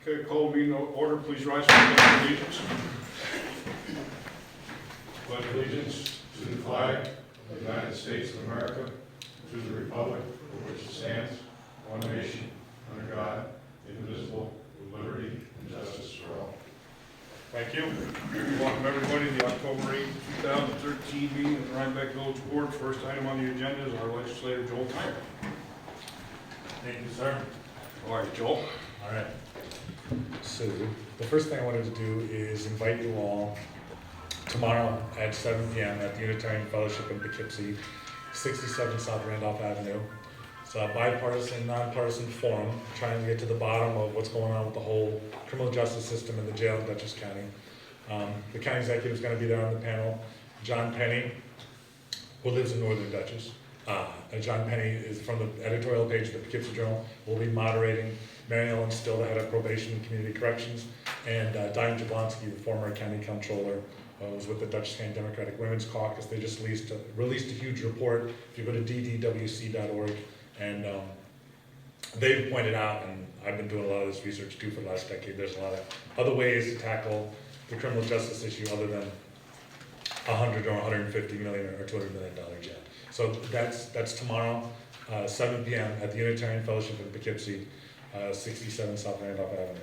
Okay, call meeting to order. Please rise for the pledge of allegiance. Pledge allegiance to the flag of the United States of America, to the republic for which it stands, one nation, under God, indivisible, with liberty and justice for all. Thank you. Welcome everybody to the October 8, 2013 meeting of the Rhinebeck Village Board. First item on the agenda is our legislator, Joel Tyler. Thank you, sir. All right, Joel. All right. So the first thing I wanted to do is invite you all tomorrow at 7 p.m. at the Unitarian Fellowship in Poughkeepsie, 67 South Randolph Avenue. It's a bipartisan, nonpartisan forum trying to get to the bottom of what's going on with the whole criminal justice system in the jail in Dutchess County. The county executive is going to be there on the panel. John Penny, who lives in northern Dutchess. John Penny is from the editorial page of the Poughkeepsie Journal. Will be moderating. Mary Ellen Still, the head of probation and community corrections, and Diane Jablonski, the former county comptroller, was with the Dutchess County Democratic Women's Caucus. They just released a huge report. If you go to ddwc.org, and they've pointed out, and I've been doing a lot of this research too for the last decade, there's a lot of other ways to tackle the criminal justice issue other than 100 or 150 million or $200 million jail. So that's tomorrow, 7 p.m. at the Unitarian Fellowship in Poughkeepsie, 67 South Randolph Avenue.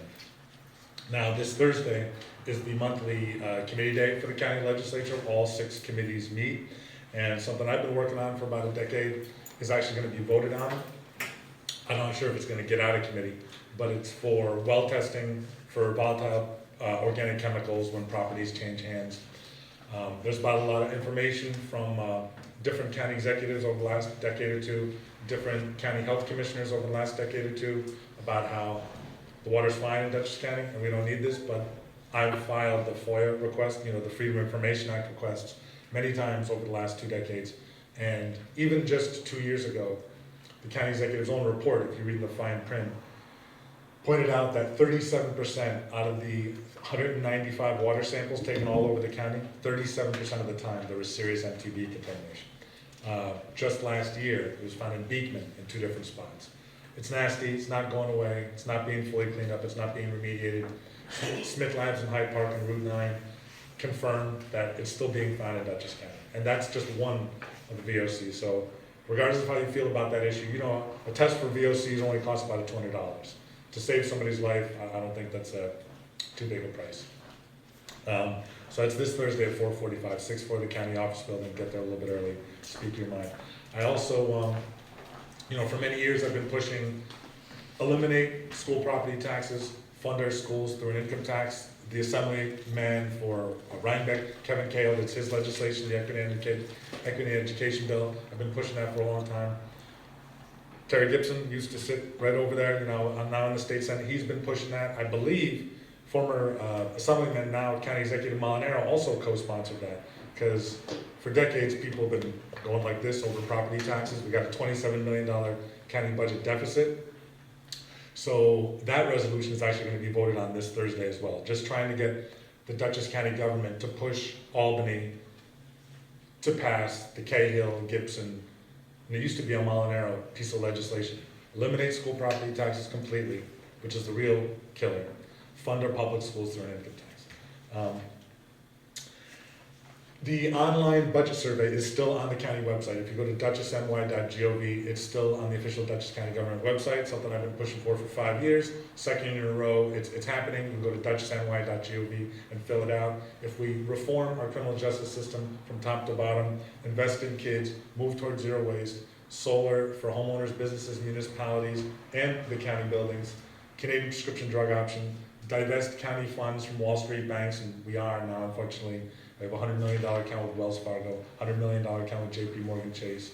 Now, this Thursday is the monthly committee day for the county legislature. All 6 committees meet, and something I've been working on for about a decade is actually going to be voted on. I'm not sure if it's going to get out of committee, but it's for well testing for volatile organic chemicals when properties change hands. There's about a lot of information from different county executives over the last decade or two, different county health commissioners over the last decade or two, about how the water's fine in Dutchess County and we don't need this, but I've filed the FOIA request, the Freedom of Information Act requests, many times over the last 2 decades. And even just 2 years ago, the county executive's own report, if you read the fine print, pointed out that 37% out of the 195 water samples taken all over the county, 37% of the time there was serious MTB contamination. Just last year, it was found in Beekman in 2 different spots. It's nasty, it's not going away, it's not being fully cleaned up, it's not being remediated. Smith Labs in Hyde Park and Route 9 confirmed that it's still being found in Dutchess County. And that's just one of the VOCs. So regardless of how you feel about that issue, a test for VOCs only costs about $200. To save somebody's life, I don't think that's too big a price. So it's this Thursday at 4:45, 6 the county office building. Get there a little bit early, speak your mind. I also, for many years I've been pushing eliminate school property taxes, fund our schools through an income tax. The Assemblyman for Rhinebeck, Kevin Cahill, that's his legislation, the Equity Education Bill. I've been pushing that for a long time. Terry Gibson used to sit right over there, I'm now in the state Senate. He's been pushing that. I believe former Assemblyman, now County Executive Molinaro, also co-sponsored that, because for decades people have been going like this over property taxes. We got a $27 million county budget deficit. So that resolution is actually going to be voted on this Thursday as well. Just trying to get the Dutchess County government to push Albany to pass the Cahill, Gibson, and it used to be a Molinaro piece of legislation. Eliminate school property taxes completely, which is the real killer. Fund our public schools through an income tax. The online budget survey is still on the county website. If you go to dutchessny.gov, it's still on the official Dutchess County government website, something I've been pushing for 5 years. Second year in a row, it's happening. You can go to dutchessny.gov and fill it out. If we reform our criminal justice system from top to bottom, invest in kids, move towards zero waste, solar for homeowners, businesses, municipalities, and the county buildings, Canadian prescription drug option, divest county funds from Wall Street banks, and we are now, unfortunately. We have a $100 million account with Wells Fargo, $100 million account with JP Morgan Chase.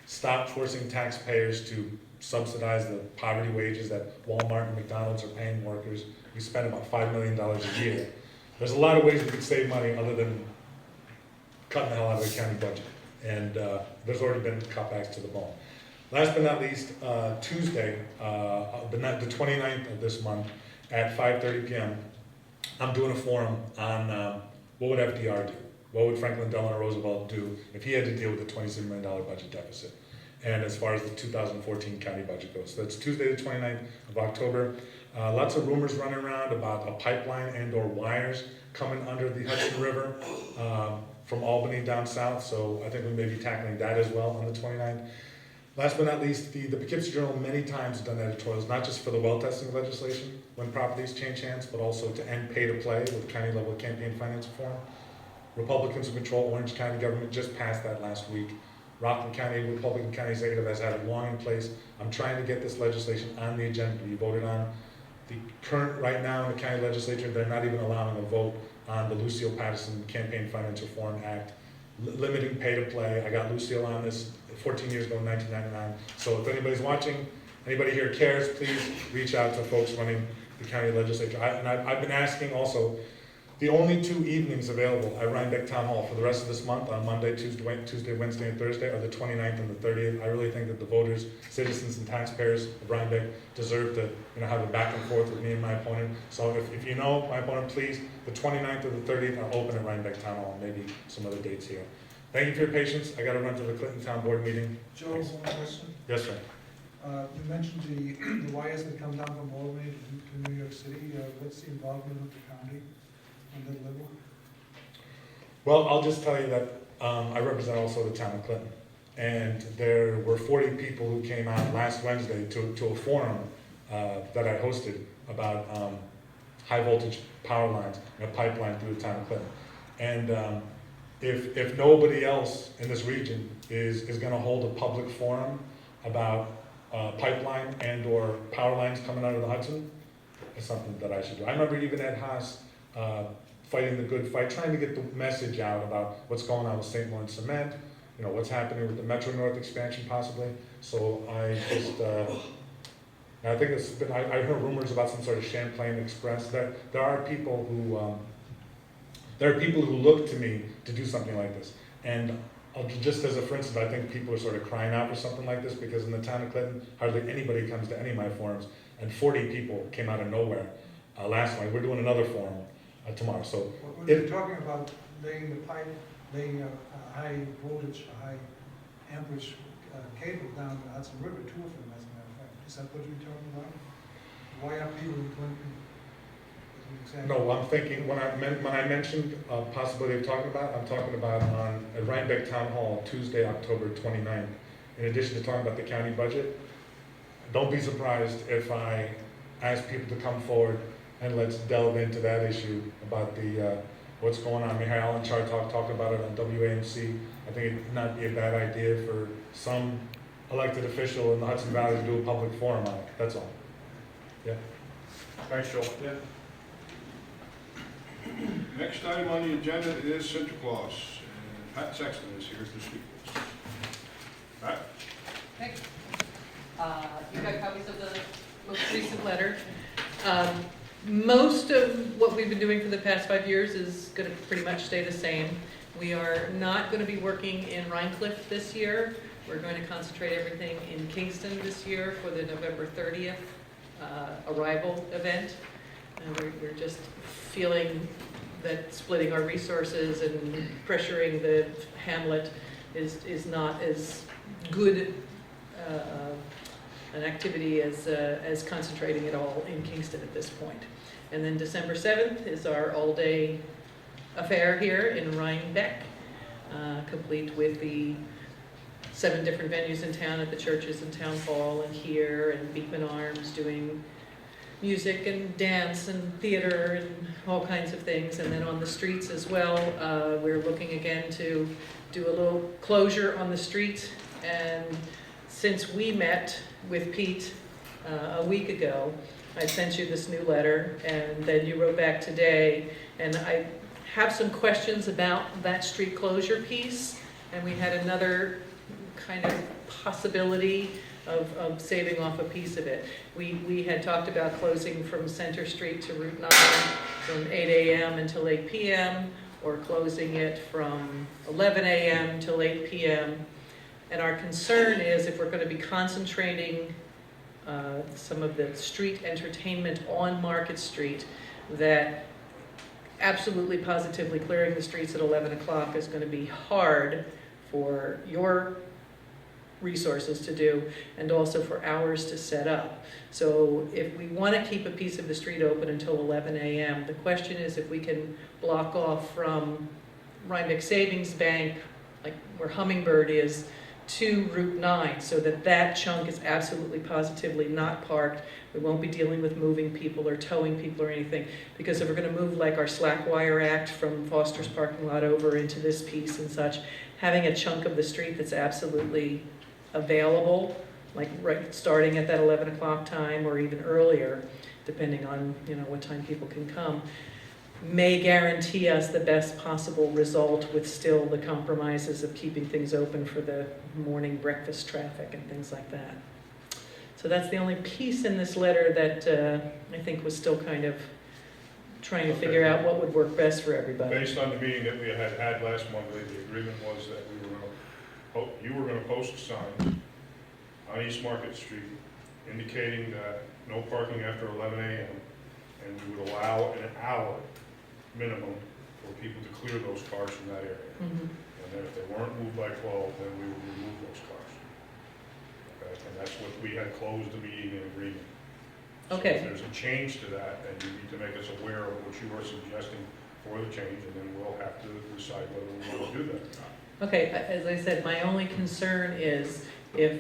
Stop forcing taxpayers to subsidize the poverty wages that Walmart and McDonald's are paying workers. We spend about $5 million a year. There's a lot of ways we could save money other than cutting the hell out of the county budget. And there's already been cutbacks to the bone. Last but not least, Tuesday, the 29th of this month at 5:30 p.m., I'm doing a forum on what would FDR do? What would Franklin Delano Roosevelt do if he had to deal with a $27 million budget deficit? and as far as the 2014 county budget goes. So that's Tuesday the 29th of October. Lots of rumors running around about a pipeline and or wires coming under the Hudson River from Albany down south, so I think we may be tackling that as well on the 29th. Last but not least, the Poughkeepsie Journal many times has done editorials, not just for the well testing legislation when properties change hands, but also to end pay to play with county level campaign finance reform. Republicans who control Orange County government just passed that last week. Rockland County, Republican County Executive has had it long in place. I'm trying to get this legislation on the agenda to be voted on. The current, right now in the county legislature, they're not even allowing a vote on the Lucille Patterson Campaign Finance Reform Act, limiting pay to play. I got Lucille on this 14 years ago in 1999. So if anybody's watching, anybody here cares, please reach out to folks running the county legislature. I've been asking also, the only 2 evenings available at Rhinebeck Town Hall for the rest of this month on Monday, Tuesday, Wednesday, and Thursday are the 29th and the 30th. I really think that the voters, citizens, and taxpayers of Rhinebeck deserve to have a back and forth with me and my opponent. So if you know my opponent, please, the 29th or the 30th are open at Rhinebeck Town Hall, and maybe some other dates here. Thank you for your patience. I got to run to the Clinton Town Board meeting. Joe, one question. Yes, sir. You mentioned the wires that come down from Albany to New York City. What's the involvement of the county on that level? Well, I'll just tell you that I represent also the town of Clinton. And there were 40 people who came out last Wednesday to a forum that I hosted about high voltage power lines and a pipeline through the town of Clinton. And if nobody else in this region is going to hold a public forum about pipeline and or power lines coming out of the Hudson, it's something that I should do. I remember even Ed Haas fighting the good fight, trying to get the message out about what's going on with St. Lawrence Cement, you know, what's happening with the Metro North expansion possibly. So I just, I think it's been, I heard rumors about some sort of Champlain Express. There are people who look to me to do something like this. And just as a for instance, I think people are sort of crying out for something like this because in the town of Clinton, hardly anybody comes to any of my forums, and 40 people came out of nowhere last night. We're doing another forum tomorrow. So When you're talking about laying the pipe, laying a high voltage, high amperage cable down the Hudson River, 2 of them as a matter of fact. Is that what you're talking about? Why are people in Clinton? no, I'm thinking, when I mentioned possibility of talking about, I'm talking about at Rhinebeck Town Hall, Tuesday, October 29th. In addition to talking about the county budget, don't be surprised if I ask people to come forward and let's delve into that issue about the what's going on. Mayor Alan Char talked about it on WAMC. I think it'd not be a bad idea for some elected official in the Hudson Valley to do a public forum on it. That's all. Yeah. Thanks, Joe. Yeah. Next item on the agenda is Santa Claus. And Pat Sexton is here to speak. Pat? Okay. You got copies of the most recent letter. Most of what we've been doing for the past 5 years is going to pretty much stay the same. We are not going to be working in Rhinecliff this year. We're going to concentrate everything in Kingston this year for the November 30th arrival event. And we're just feeling that splitting our resources and pressuring the hamlet is not as good an activity as concentrating it all in Kingston at this point. And then December 7th is our all-day affair here in Rhinebeck, complete with the 7 different venues in town at the churches and town hall and here and Beekman Arms doing music and dance and theater and all kinds of things. And then on the streets as well, we're looking again to do a little closure on the street. And since we met with Pete a week ago, I sent you this new letter, and then you wrote back today, and I have some questions about that street closure piece, and we had another kind of possibility of saving off a piece of it. We had talked about closing from Center Street to Route 9 from 8 a.m. until 8 p.m., or closing it from 11 a.m. till 8 p.m. And our concern is if we're going to be concentrating some of the street entertainment on Market Street, that absolutely positively clearing the streets at 11 o'clock is going to be hard for your resources to do, and also for hours to set up. So if we want to keep a piece of the street open until 11 a.m., the question is if we can block off from Rhinebeck Savings Bank, like where Hummingbird is, to Route 9, so that that chunk is absolutely positively not parked. We won't be dealing with moving people or towing people or anything, because if we're going to move like our slack wire act from Foster's parking lot over into this piece and such, having a chunk of the street that's absolutely available, like right starting at that 11 o'clock time or even earlier, depending on what time people can come, may guarantee us the best possible result with still the compromises of keeping things open for the morning breakfast traffic and things like that. So that's the only piece in this letter that I think was still kind of trying to figure out what would work best for everybody. Based on the meeting that we had last Monday, the agreement was that you were gonna post signs on East Market Street indicating that no parking after 11 a.m. and we would allow an hour minimum for people to clear those cars from that area. Mhm. And then if they weren't moved by 12, then we would remove those cars. Okay, and that's what we had closed the meeting in agreement. So Okay. if there's a change to that, then you need to make us aware of what you are suggesting for the change, and then we'll have to decide whether we want to do that or not. Okay, as I said, my only concern is if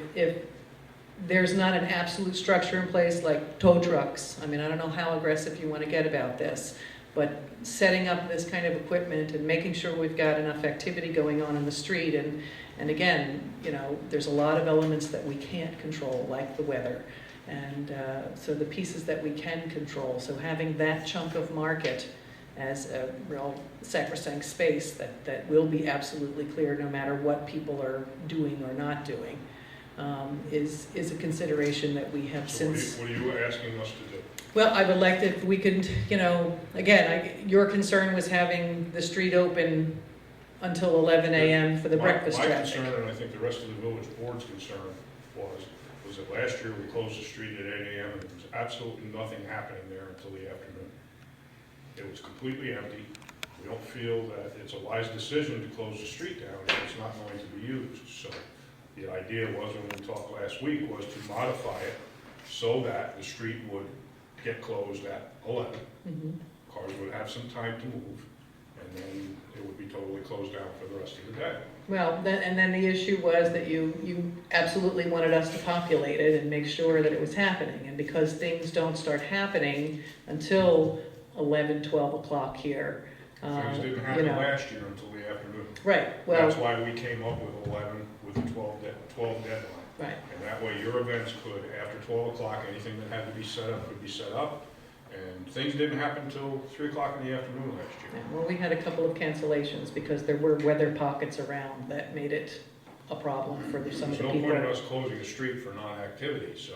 there's not an absolute structure in place like tow trucks. I mean, I don't know how aggressive you want to get about this, but setting up this kind of equipment and making sure we've got enough activity going on in the street, and again, there's a lot of elements that we can't control, like the weather, and so the pieces that we can control, so having that chunk of market as a real sacrosanct space that will be absolutely clear no matter what people are doing or not doing, is a consideration that we have So since. what are you asking us to do? Well, I would like to, if we could, again, your concern was having the street open until 11 a.m. for the breakfast My traffic. concern, and I think the rest of the village board's concern was that last year we closed the street at 8 a.m. and there was absolutely nothing happening there until the afternoon. It was completely empty. We don't feel that it's a wise decision to close the street down if it's not going to be used. So the idea was, when we talked last week, was to modify it so that the street would get closed at 11. Mhm. Cars would have some time to move, and then it would be totally closed down for the rest of the day. Well, then the issue was that you absolutely wanted us to populate it and make sure that it was happening. And because things don't start happening until 11, 12 o'clock here, Things didn't happen last year until the afternoon. Right, well, That's why we came up with 11 with a 12 deadline. right. And that way your events could, after 12 o'clock, anything that had to be set up could be set up. And things didn't happen until 3 o'clock in the afternoon last Yeah, year. well, we had a couple of cancellations because there were weather pockets around that made it a problem for some of There's the no people. point in us closing the street for non-activity, so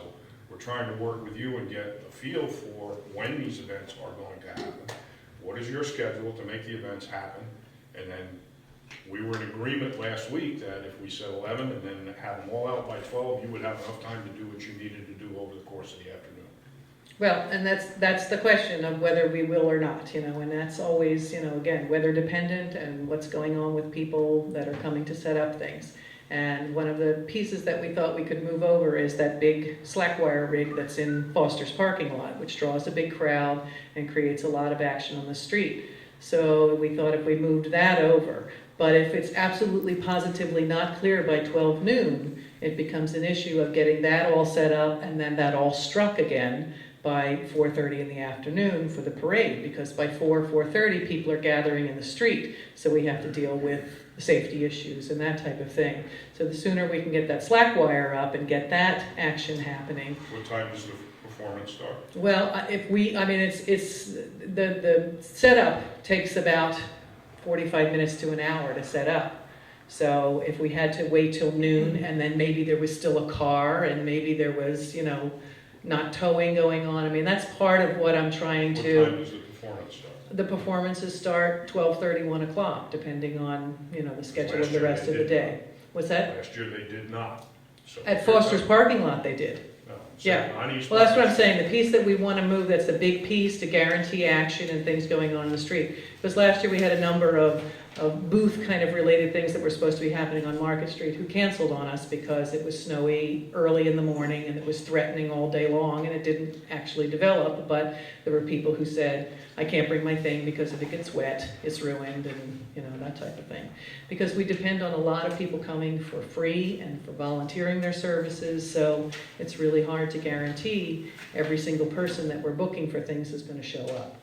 we're trying to work with you and get a feel for when these events are going to happen. What is your schedule to make the events happen? And then we were in agreement last week that if we said 11 and then have them all out by 12, you would have enough time to do what you needed to do over the course of the afternoon. Well, and that's the question of whether we will or not, and that's always, again, weather dependent and what's going on with people that are coming to set up things. And one of the pieces that we thought we could move over is that big slack wire rig that's in Foster's parking lot, which draws a big crowd and creates a lot of action on the street. So we thought if we moved that over, but if it's absolutely positively not clear by 12 noon, it becomes an issue of getting that all set up and then that all struck again by 4:30 in the afternoon for the parade, because by 4:30 people are gathering in the street, so we have to deal with safety issues and that type of thing. So the sooner we can get that slack wire up and get that action happening. What time does the performance start? Well, it's the setup takes about 45 minutes to an hour to set up. So if we had to wait till noon and then maybe there was still a car and maybe there was, not towing going on. I mean, that's part of what I'm trying to. What time does the performance start? The performances start 12:30, 1 o'clock, depending on, the schedule of Last the year rest they of the did day. What's that? Last year they did not. So At Foster's parking lot, they did. No, Yeah. on East Well, that's what I'm Market. saying, the piece that we want to move, that's the big piece to guarantee action and things going on in the street. Because last year we had a number of of booth kind of related things that were supposed to be happening on Market Street who canceled on us because it was snowy early in the morning and it was threatening all day long and it didn't actually develop. But there were people who said, I can't bring my thing because if it gets wet, it's ruined, and that type of thing. Because we depend on a lot of people coming for free and for volunteering their services, so it's really hard to guarantee every single person that we're booking for things is going to show up.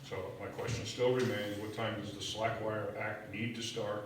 So my question still remains, what time does the Slackwire Act need to start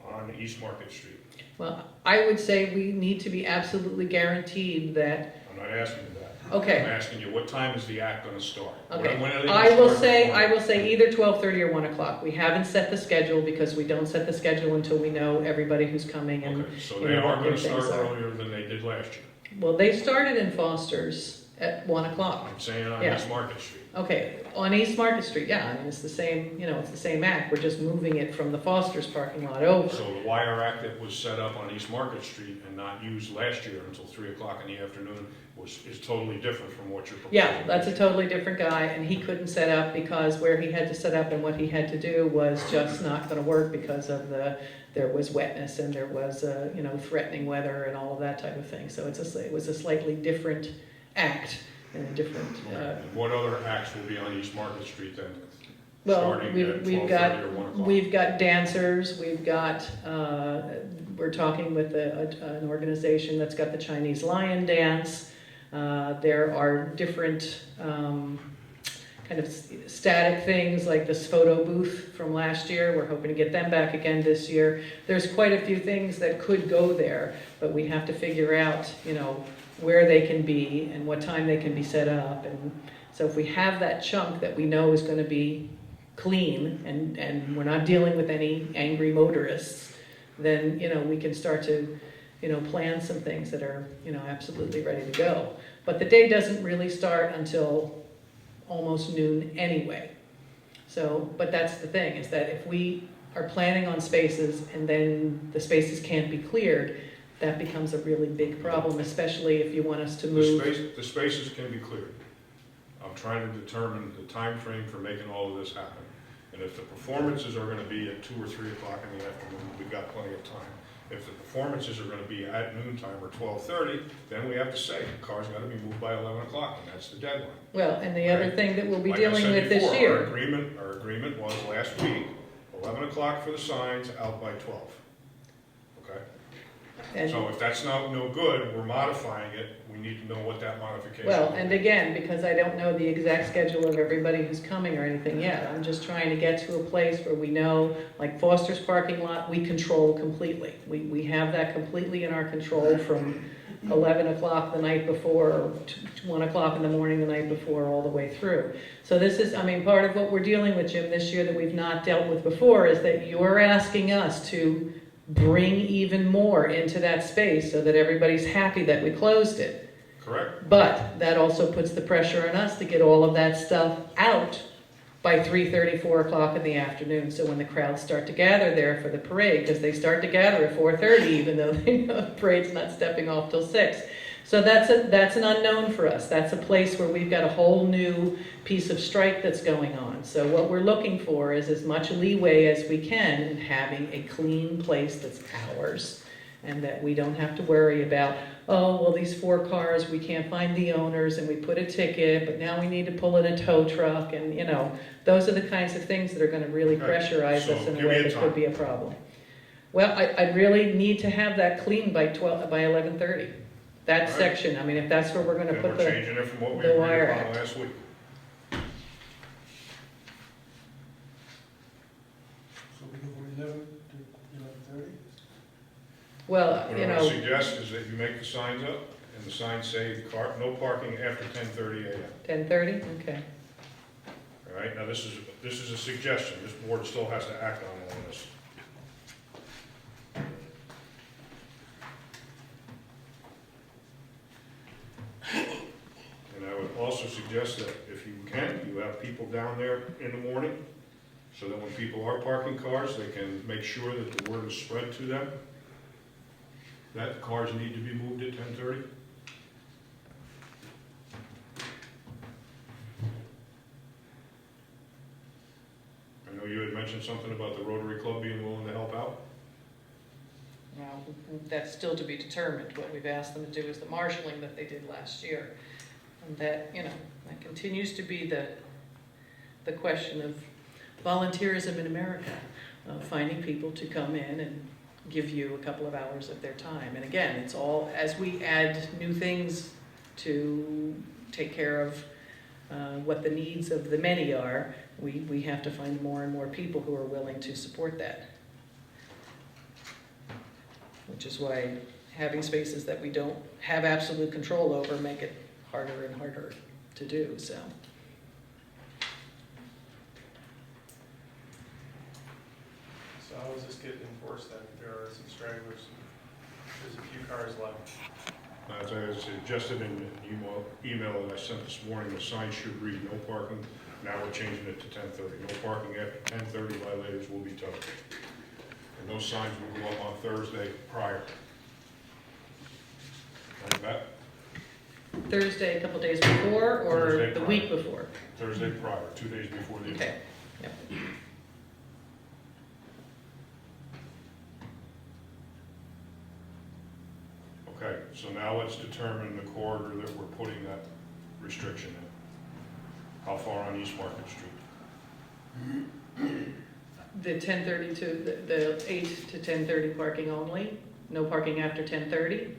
on East Market Street? Well, I would say we need to be absolutely guaranteed that, I'm not asking you that. okay. I'm asking you, what time is the act gonna start? Okay. When are they gonna I will start say performing? either 12:30 or 1 o'clock. We haven't set the schedule because we don't set the schedule until we know everybody who's coming and, Okay, so you they know, are what their gonna start things are. earlier than they did last year. Well, they started in Foster's at 1 o'clock. I'm saying on Yeah. East Market Street. Okay, on East Market Street, yeah, I mean, it's the same, it's the same act. We're just moving it from the Foster's parking lot over. So the wire act that was set up on East Market Street and not used last year until 3 o'clock in the afternoon is totally different from what you're proposing. Yeah, that's a totally different guy, and he couldn't set up because where he had to set up and what he had to do was just not gonna work because of there was wetness and there was, threatening weather and all of that type of thing. So it was a slightly different act and a different, And what other acts will be on East Market Street then? well, Starting at we've 12:30 got, or 1 o'clock? we've got dancers, we've got, we're talking with an organization that's got the Chinese lion dance. There are different kind of static things like this photo booth from last year. We're hoping to get them back again this year. There's quite a few things that could go there, but we have to figure out, where they can be and what time they can be set up. And so if we have that chunk that we know is going to be clean and we're not dealing with any angry motorists, then, we can start to, plan some things that are, absolutely ready to go. But the day doesn't really start until almost noon anyway. So, but that's the thing, is that if we are planning on spaces and then the spaces can't be cleared, that becomes a really big problem, especially if you want us to move. The spaces can be cleared. I'm trying to determine the time frame for making all of this happen. And if the performances are gonna be at 2 or 3 o'clock in the afternoon, we've got plenty of time. If the performances are gonna be at noontime or 12:30, then we have to say, the car's gotta be moved by 11 o'clock, and that's the deadline. Well, and the other Right. thing that we'll be Like I dealing said with this before, year. Our agreement was last week, 11 o'clock for the signs, out by 12. Okay? And, So if that's no good, we're modifying it, we need to know what that modification is. well, and again, because I don't know the exact schedule of everybody who's coming or anything yet, I'm just trying to get to a place where we know, like Foster's parking lot, we control completely. We have that completely in our control from 11 o'clock the night before, or 1 o'clock in the morning the night before, all the way through. So this is, part of what we're dealing with, Jim, this year that we've not dealt with before is that you're asking us to bring even more into that space so that everybody's happy that we closed it. Correct? But that also puts the pressure on us to get all of that stuff out by 3:30, 4 o'clock in the afternoon. So when the crowds start to gather there for the parade, because they start to gather at 4:30, even though they know the parade's not stepping off till 6. So that's an unknown for us. That's a place where we've got a whole new piece of strike that's going on. So what we're looking for is as much leeway as we can in having a clean place that's ours, and that we don't have to worry about, oh, well, these 4 cars, we can't find the owners, and we put a ticket, but now we need to pull in a tow truck, and, those are the kinds of things that are gonna really Okay, pressurize so us in a give me way a that time. could be a problem. Well, I really need to have that clean by 11:30. That All right. section, if that's where we're gonna And put we're the, changing it from what we the agreed wire upon act. last week. So we go from 11 to 11:30? well, What I'm gonna suggest is that you make the signs up, and the signs say, no parking after 10:30 a.m. 10:30, okay. All right, now this is a suggestion, this board still has to act on all of this. And I would also suggest that if you can, you have people down there in the morning, so that when people are parking cars, they can make sure that the word is spread to them, that cars need to be moved at 10:30. I know you had mentioned mentioned something about the Rotary Club being willing to help out? Well, that's still to be determined. What we've asked them to do is the marshalling that they did last year. And that, you know, that continues to be the question of volunteerism in America, finding people to come in and give you a couple of hours of their time. And again, it's all, as we add new things to take care of what the needs of the many are, we have to find more and more people who are willing to support that. Which is why having spaces that we don't have absolute control over make it harder and harder to do, so. So how does this get enforced then? There are some stragglers, there's a few cars left. As I suggested in the email that I sent this morning, the sign should read no parking. Now we're changing it to 10:30. No parking after 10:30, violators will be towed. And those signs will go up on Thursday prior. Like that? Thursday, a couple days before, or Thursday the prior. week before? Thursday prior, 2 days before the event. Okay, yep. Okay, so now let's determine the corridor that we're putting that restriction in. How far on East Market Street? The 10:30 to, the 8 to 10:30 parking only, no parking after 10:30?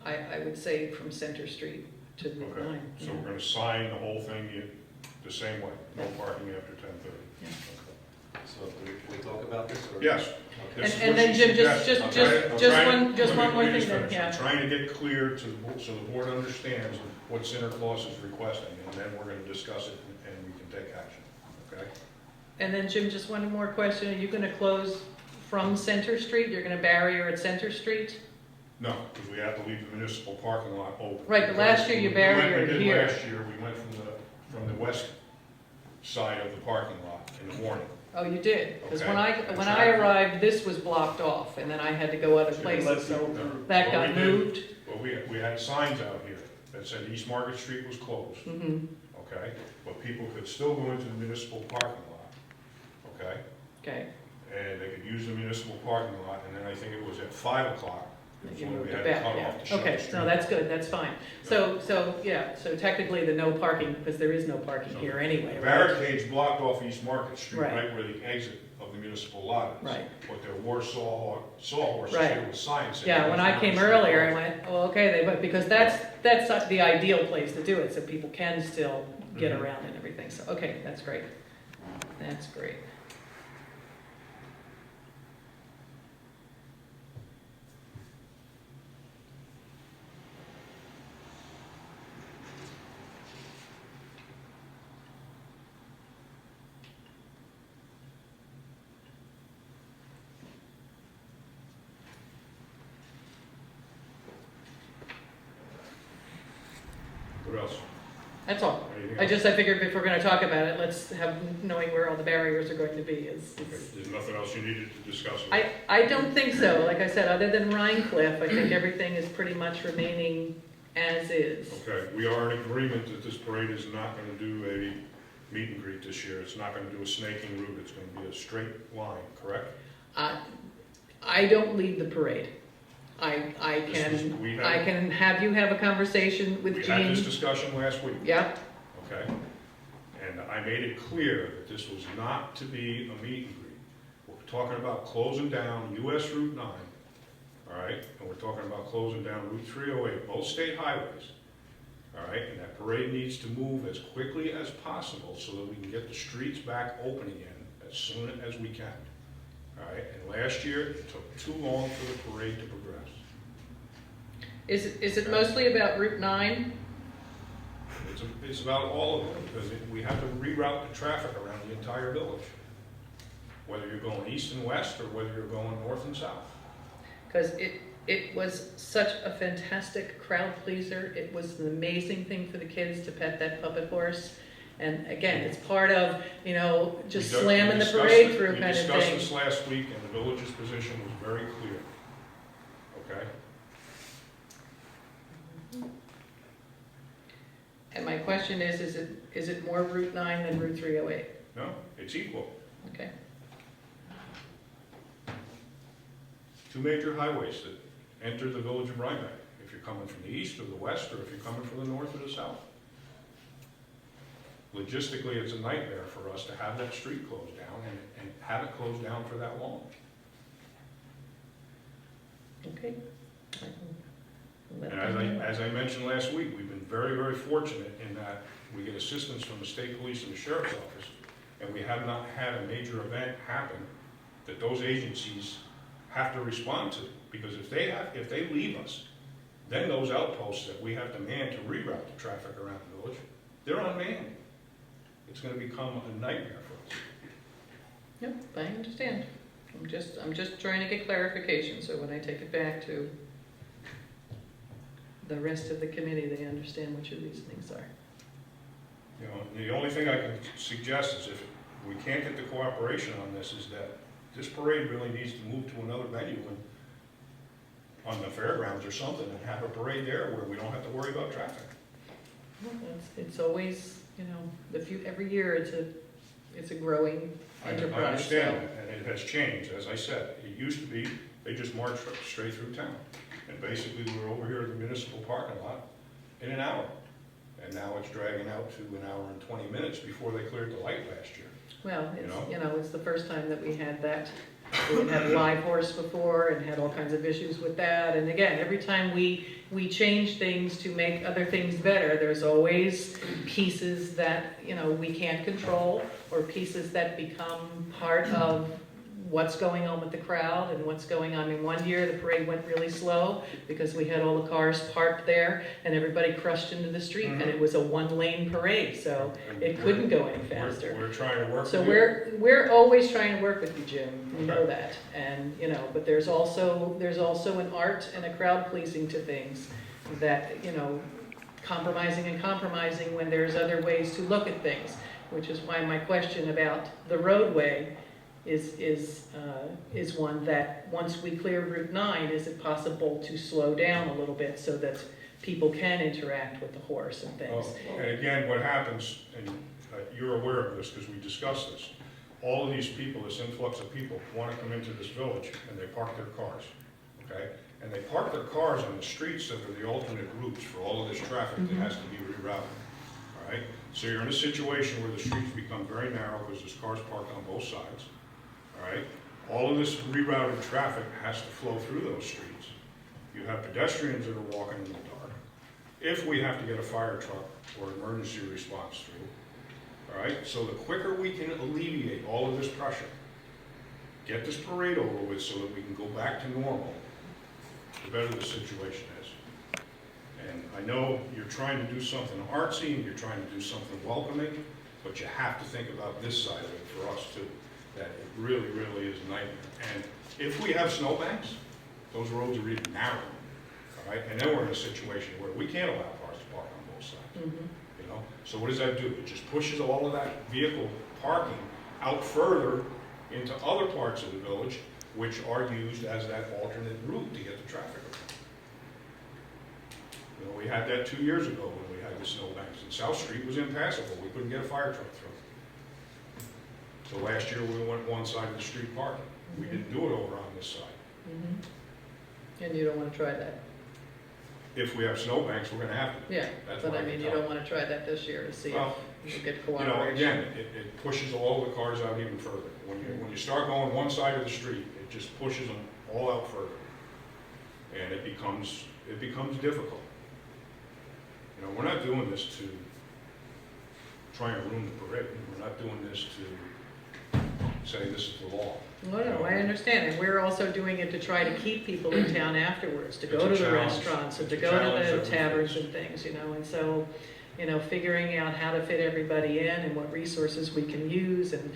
I would say from Center Street to Route Okay, 9. so we're gonna sign the whole thing the same way, no parking after 10:30. Yeah. So can we talk about this? Or? Yes. This is And what then she Jim, suggested. I'm trying- just let one more me thing just then, finish. yeah. I'm trying to get clear to the board, so the board understands what Center Claus is requesting, and then we're gonna discuss it and we can take action, okay? And then Jim, just one more question, are you gonna close from Center Street? You're gonna barrier at Center Street? No, because we have to leave the municipal parking lot open. Right, but last year you barriered We did here. last year, we went from the west side of the parking lot in the morning. Oh, you did, because when Okay. when I arrived, this was blocked off, and then I had to go other So you let places, so people through. that Well, got we did. moved. Well, we had signs out here that said East Market Street was closed, Mm-hmm, okay? But people could still go into the municipal parking lot, okay? okay. And they could use the municipal parking lot, and then I think it was at 5 o'clock, was You when moved we it had to back, cut yeah. off to shut the Okay, street. no, that's good, that's fine. So, yeah, so technically the no parking, because there is no parking So here anyway, right? Barricades blocked off East Market Street, Right. right where the exit of the municipal lot is. Right. But there were sawhorses Right. here with signs saying. Yeah, when East I Market came Street earlier, I closed. went, well, okay, but because that's the ideal place to do it, so people can still get Mhm. around and everything, so, okay, that's great. That's great. What else? That's all. Anything I else? figured if we're gonna talk about it, let's have, knowing where all the barriers are going to be is. Okay, there's nothing else you needed to discuss? I don't think so, like I said, other than Rhine Cliff, I think everything is pretty much remaining as is. Okay, we are in agreement that this parade is not gonna do a meet and greet this year. It's not gonna do a snaking route. It's gonna be a straight line, correct? I don't lead the parade. I We can have you have a conversation with We had this Jean. discussion last week. Yep, Okay? And I made it clear that this was not to be a meet and greet. We're talking about closing down US Route 9, all right? And we're talking about closing down Route 308, both state highways, all right? And that parade needs to move as quickly as possible so that we can get the streets back open again as soon as we can, all right? And last year, it took too long for the parade to progress. is it mostly about Route 9? It's about all of them, because we have to reroute the traffic around the entire village. Whether you're going east and west, or whether you're going north and south. Because it was such a fantastic crowd pleaser. It was an amazing thing for the kids to pet that puppet horse. And again, it's part of, just We slamming the discussed parade it- through kind of We discussed thing. this last week, and the village's position was very clear. Okay? And my question is it more Route 9 than Route 308? No, it's equal. Okay, two major highways that enter the village of Rhinebeck, if you're coming from the east or the west, or if you're coming from the north or the south. Logistically, it's a nightmare for us to have that street closed down and have it closed down for that long. Okay. And as I mentioned last week, we've been very, very fortunate in that we get assistance from the state police and the sheriff's office, and we have not had a major event happen that those agencies have to respond to. Because if they leave us, then those outposts that we have to man to reroute the traffic around the village, they're unmanned. It's gonna become a nightmare for us. Yep, I understand. I'm just trying to get clarification, so when I take it back to the rest of the committee, they understand what your reasonings are. You know, the only thing I can suggest is if we can't get the cooperation on this, is that this parade really needs to move to another venue on the fairgrounds or something, and have a parade there where we don't have to worry about traffic. Well, it's always, every year it's a growing I enterprise. understand that, and it has changed, as I said. It used to be, they just marched straight through town. And basically, we were over here at the municipal parking lot in an hour. And now it's dragging out to an hour and 20 minutes before they cleared the light last year. Well, it's the first time that we had that. We had a live horse before and had all kinds of issues with that. And again, every time we change things to make other things better, there's always pieces that, we can't control, or pieces that become part of what's going on with the crowd and what's going on. In one year, the parade went really slow because we had all the cars parked there and everybody crushed into the street, and it was a one-lane parade, so it couldn't go any faster. We're trying to work So with you. we're always trying to work with you, Jim. You know Okay. that, and but there's also an art and a crowd pleasing to things that compromising when there's other ways to look at things, which is why my question about the roadway is one that once we clear Route 9, is it possible to slow down a little bit so that people can interact with the horse and things? And again, what happens, and you're aware of this because we discussed this, all of these people, this influx of people, want to come into this village and they park their cars, okay? And they park their cars on the streets that are the alternate routes for all of this traffic that has to be rerouted, all right? So you're in a situation where the streets become very narrow because there's cars parked on both sides, all right? All of this rerouted traffic has to flow through those streets. You have pedestrians that are walking in the dark. If we have to get a fire truck or emergency response through, all right? So the quicker we can alleviate all of this pressure, get this parade over with so that we can go back to normal, the better the situation is. And I know you're trying to do something artsy and you're trying to do something welcoming, but you have to think about this side of it for us too, that it really, really is a nightmare. And if we have snowbanks, those roads are even narrow, all right? And then we're in a situation where we can't allow cars to park on both sides, So what does that do? It just pushes all of that vehicle parking out further into other parts of the village, which are used as that alternate route to get the traffic around. We had that 2 years ago when we had the snowbanks, and South Street was impassable. We couldn't get a fire truck through. So last year we went one side of the street parking. We didn't do it over on this side. And you don't want to try that? If we have snowbanks, we're gonna have to. Yeah, That's but what I mean, you can don't want to try that this year to see Well, if you get You know, cooperation. again, it pushes all the cars out even further. When you start going one side of the street, it just pushes them all out further. And it becomes difficult. We're not doing this to try and ruin the parade. We're not doing this to say this is the law. No, I understand, and we're also doing it to try to keep people in town afterwards, to go It's a to the challenge. restaurants, and to It's a go challenge to that the we taverns face. and things, and so, figuring out how to fit everybody in and what resources we can use, and,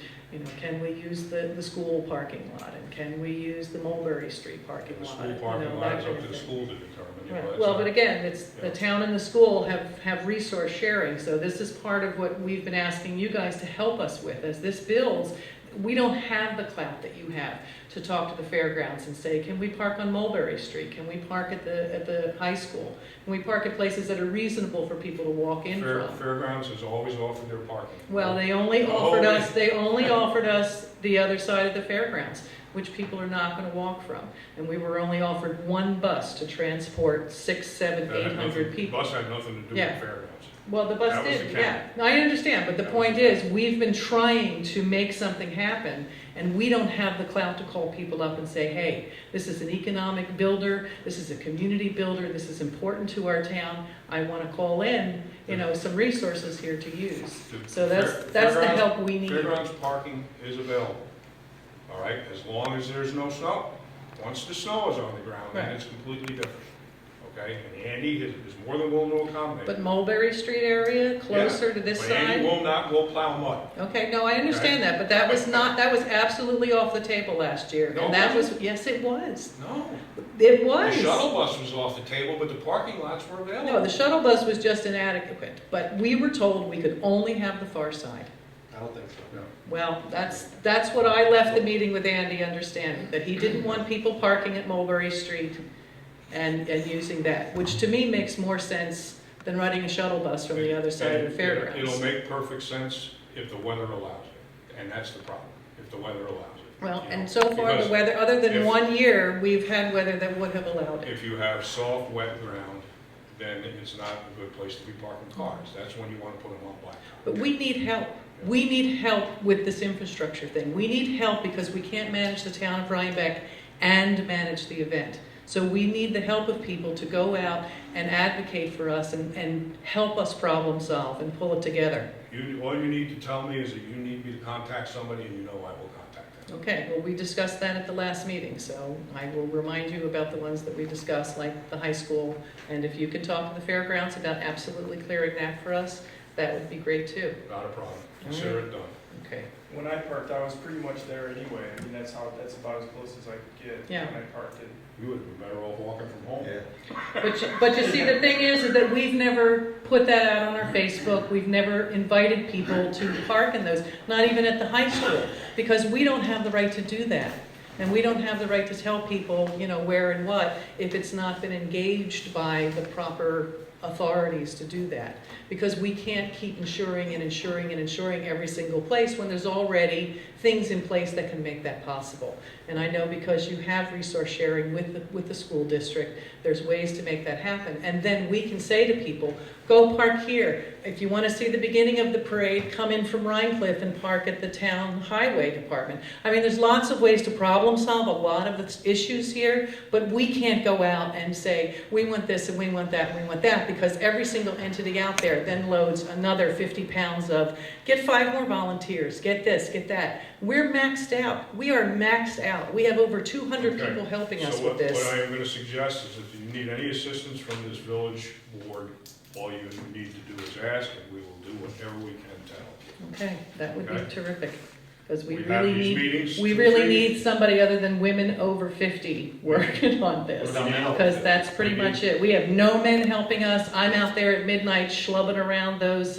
can we use the school parking lot, and can we use the Mulberry Street parking The lot? school parking lot that is kind up of to the thing. school to determine. Right. That's Well, a- but again, it's, the Yeah. town and the school have resource sharing, so this is part of what we've been asking you guys to help us with. As this builds, we don't have the clout that you have to talk to the fairgrounds and say, can we park on Mulberry Street? Can we park at the high school? Can we park at places that are reasonable for people to walk in from? Fairgrounds has always offered their parking. Well, they only The offered whole us the other side of the fairgrounds. which people are not gonna walk from. And we were only offered one bus to transport 6, 7, That had 800 nothing- people. Bus had nothing to do with Yeah. the fairgrounds. Well, the bus That was did, the yeah. count. No, I understand, but the That was point the is, we've been trying to make something happen, and we don't have the clout to call people up and say, hey, this is an economic builder, this is a community builder, this is important to our town, I wanna call in, some resources here to use. The So that's the fairgrounds- help we need. Fairgrounds parking is available, all right, as long as there's no snow. Once the snow is on the ground, then Right. it's completely different, okay? And Andy is more than willing to accommodate. But Mulberry Street area, closer to this But Andy side? will not go plow mud. Okay, no, I understand that, but that was absolutely off the table last year. No, And it that was, wasn't. yes, it was. No. It The was. shuttle bus was off the table, but the parking lots were available. No, the shuttle bus was just inadequate, but we were told we could only have the far side. I don't think so. No. Well, that's what I left the meeting with Andy understanding, that he didn't want people parking at Mulberry Street and using that, which to me makes more sense than running a shuttle bus from the other side of the It'll fairgrounds. make perfect sense if the weather allows it, and that's the problem, if the weather allows it. Well, You know, and so far, the because weather, other than if- 1 year, we've had weather that would have allowed it. If you have soft, wet ground, then it's not a good place to be parking cars. That's when you want to put them on blacktop. But we need help. We need help with this infrastructure thing. We need help because we can't manage the town of Rhinebeck and manage the event. So we need the help of people to go out and advocate for us and help us problem solve and pull it together. All you need to tell me is that you need me to contact somebody, and you know I will contact them. Okay, well, we discussed that at the last meeting, so I will remind you about the ones that we discussed, like the high school. And if you can talk to the fairgrounds about absolutely clearing that for us, that would be great too. Not a problem. Consider it done. Okay. When I parked, I was pretty much there anyway. I mean, that's about as close as I could get Yeah. when I parked it. You would have been better off walking from home. Yeah. But you see, the thing is that we've never put that out on our Facebook. We've never invited people to park in those, not even at the high school, because we don't have the right to do that. And we don't have the right to tell people, where and what, if it's not been engaged by the proper authorities to do that. Because we can't keep insuring every single place when there's already things in place that can make that possible. And I know because you have resource sharing with the school district, there's ways to make that happen. And then we can say to people, go park here. If you want to see the beginning of the parade, come in from Rhinecliff and park at the town highway department. I mean, there's lots of ways to problem solve a lot of the issues here, but we can't go out and say, we want this and we want that and we want that, because every single entity out there then loads another 50 pounds of, get 5 more volunteers, get this, get that. We're maxed out. We are maxed out. We have over 200 Okay. people helping us So with this. what I am going to suggest is if you need any assistance from this village board, all you need to do is ask, and we will do whatever we can to help you. Okay, that would be Okay. terrific, because we have really these need, meetings we 2, really 3 need somebody other than women over 50 working on this. What about now? Because that's pretty much it. We have no men helping us. I'm out there at midnight schlubbing around those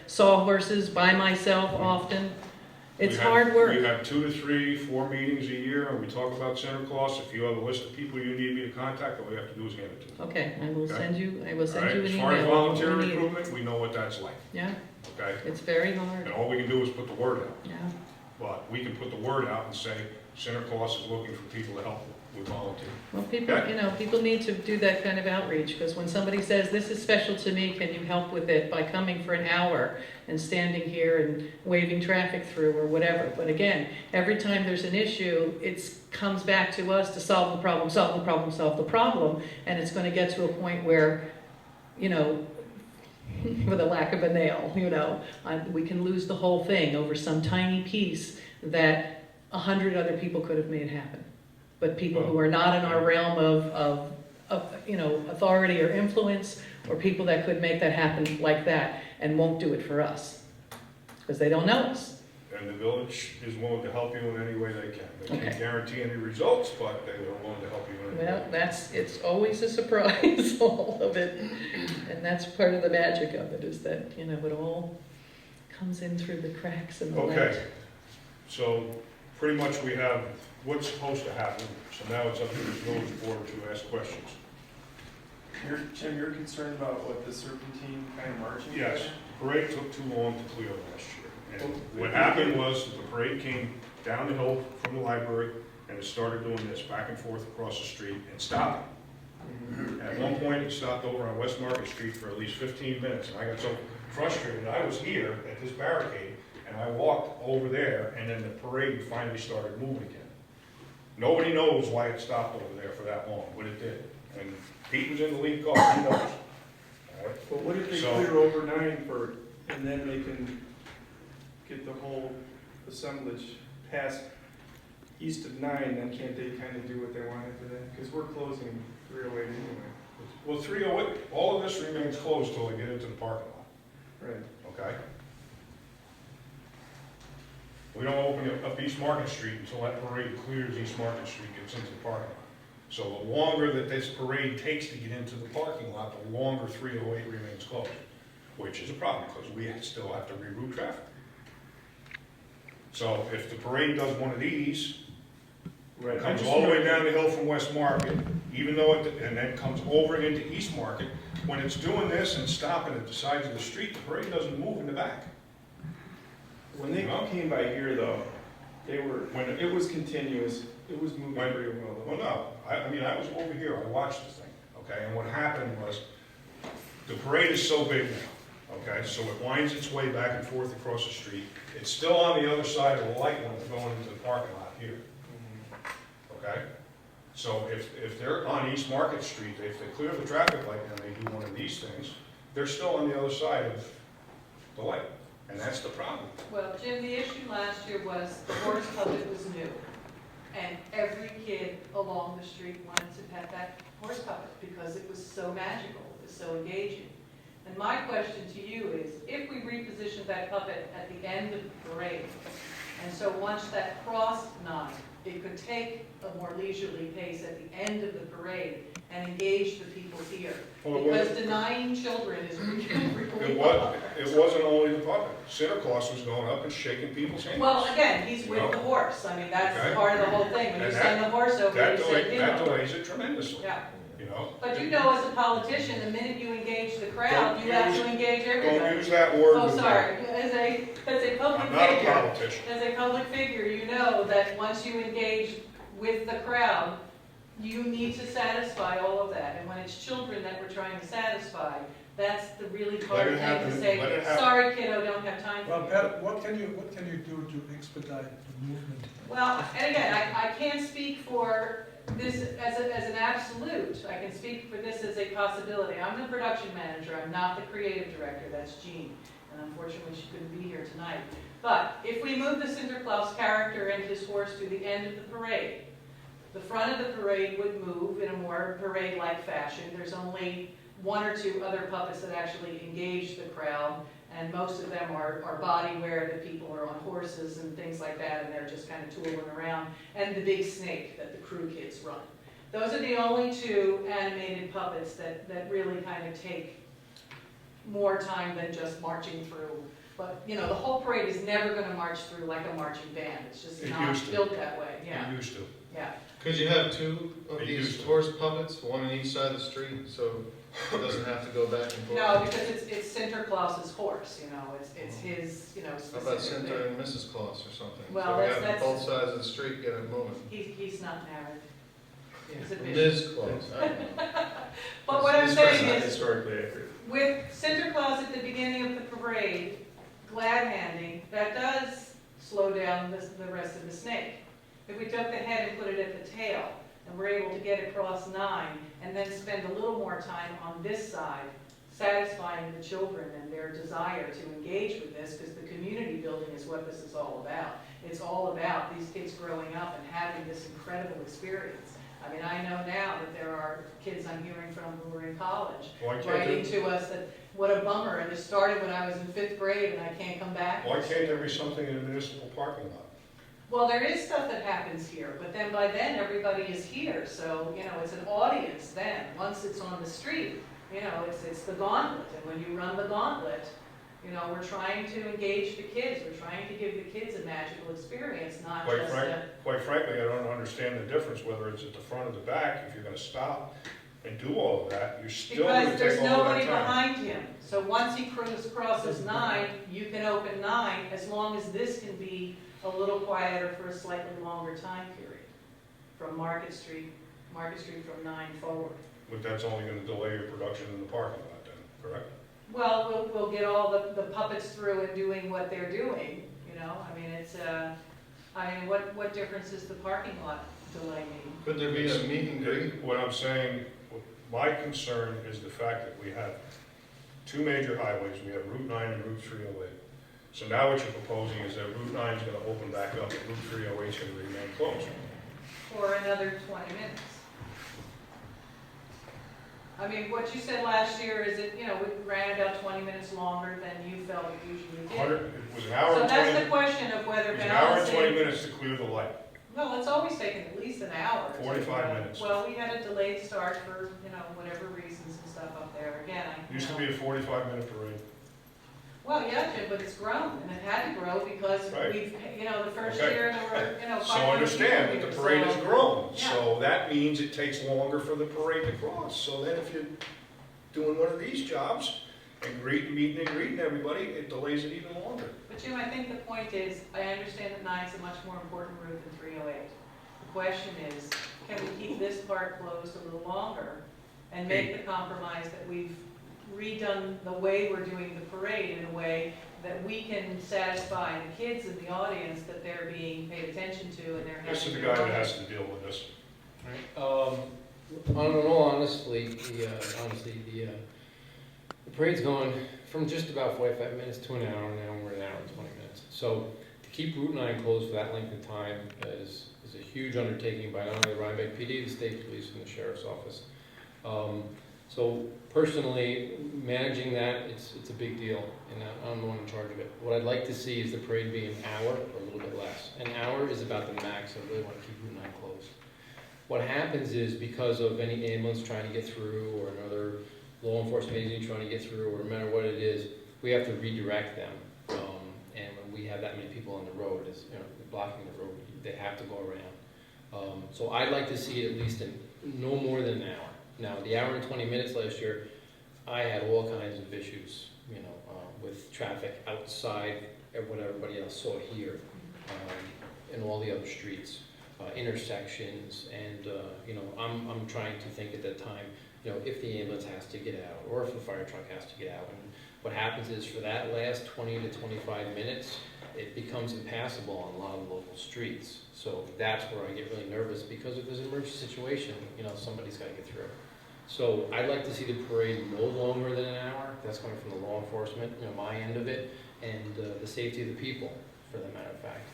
sawhorses by myself often. It's hard work. We have 2 to 3, 4 meetings a year, and we talk about Santa Claus. If you have a list of people you need me to contact, all you have to do is hand it to me. Okay, I will Okay. send you an All right? email. As far as of volunteer what we need. recruitment, we know what that's like, Yeah, okay? it's very hard. And all we can do is put the word out. Yeah, But we can put the word out and say, Santa Claus is looking for people to help with volunteer. well, people, Okay. people need to do that kind of outreach, because when somebody says, this is special to me, can you help with it by coming for an hour and standing here and waving traffic through or whatever. But again, every time there's an issue, it comes back to us to solve the problem, solve the problem, solve the problem, and it's going to get to a point where, with a lack of a nail, we can lose the whole thing over some tiny piece that 100 other people could have made happen. But people who are not in our realm of authority or influence, or people that could make that happen like that and won't do it for us because they don't know us. And the village is willing to help you in any way they can. They can't Okay. guarantee any results, but they are willing to help you in any Well, way. it's always a surprise, all of it. And that's part of the magic of it, is that, it all comes in through the cracks in the Okay, net. so pretty much we have what's supposed to happen. So now it's up to the village board to ask questions. Tim, you're concerned about what the serpentine kind of marching? Yes, the parade took too long to clear last year. And what happened was that the parade came down the hill from the library, and it started doing this back and forth across the street and stopping. At one point, it stopped over on West Market Street for at least 15 minutes, and I got so frustrated. I was here at this barricade, and I walked over there, and then the parade finally started moving again. Nobody knows why it stopped over there for that long, but it did. And Pete was in the lead car, he knows. All right? But what if they So- clear over 9 for, and then they can get the whole assemblage past east of 9, then can't they kind of do what they want after that? Because we're closing 308 anyway. Well, 308, all of this remains closed till they get into the parking lot, Right. okay? We don't open up East Market Street until that parade clears East Market Street, gets into the parking lot. So the longer that this parade takes to get into the parking lot, the longer 308 remains closed, which is a problem, because we still have to reroute traffic. So if the parade does one of these, Right. comes all the way down the hill from West Market, even though it, and then comes over into East Market, when it's doing this and stopping at the sides of the street, the parade doesn't move in the back. When they No. came by here though, they were, When it- it was continuous. It was moving When- pretty well Well, though. no, I mean, I was over here, I watched the thing, okay, and what happened was, the parade is so big now, okay, so it winds its way back and forth across the street. It's still on the other side of the light when it's going into the parking lot here, okay? So if they're on East Market Street, if they clear the traffic light and they do one of these things, they're still on the other side of the light, and that's the problem. Well, Jim, the issue last year was the horse puppet was new. And every kid along the street wanted to pet that horse puppet because it was so magical, it was so engaging. And my question to you is, if we repositioned that puppet at the end of the parade, and so once that crossed 9, it could take a more leisurely pace at the end of the parade and engage the people here. Well, it Because wasn't- denying children is really It wasn't only the puppet, Santa Claus was going up and shaking people's hands. Well, again, he's with No. the horse, I mean, that's Okay. part of the whole thing, when you And send the horse over, That you send that him over. delays it tremendously, Yeah, you know? but you know, as a politician, the minute you engage the crowd, Don't you have use- to engage Don't everybody. use that word. Oh, with me. sorry, as a public I'm not a figure, politician. as a public figure, you know that once you engage with the crowd, you need to satisfy all of that, and when it's children that we're trying to satisfy, that's the really hard it thing happen, to say, let it happen. sorry kiddo, don't have time Well, for you. Pat, what can you do to expedite the movement? Well, and again, I can't speak for this as an absolute. I can speak for this as a possibility. I'm the production manager, I'm not the creative director, that's Jean. And unfortunately, she couldn't be here tonight. But if we move the Sinterklaas character and his horse to the end of the parade, the front of the parade would move in a more parade-like fashion. There's only 1 or 2 other puppets that actually engage the crowd, and most of them are body wear that people are on horses and things like that, and they're just kind of tooling around, and the big snake that the crew kids run. Those are the only 2 animated puppets that really kind of take more time than just marching through. But, you know, the whole parade is never going to march through like a marching band. It's just It not used to. built that way, yeah, You used to. yeah. Could you have 2 of It used these to. horse puppets, one on each side of the street, so it doesn't have to go back and forth? No, because it's Sinterklaas's horse, you know, it's his, you know, How about specific Santa thing. and Mrs. Claus or something? Well, So we that's- have both sides of the street get it moving. He's not married. He's a bishop. Ms. Claus, I don't know. But what I'm This saying not is, historically accurate. with Sinterklaas at the beginning of the parade, glad handing, that does slow down the rest of the snake. If we took the head and put it at the tail, and we're able to get across 9, and then spend a little more time on this side, satisfying the children and their desire to engage with this, because the community building is what this is all about. It's all about these kids growing up and having this incredible experience. I mean, I know now that there are kids I'm hearing from who are in college, Why can't writing there, to us that, what a bummer, and this started when I was in 5th grade and I can't come back. why can't there be something in the municipal parking lot? Well, there is stuff that happens here, but then by then, everybody is here, so, you know, it's an audience then. Once it's on the street, you know, it's the gauntlet, and when you run the gauntlet, you know, we're trying to engage the kids, we're trying to give the kids a magical experience, not Quite just frank, quite frankly, I don't understand the difference, whether it's at the front or the back. If you're gonna stop and do all of that, you're still gonna because there's take all nobody that time. behind him. So once he crosses 9, you can open 9, as long as this can be a little quieter for a slightly longer time period. from Market Street from 9 forward. But that's only gonna delay your production in the parking lot then, correct? Well, we'll get all the puppets through and doing what they're doing, you know, I mean, it's, what difference does the parking lot delay make? Could there be a meet and greet? What I'm saying, my concern is the fact that we have two major highways, we have Route 9 and Route 308. So now what you're proposing is that Route 9 is gonna open back up, and Route 308 is gonna remain closed. For another 20 minutes. I mean, what you said last year is that, you know, we ran about 20 minutes longer than you felt it usually did. It was an hour So and that's 20, the question of it whether was an hour and 20 balancing. minutes to clear the light, Well, it's always taken at least an hour. 45 minutes. Well, we had a delayed start for, you know, whatever reasons and stuff up there. Again, Used to be a 45-minute parade. Well, yeah, Jim, but it's grown, and it had to grow because Right. we've, you know, the first Okay. year there were, you know, 500 So understand people that the here, parade has so- grown, yeah. so that means it takes longer for the parade to cross. So then if you're doing one of these jobs and meeting and greeting everybody, it delays it even longer. But Jim, I think the point is, I understand that 9's a much more important route than 308. The question is, can we keep this part closed a little longer and make the compromise that we've redone the way we're doing the parade in a way that we can satisfy the kids in the audience that they're being paid attention to and they're having. This is the guy that has to deal with this. In all honestly, the parade's going from just about 45 minutes to an hour, now we're an hour and 20 minutes. So to keep Route 9 closed for that length of time is a huge undertaking by not only the Rhinebeck PD, the state police, and the sheriff's office. So personally, managing that, it's a big deal, and I'm the one in charge of it. What I'd like to see is the parade be an hour or a little bit less. An hour is about the max. I really want to keep Route 9 closed. What happens is because of any ambulance trying to get through or another law enforcement agency trying to get through, or no matter what it is, we have to redirect them. And when we have that many people on the road, it's, you know, blocking the road, they have to go around. So I'd like to see it at least in no more than an hour. Now, the hour and 20 minutes last year, I had all kinds of issues, you know, with traffic outside of what everybody else saw here, and all the other streets, intersections, and you know, I'm trying to think at that time, you know, if the ambulance has to get out, or if the fire truck has to get out, and what happens is for that last 20 to 25 minutes, it becomes impassable on a lot of local streets. So that's where I get really nervous, because if there's an emergency situation, you know, somebody's got to get through. So I'd like to see the parade no longer than an hour. That's coming from the law enforcement, you know, my end of it, and the safety of the people, for the matter of fact.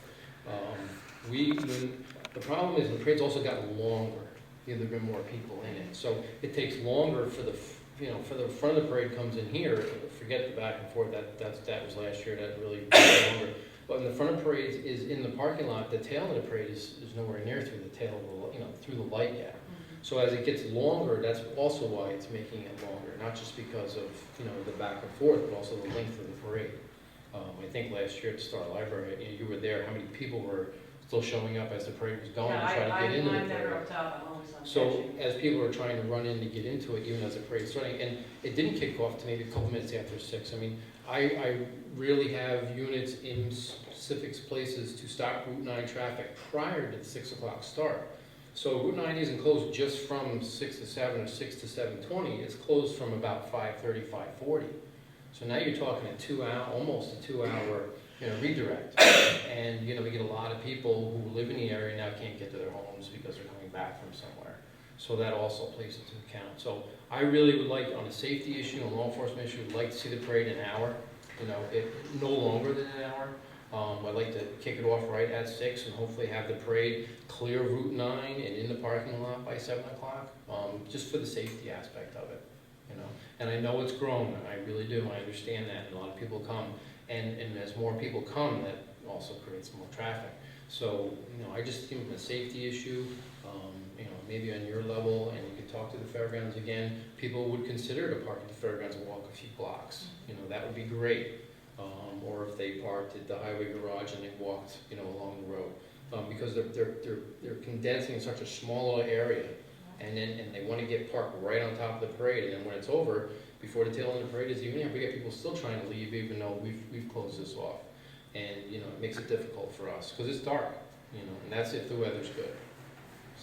The problem is the parade's also gotten longer. You know, there've been more people in it, so it takes longer for the, you know, for the front of the parade comes in here. Forget the back and forth. That was last year. That really took longer. But when the front of the parade is in the parking lot, the tail of the parade is nowhere near through the tail of the, you know, through the light yet. So as it gets longer, that's also why it's making it longer, not just because of, you know, the back and forth, but also the length of the parade. I think last year at the Star Library, you were there, how many people were still showing up as the parade was going to try to get into the parade? I'm never up top, I'm always on So station. as people are trying to run in to get into it, even as the parade's starting, and it didn't kick off to maybe a couple minutes after 6. I mean, I really have units in specific places to stop Route 9 traffic prior to the 6 o'clock start. So Route 9 isn't closed just from 6 to 7 or 6 to 7:20. It's closed from about 5:30, 5:40. So now you're talking a 2 hour, almost a 2 hour, you know, redirect. And, you know, we get a lot of people who live in the area now can't get to their homes because they're coming back from somewhere. So that also plays into account. So I really would like, on a safety issue, a law enforcement issue, would like to see the parade an hour, you know, no longer than an hour. I'd like to kick it off right at 6 and hopefully have the parade clear Route 9 and in the parking lot by 7 o'clock, just for the safety aspect of it, you know. And I know it's grown, I really do, I understand that, and a lot of people come. And as more people come, that also creates more traffic. So, you know, I just think it's a safety issue, you know, maybe on your level, and you can talk to the fairgrounds again, people would consider to park at the fairgrounds and walk a few blocks. You know, that would be great. Or if they parked at the highway garage and they walked, you know, along the road, because they're condensing in such a small little area, and they want to get parked right on top of the parade, and then when it's over, before the tail end of the parade is even, we get people still trying to leave, even though we've closed this off, and you know, it makes it difficult for us because it's dark, you know, and that's if the weather's good.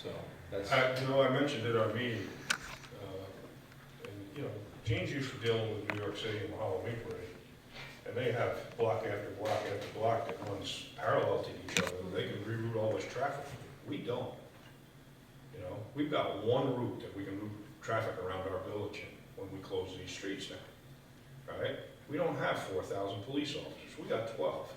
So that's, I mentioned at our meeting, and, Gene's used to dealing with New York City and the Halloween parade, and they have block after block after block that runs parallel to each other, and they can reroute all this traffic. We don't. We've got one route that we can route traffic around our village in when we close these streets now, right? We don't have 4,000 police officers, we got 12.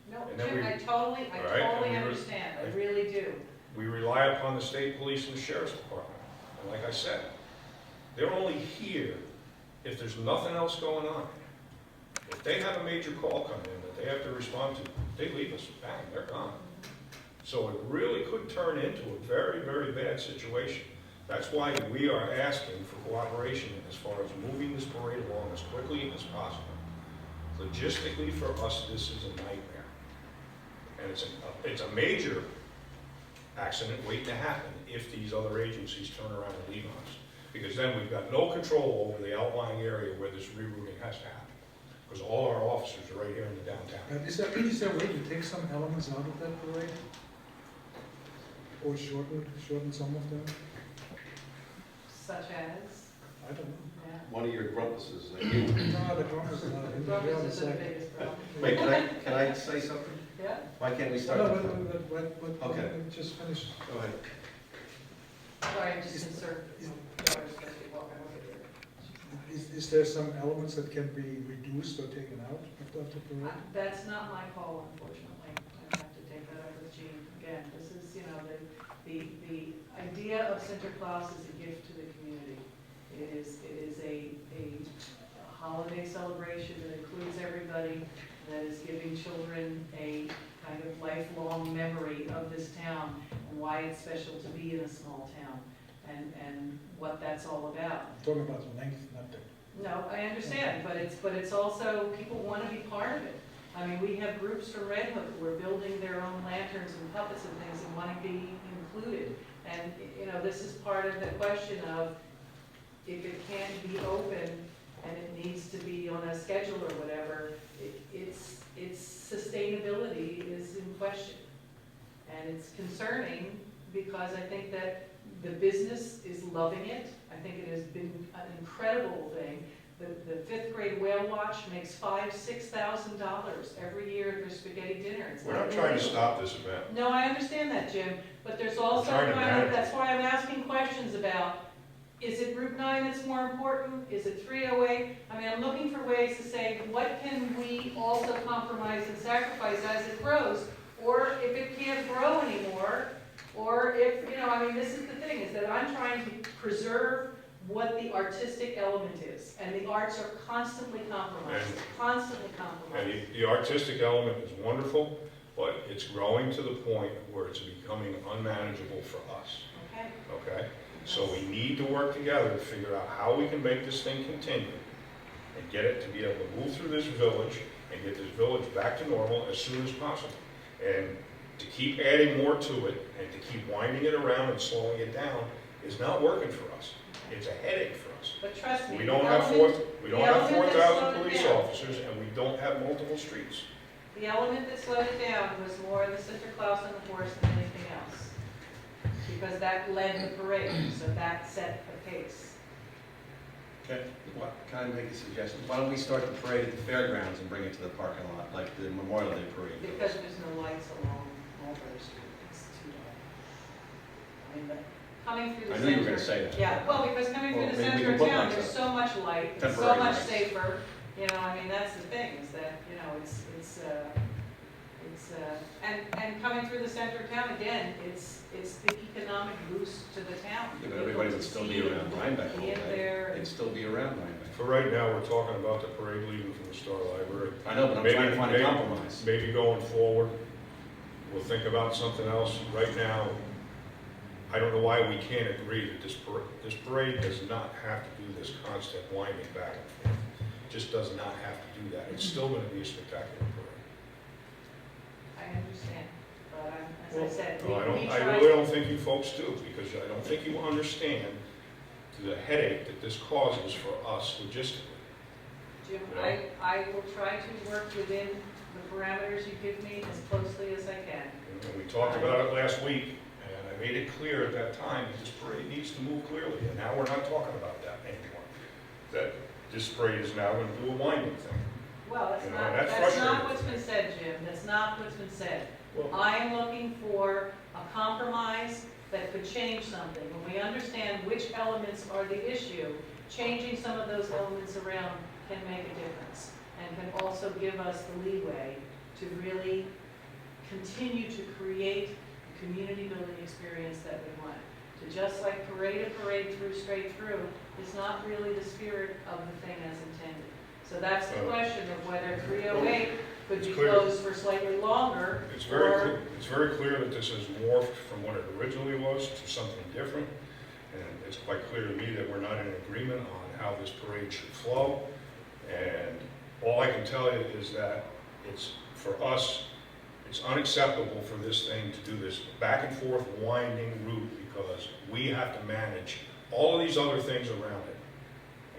No, And then Jim, we- I totally All right, and we understand, I really do. We rely upon the state police and the sheriff's department. And like I said, they're only here if there's nothing else going on. If they have a major call come in that they have to respond to, they leave us, bang, they're gone. So it really could turn into a very, very bad situation. That's why we are asking for cooperation as far as moving this parade along as quickly as possible. Logistically, for us, this is a nightmare. And it's a major accident waiting to happen if these other agencies turn around and leave us. Because then we've got no control over the outlying area where this rerouting has to happen. Because all our officers are right here in the downtown. Is there a way to take some elements out of that parade? Or shorten some of them? Such as, I don't know. yeah. One of your grumpuses. No, the Trumpers are not. Rubbers is the biggest problem. Wait, can I say something? Yeah? Why can't we No, start? but, Okay. just finish. Go ahead. Sorry, I'm just concerned. Daughter's supposed to be walking over here. Is there some elements that can be reduced or taken out of the parade? That's not my call, unfortunately. I have to take that up with Gene. Again, this is, the idea of Sinterklaas is a gift to the community. It is a holiday celebration that includes everybody, that is giving children a kind of lifelong memory of this town and why it's special to be in a small town and what that's all about. I'm talking about the length, not the. No, I understand, but it's also, people want to be part of it. I mean, we have groups from Red Hook who are building their own lanterns and puppets and things and want to be included. And, this is part of the question of if it can't be open and it needs to be on a schedule or whatever, its sustainability is in question. And it's concerning because I think that the business is loving it. I think it has been an incredible thing. The fifth grade whale watch makes $6,000 every year at their spaghetti dinner. It's We're not trying to stop this event. No, I understand that, Jim, but there's also trying to manage it. that's why I'm asking questions about, is it Route 9 that's more important? Is it 308? I mean, I'm looking for ways to say, what can we also compromise and sacrifice as it grows? Or if it can't grow anymore, or if, this is the thing, is that I'm trying to preserve what the artistic element is. And the arts are constantly compromised, And the artistic element is wonderful, but it's growing to the point where it's becoming unmanageable for us. Okay? So we need to work together to figure out how we can make this thing continue and get it to be able to move through this village and get this village back to normal as soon as possible. And to keep adding more to it and to keep winding it around and slowing it down is not working for us. It's a headache for us. But trust me, We don't have 4,000 police down. officers and we don't have multiple streets. The element that slowed it down was more the Sinterklaas and the horse than anything else. Because that led the parade, so that set the pace. Okay, can I make a suggestion? Why don't we start the parade at the fairgrounds and bring it to the parking lot, like the Memorial Day parade? Because there's no lights along Mulberry Street, it's too dark. I mean, but coming through the I center. knew you were gonna say that. Yeah, well, because coming Well, through the maybe we center can of put town, lights there's up. so much light, it's so Temporary much lights. safer. That's the thing, is that, and coming through the center of town, again, it's the economic boost to the town. Yeah, but everybody would still be around Rhinebeck all Be in day. there. They'd still be around Rhinebeck. For right now, we're talking about the parade leaving from the Star Library. I know, but I'm trying to find a compromise. Maybe going forward, we'll think about something else. Right now, I don't know why we can't agree that this parade does not have to do this constant winding back and forth. It just does not have to do that. It's still going to be a spectacular parade. I understand, but as I said, No, we I tried. really don't think you folks do, because I don't think you understand the headache that this causes for us logistically. Jim, Yeah. I will try to work within the parameters you give me as closely as I can. And we talked about it last week, and I I made it clear at that time that this parade needs to move clearly, and now we're not talking about that anymore. That this parade is now gonna do a winding thing. Well, You know, that's frustrating. not what's been said, Jim, that's not what's been said. Well, I am looking for a compromise that could change something. When we understand which elements are the issue, changing some of those elements around can make a difference and can also give us the leeway to really continue to create the community building experience that we want. To just like parade a parade through, straight through, is not really the spirit of the thing as intended. So that's the question of whether 308 could be It's clear. closed for slightly longer. It's very clear that this has morphed from what it originally was to something different. And it's quite clear to me that we're not in agreement on how this parade should flow. And all I can tell you is that it's, for us, it's unacceptable for this thing to do this back and forth winding route because we have to manage all of these other things around it,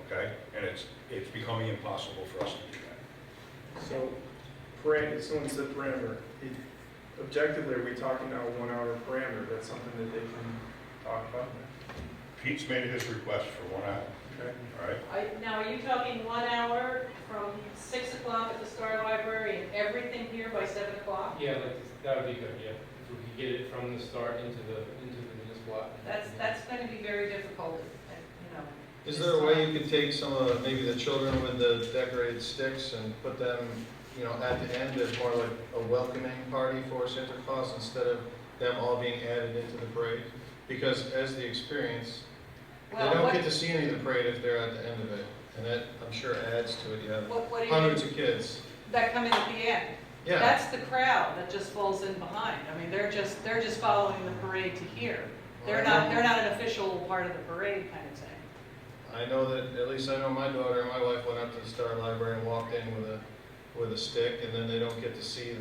okay? And it's becoming impossible for us to do that. so, someone said parameter. Objectively, are we talking now 1 hour parameter? That's something that they can talk about. Pete's made his request for 1 hour, Okay. all right? Now, are you talking 1 hour from 6 o'clock at the Star Library and everything here by 7 o'clock? Yeah, that would be good, yeah. If we could get it from the start into the municipal lot. That's going to be very difficult, you know. Is there a way you could take some of maybe the children with the decorated sticks and put them, you know, at the end as more like a welcoming party for Santa Claus instead of them all being added into the parade? Because as the experience, they Well, don't what, get to see any of the parade if they're at the end of it. And that, I'm sure, adds to it. You have what do you hundreds mean of kids. that come in at the end? Yeah, That's the crowd that just falls in behind. I mean, they're just following the parade to here. They're not an official part of the parade kind of thing. I know that, at least I know my daughter and my wife went up to the Star Library and walked in with a stick, and then they don't get to see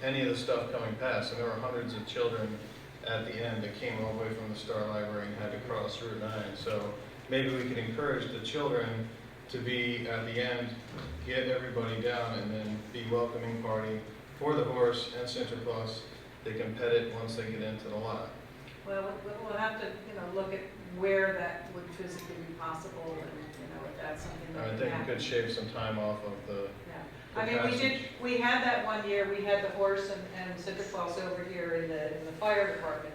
any of the stuff coming past. And there were hundreds of children at the end that came all the way from the Star Library and had to cross Route 9. So maybe we could encourage the children to be at the end, get everybody down, and then be welcoming party for the horse and Santa Claus. They can pet it once they get into the lot. Well, we'll have to, you know, look at where that would physically be possible and, you know, if that's something that I can think it happen. could shave some time off of the Yeah. I mean, we had that one year, we had the horse and Santa Claus over here in the fire department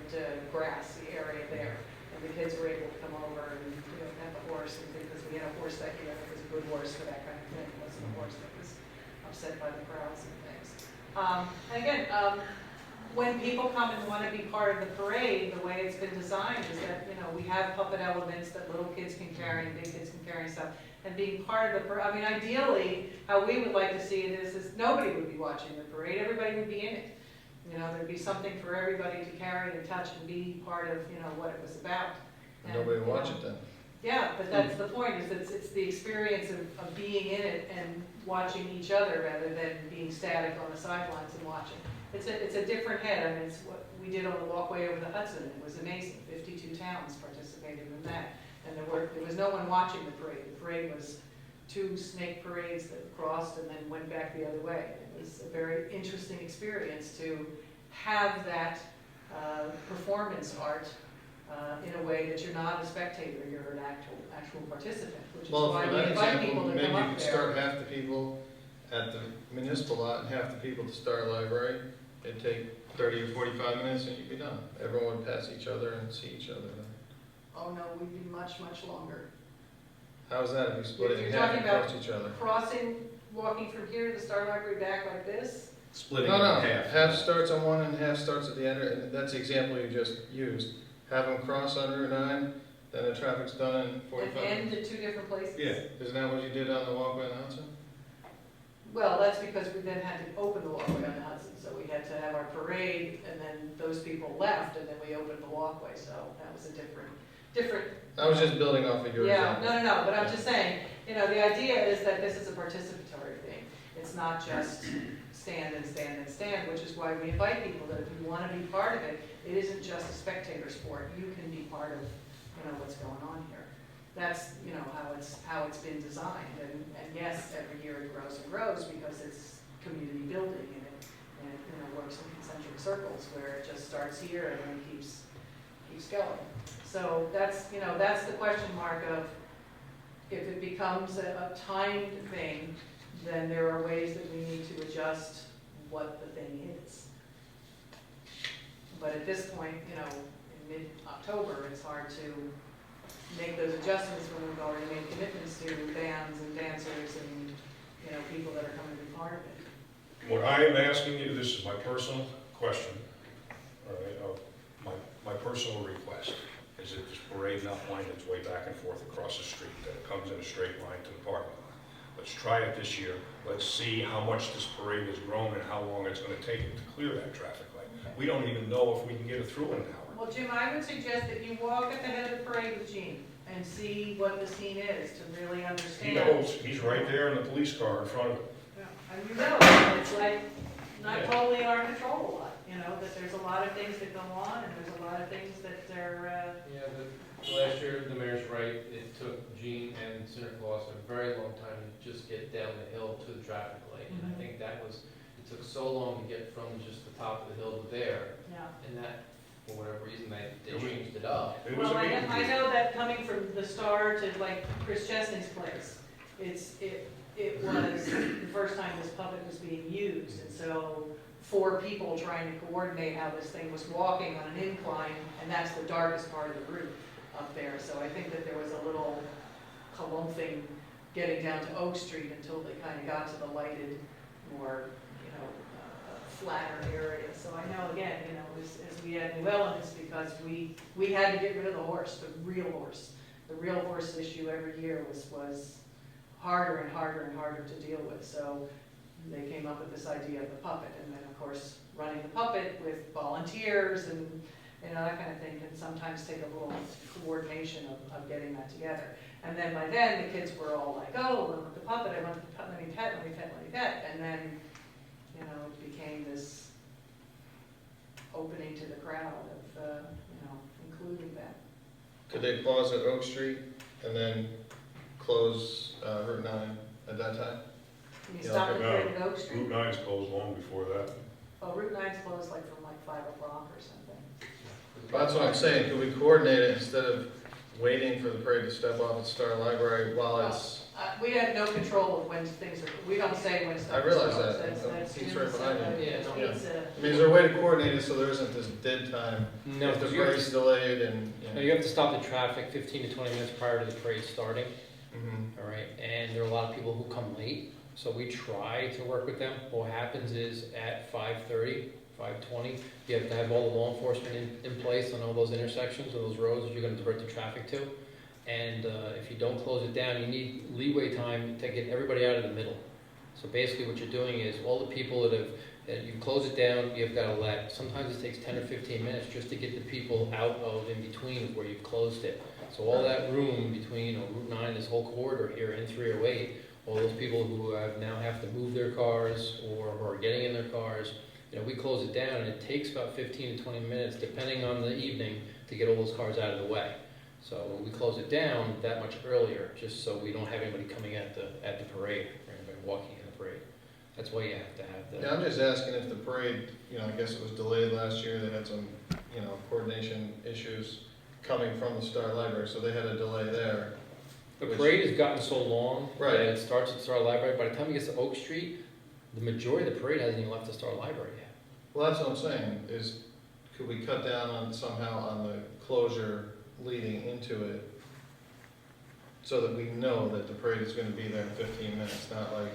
grassy area there. And the kids were able to come over and, you know, have the horse, and because we had a horse that year, it was a good horse for that kind of thing. It wasn't a horse that was upset by the crowds and things. And again, when people come and want to be part of the parade, the way it's been designed is that, you know, we have puppet elements that little kids can carry and big kids can carry and stuff. And being part of the parade, I mean, ideally, how we would like to see it is nobody would be watching the parade, everybody would be in it. You know, there'd be something for everybody to carry and touch and be part of, you know, what it was about. And nobody you will watch know, it then. Yeah, but that's the point, is it's the experience of being in it and watching each other rather than being static on the sidelines and watching. It's a different head. I mean, it's what we did on the walkway over the Hudson. It was amazing. 52 towns participated in that. And there was no one watching the parade. The parade was 2 snake parades that crossed and then went back the other way. It was a very interesting experience to have that performance art in a way that you're not a spectator, you're an actual participant, which is Well, why for we that invite people example, to maybe come you up could there. start half the people at the municipal lot and half the people at the Star Library. It'd take 30 or 45 minutes and you'd be done. Everyone would pass each other and see each other. Oh, no, we'd be much, much longer. How's that if we split it in You're half talking and about cross each other? Crossing, walking from here to the Star Library back like this? Splitting No, it in no, half. half starts on one and half starts at the end, and that's the example you just used. Have them cross on Route 9, then the traffic's done in And 45 end minutes. at 2 different places? Yeah, isn't that what you did on the walkway on the Hudson? Well, that's because we then had to open the walkway on the Hudson, so we had to have our parade, and then those people left, and then we opened the walkway, so that was a different. I was just building off of your Yeah, example. no, but I'm just saying, you know, the idea is that this is a participatory thing. It's not just stand and stand and stand, which is why we invite people that if you want to be part of it, it isn't just a spectator sport. You can be part of, you know, what's going on here. That's, you know, how it's been designed. And yes, every year it grows and grows because it's community building and it you know, works in concentric circles where it just starts here and then keeps keeps going. So that's, that's the question mark of, if it becomes a timed thing, then there are ways that we need to adjust what the thing is. But at this point, in mid-October, it's hard to make those adjustments when we've already made commitments to bands and dancers and, people that are coming to be part of it. What I am asking you, this is my personal question, all right, my personal request, is that this parade not wind its way back and forth across the street, that it comes in a straight line to the parking lot. Let's try it this year. Let's see how much this parade has grown and how long it's going to take it to clear that traffic light. We don't even know if we can get it through in an hour. Well, Jim, I would suggest that you walk at the head of the parade with Gene and see what the scene is to really He understand. knows, he's right there in the police car in front of him. And it's like not totally in our control a lot, that there's a lot of things that go on and there's a lot of things that are, Yeah, last year, the mayor's right, it took Gene and Santa Claus a very long time to just get down the hill to the traffic light. And I think it took so long to get from just the top of the hill to there, and that, for whatever reason, they changed it up. It was well, a meeting. I know that coming from the Star to like Chris Chesney's place, it was the first time this public was being used, and so 4 people trying to coordinate how this thing was walking on an incline, and that's the darkest part of the route up there. So I think that there was a little clumping getting down to Oak Street until they kind of got to the lighted, more, flatter area. So I know, again, as we had New Ellen, it's because we had to get rid of the horse, the real horse. The real horse issue every year was harder and harder and harder to deal with. So they came up with this idea of the puppet, and then of course running the puppet with volunteers and that kind of thing can sometimes take a little coordination of getting that together. And then by then the kids were all like, oh, I want the puppet, I want the puppet, let me pet. And then, it became this opening to the crowd of, including that. Could they pause at Oak Street and then close Route 9 at that time? Can you Yeah, stop okay, the parade at Oak Street? Route 9's closed long before that. Well, Route 9's closed from 5 o'clock or something. That's what I'm saying, could we coordinate it instead of waiting for the parade to step off at Star Library while it's... We have no control of when things are, we don't say when stuff I is realize closed. that. That's He's Jim's, right behind you. it's, Yeah, it's, I mean, is there a way to coordinate it so there isn't this dead time No, if the because you have parade's to, delayed and... no, you have to stop the traffic 15 to 20 minutes prior to the parade starting. Mhm. All right, and there are a lot of people who come late, so we try to work with them. What happens is at 5:30, 5:20, you have to have all the law enforcement in place on all those intersections, or those roads that you're gonna divert the traffic to. And if you don't close it down, you need leeway time to get everybody out of the middle. So basically what you're doing is all the people that you close it down, you've got to let, sometimes it takes 10 or 15 minutes just to get the people out of in between where you've closed it. So all that room between Route 9, this whole corridor here, and 308, all those people who now have to move their cars or are getting in their cars, we close it down and it takes about 15 to 20 minutes, depending on the evening, to get all those cars out of the way. So we close it down that much earlier, just so we don't have anybody coming at the parade, or anybody walking in the parade. That's why you have to have the... Yeah, I'm just asking if the parade, I guess it was delayed last year, they had some, coordination issues coming from the Star Library, so they had a delay there. The parade has gotten so long Right. that it starts at Star Library. By the time it gets to Oak Street, the majority of the parade hasn't even left the Star Library yet. Well, that's what I'm saying, is could we cut down on somehow on the closure leading into it so that we know that the parade is gonna be there in 15 minutes, not like,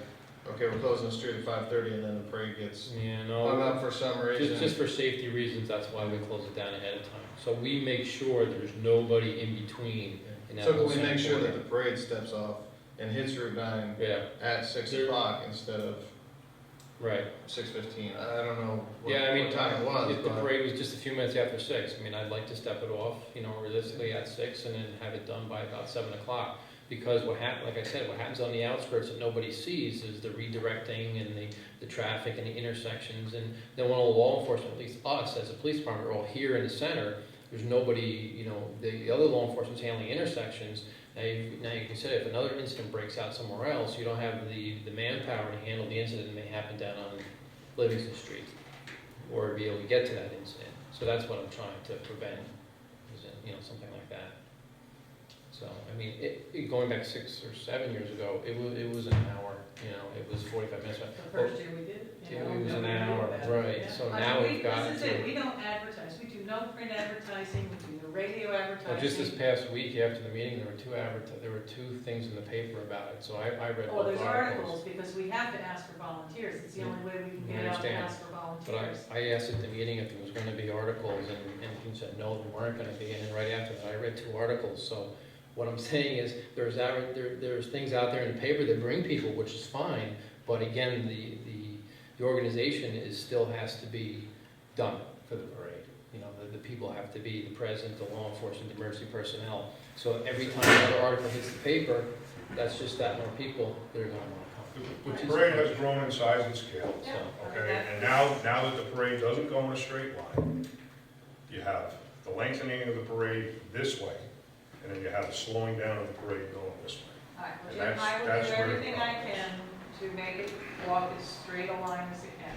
okay, we're closing the street at 5:30 and then the parade gets Yeah, hung up for some reason. Just for safety reasons, that's why we close it down ahead of time. So we make sure there's nobody in between. In that So can whole we make sure corridor. that the parade steps off and hits Route 9 Yeah, at 6 There- o'clock instead of right. 6:15? I don't know Yeah, I mean, what time it was, if the but... parade was just a few minutes after 6, I'd like to step it off, realistically at 6 and then have it done by about 7 o'clock. Because like I said, what happens on the outskirts that nobody sees is the redirecting and the traffic and the intersections. And then when all law enforcement, at least us as a police department, are all here in the center, there's nobody, the other law enforcement's handling intersections. Now you consider if another incident breaks out somewhere else, you don't have the manpower to handle the incident that may happen down on Livingston Street or be able to get to that incident. So that's what I'm trying to prevent. something like that. So, I mean, going back 6 or 7 years ago, it was an hour, it was 45 minutes. The first year we did it. Yeah, it was an hour, right, Yeah. so I now mean, we've got This is it, to, we don't advertise, we do no print advertising, we do no radio advertising. well, just this past week after the meeting, there were two things in the paper about it, so I read Well, both there's articles. articles, because we have to ask for volunteers, it's the only way we can I get out and understand. ask for But volunteers. I asked at the meeting if there was gonna be articles, and he said, no, there weren't gonna be, and then right after that, I read 2 articles, so what I'm saying is, there's things out there in the paper that bring people, which is fine, but again, the organization still has to be done for the parade. The people have to be present, the law enforcement, the emergency personnel, so every time another article hits the paper, that's just that more people that are gonna wanna come. The parade has grown in size and scale, Yeah, I mean, okay? And now that the parade doesn't go in a straight line, you have the lengthening of the parade this way, and then you have the slowing down of the parade going this way. All right, well, And Jim, I will that's do where- everything I can to make it walk as straight a line as it can.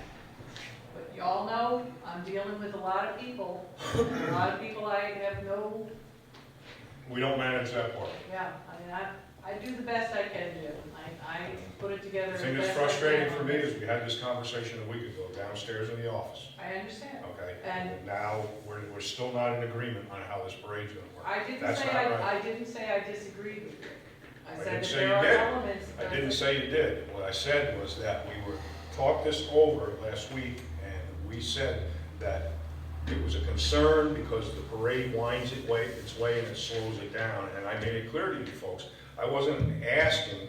But y'all know, I'm dealing with a lot of people, a lot of people I have no, We don't manage that part. yeah, I mean, I do the best I can do. I put it together The as thing best that's I can. frustrating for me is we had this conversation a week ago downstairs in the office, I understand. okay? And- Now, we're still not in agreement on how this parade's gonna work. I didn't That's say, not right. I didn't say I disagreed with you. I I said didn't that say there you are did. elements. I that- didn't say you did. What I said was that we talked this over last week, and we said that it was a concern because the parade winds its way and it slows it down. And I made it clear to you folks, I wasn't asking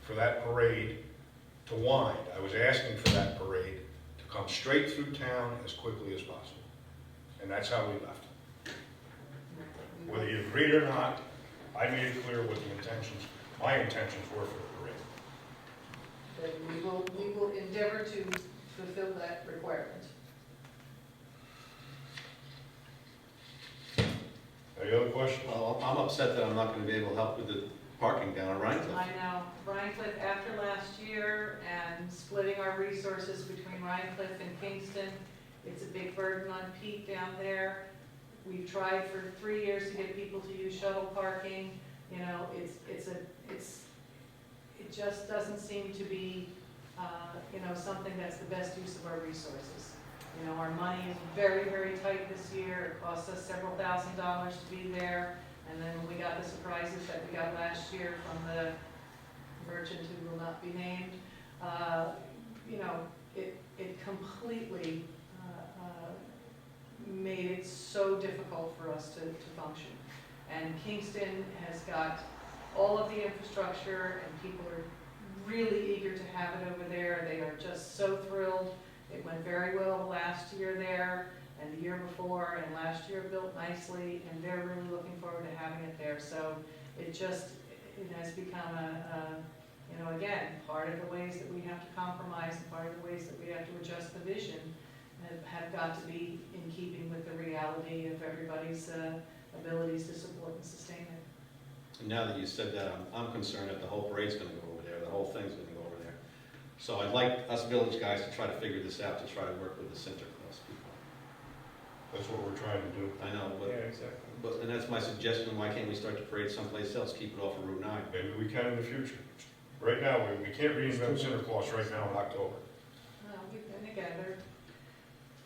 for that parade to wind. I was asking for that parade to come straight through town as quickly as possible. And that's how we left it. Whether you agreed or not, I made it clear what the intentions, my intentions were for the parade. Then we will endeavor to fulfill that requirement. Any other questions? Well, I'm upset that I'm not gonna be able to help with the parking down at Rhinecliff. I know, Rhinecliff after last year and splitting our resources between Rhinecliff and Kingston, it's a big burden on Pete down there. We've tried for 3 years to get people to use shuttle parking, it just doesn't seem to be, something that's the best use of our resources. Our money is very, very tight this year, it costs us several $1,000s to be there, and then we got the surprises that we got last year from the merchant who will not be named. It completely made it so difficult for us to function. And Kingston has got all of the infrastructure, and people are really eager to have it over there. They are just so thrilled. It went very well last year there, and the year before, and last year built nicely, and they're really looking forward to having it there. So it has become again, part of the ways that we have to compromise, and part of the ways that we have to adjust the vision have got to be in keeping with the reality of everybody's abilities to support and sustain it. And now that you said that, I'm concerned that the whole parade's gonna go over there, the whole thing's gonna go over there. So I'd like us village guys to try to figure this out, to try to work with the Center Class people. That's what we're trying to do. I know, Exactly. and that's my suggestion, why can't we start the parade someplace else, keep it off of Route 9? Maybe we can in the future. Right now, we can't reinvent Santa Claus right now in October. And again, there are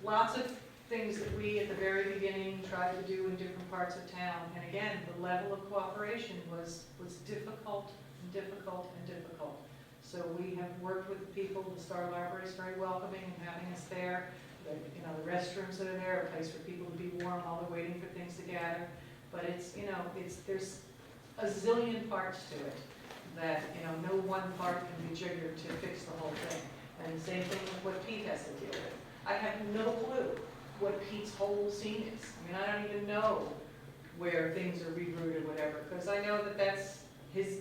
lots of things that we at the very beginning tried to do in different parts of town. And again, the level of cooperation was difficult and difficult and difficult. So we have worked with the people. The Star Library is very welcoming and having us there. The restrooms that are there, a place for people to be warm while they're waiting for things to gather. But there's a zillion parts to it that, no one part can be jiggered to fix the whole thing. And the same thing with what Pete has to deal with. I have no clue what Pete's whole scene is. I don't even know where things are rerouted or whatever, because I know that that's his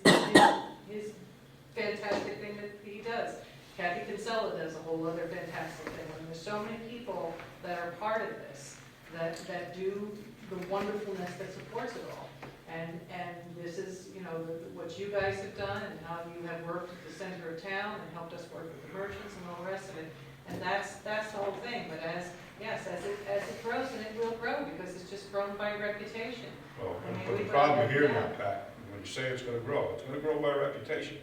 fantastic thing that he does. Kathy Kinsella does a whole other fantastic thing. And there's so many people that are part of this, that do the wonderfulness that supports it all. And this is, what you guys have done, and how you have worked at the center of town and helped us work with the merchants and all the rest of it. And that's the whole thing. But Yes, as it grows, and it will grow, because it's just grown by reputation. Well, I mean, but the we've problem got- here now, Pat, when you say it's gonna grow by reputation.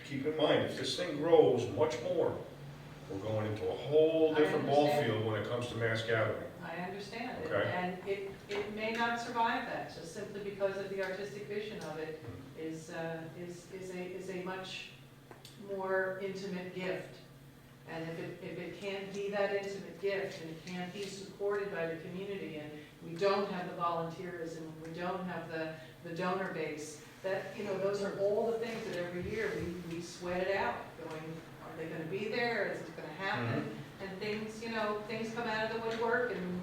Keep in mind, if this thing grows much more, we're going into a whole I different ball understand. field when it comes to mass gathering. I understand it, Okay. and it may not survive that, just simply because of the artistic vision of it is a much more intimate gift. And if it can't be that intimate gift, and it can't be supported by the community, and we don't have the volunteerism, and we don't have the donor base, that, you know, those are all the things that every year we sweat it out, going, are they gonna be there, is it gonna happen? And things, you know, things come out of the woodwork, and,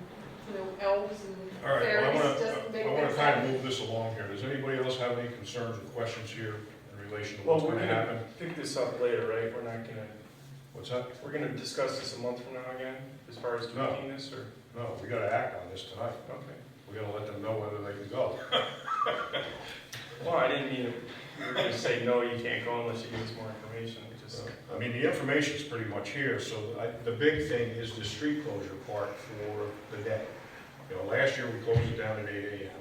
you know, elves and All right, well, fairies just make I wanna things kind of happen. move this along here. Does anybody else have any concerns or questions here in relation to Well, what's we're gonna gonna happen? pick this up later, right? We're not gonna, What's that? we're gonna discuss this a month from now again, as far as No. tweaking this, or? No, we gotta act on this tonight. Okay. We gotta let them know whether they can go. Well, I didn't mean, we were gonna say, no, you can't go unless you give us more information, just. I mean, the information's pretty much here, so the big thing is the street closure part for the day. You know, last year we closed it down at 8 AM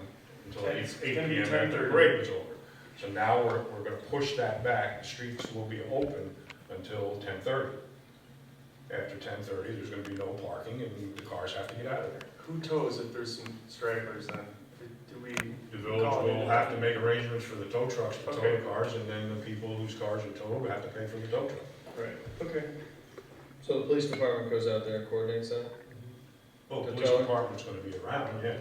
until It's 8 gonna be PM after the 10:30. parade was over. So now we're gonna push that back, the streets will be open until 10:30. After 10:30, there's gonna be no parking and the cars have to get out of there. Who tows if there's some stragglers then? Do we? The village will have to make arrangements for the tow trucks to tow Okay. the cars, and then the people whose cars are towed will have to pay for the tow truck. Right, okay. So the police department goes out there and coordinates that? Well, the The police tow- department's gonna be around, yeah.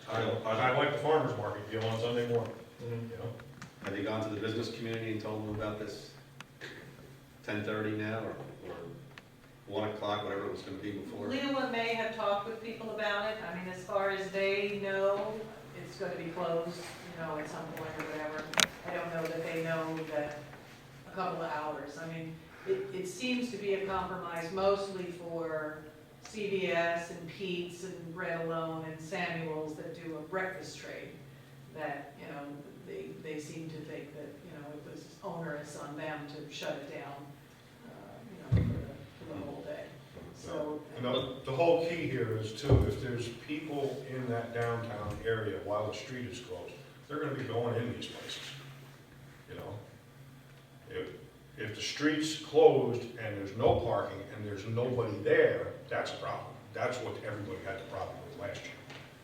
I like the farmer's market deal on Sunday morning, Mm-hmm. you know? Have you gone to the business community and told them about this 10:30 now, or 1 o'clock, whatever it was gonna be before? Leela may have talked with people about it, I mean, as far as they know, it's gonna be closed, you know, at some point or whatever. I don't know that they know that a couple of hours, I mean, it seems to be a compromise mostly for CVS and Pete's and Bread Alone and Samuel's that do a breakfast trade, that, you know, they seem to think that, you know, it was onerous on them to shut it down, you know, for the whole day. So, And the whole key here is too, if there's people in that downtown area while the street is closed, they're gonna be going in these places, you know? If the street's closed and there's no parking and there's nobody there, that's a problem. That's what everybody had the problem with last year.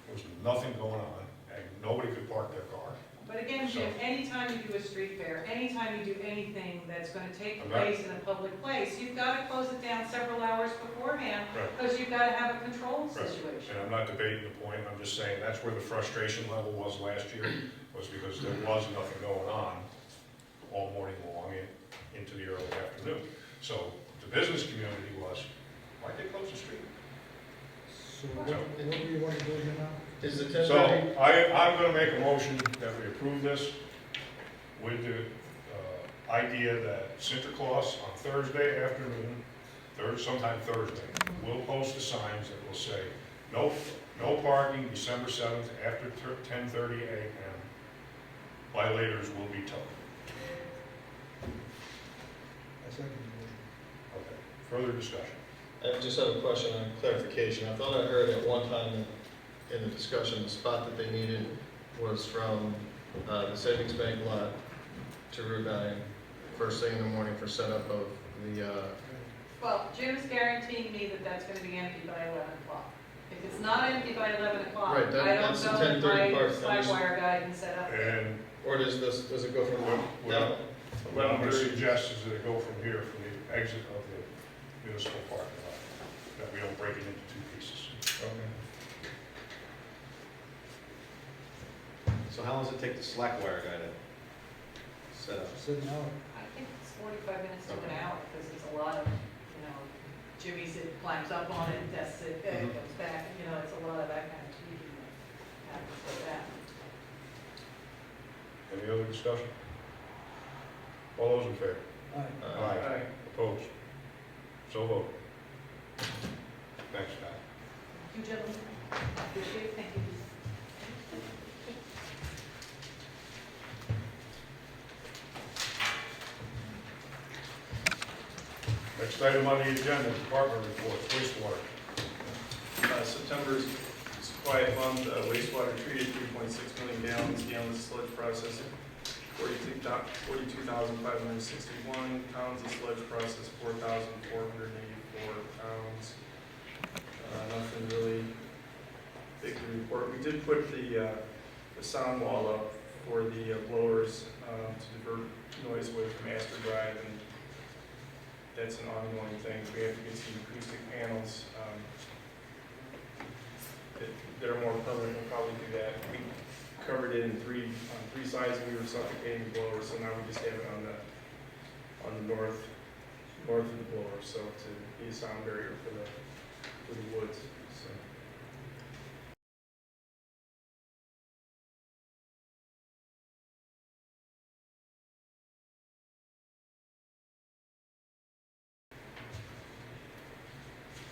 There was nothing going on, and nobody could park their car. but again, Jim, anytime you do a street fair, anytime you do anything that's gonna take I'm not- place in a public place, you've gotta close it down several hours beforehand, Right. because you've gotta have a control Right. situation. And I'm not debating the point, I'm just saying that's where the frustration level was last year, was because there was nothing going on all morning long into the early afternoon. So the business community was, why'd they close the street? So what do you want to do here now? Is the 10:30? So I'm gonna make a motion that we approve this with the idea that Santa Claus on Thursday afternoon, sometime Thursday, will post the signs that will say, no parking December 7th after 10:30 a.m. Violators will be towed. I second the motion. Okay, further discussion. I just have a question on clarification. I thought I heard at one time in the discussion, the spot that they needed was from the savings bank lot to Route 9, first thing in the morning for setup of the, Well, Jim's guaranteeing me that that's gonna be empty by 11 o'clock. If it's not empty by 11 o'clock, Right, that- I don't that's the know that 10:30 my part. I'm just- slide wire guy can set up there. And or does it go from what I'm gonna suggest is that it go from here, from the exit of the municipal parking lot, that we don't break it into two pieces. So how long does it take the slack wire guy to set up? Sitting out. I think it's 45 minutes to an hour, because it's a lot of, you know, Jimmy climbs up on it, tests it, Mhm. goes back, you know, it's a lot of that kind of tweaking that happens with that. Any other discussion? All those in favor? Aye. Aye. Opposed? So voted. Thanks, Pat. Thank you, gentlemen. Appreciate it, thank you. Next item on the agenda, department reports, wastewater. September's quiet month, wastewater treated 3.6 million gallons of sludge processing, 42,561 pounds of sludge processed, 4,484 pounds. Nothing really big to report. We did put the sound wall up for the blowers to divert noise away from Astor Drive, and that's an ongoing thing. We have to get some acoustic panels that are more permanent. We'll probably do that. We covered it in three sides, and we were suffocating the blower, so now we just have it on the north of the blower, so to be a sound barrier for the woods. So.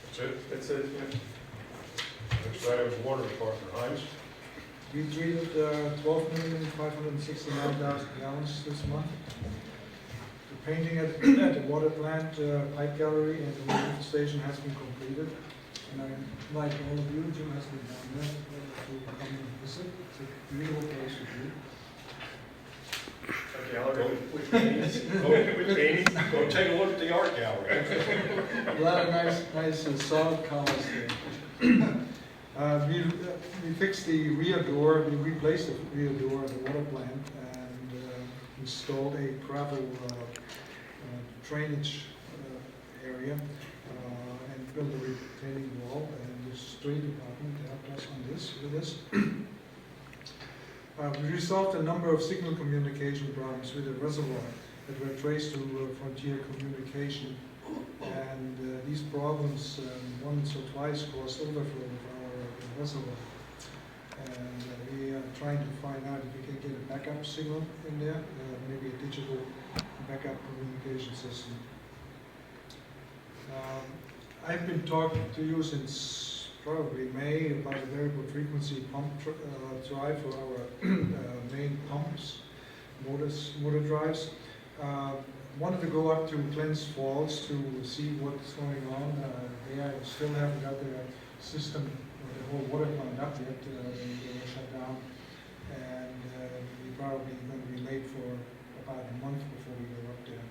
That's it. That's it. Yeah. Next item is water department, Heinz. We treated 12,569,000 gallons this month. The painting at the water plant, pipe gallery, and the lift station has been completed. And I like all of you, Jim has been down there to come and visit. It's a beautiful place to be. Okay, I'll go with paintings. With paintings. Go take a look at the art gallery. A lot of nice solid colors there. We fixed the rear door, we replaced the rear door of the water plant and installed a gravel drainage area and built a retaining wall, and the street department helped us on with this. We resolved a number of signal communication problems with the reservoir that were traced to Frontier Communication, and these problems once or twice caused overflow of our reservoir. And we are trying to find out if we can get a backup signal in there, maybe a digital backup communication system. I've been talking to you since probably May about a variable frequency pump drive for our main pumps, motor drives. Wanted to go up to Glens Falls to see what's going on. They still haven't got their system, the whole water plant up yet. They were shut down, and we're probably going to be late for about a month before we go up there.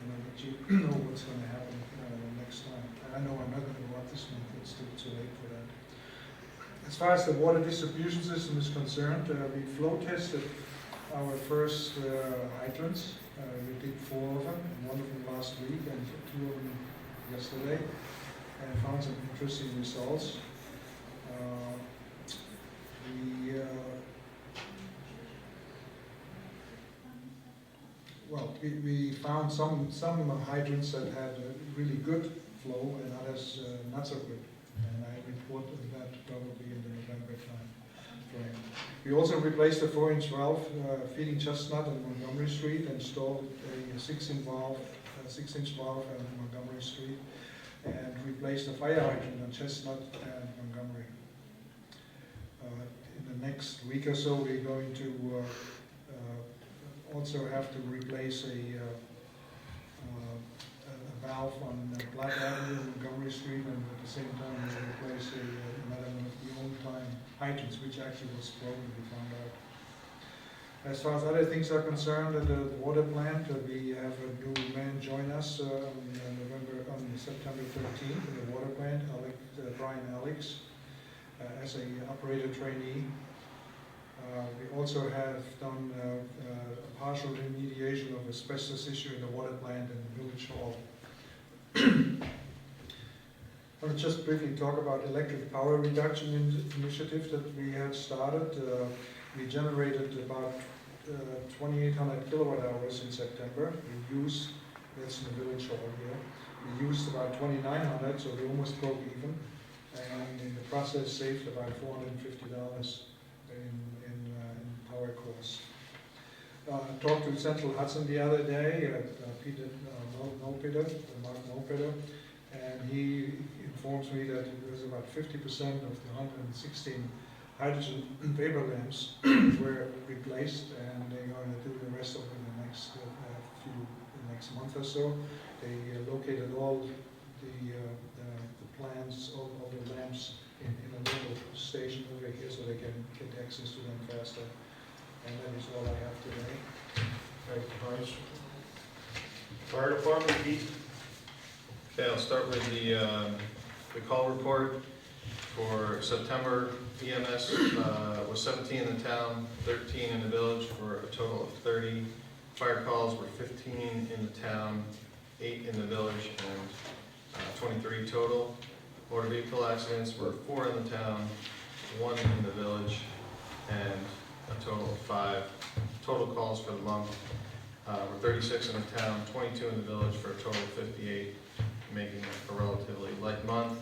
And I'll let you know what's going to happen next time. I know I'm not going to go up this month, it's still too late for that. As far as the water distribution system is concerned, we flow tested our first hydrants. We did 4 of them, one of them last week and 2 of them yesterday, and found some interesting results. We found some hydrants that had a really good flow and others not so good. And I reported that probably in the November time frame. We also replaced a 4-inch valve feeding Chestnut on Montgomery Street and installed a 6-inch valve on Montgomery Street, and replaced a fire hydrant on Chestnut and Montgomery. In the next week or so, we're going to also have to replace a valve on Black Avenue and Montgomery Street, and at the same time we replace another one of the old-time hydrants, which actually was broken, we found out. As far as other things are concerned, at the water plant, we have a new man join us on September 13th in the water plant, Brian Alex, as an operator trainee. We also have done a partial remediation of asbestos issue in the water plant and the village hall. I'll just briefly talk about electric power reduction initiative that we had started. We generated about 2,800 kilowatt hours in September. We used, that's in the village hall here, we used about 2,900, so we almost broke even, and in the process saved about $450 in power costs. Talked to Central Hudson the other day, Mark Nopeter, and he informs me that it was about 50% of the 116 hydrogen vapor lamps were replaced, and they're going to do the rest of it in the next month or so. They located all the plans, all the lamps in a little station over here so they can get access to them faster. And that is all I have today. Thank you, Heinz. Fire department, Keith? Okay, I'll start with the call report for September. EMS was 17 in the town, 13 in the village, for a total of 30. Fire calls were 15 in the town, 8 in the village, and 23 total. Motor vehicle accidents were 4 in the town, 1 in the village, and a total of 5. Total calls for the month were 36 in the town, 22 in the village, for a total of 58, making it a relatively light month.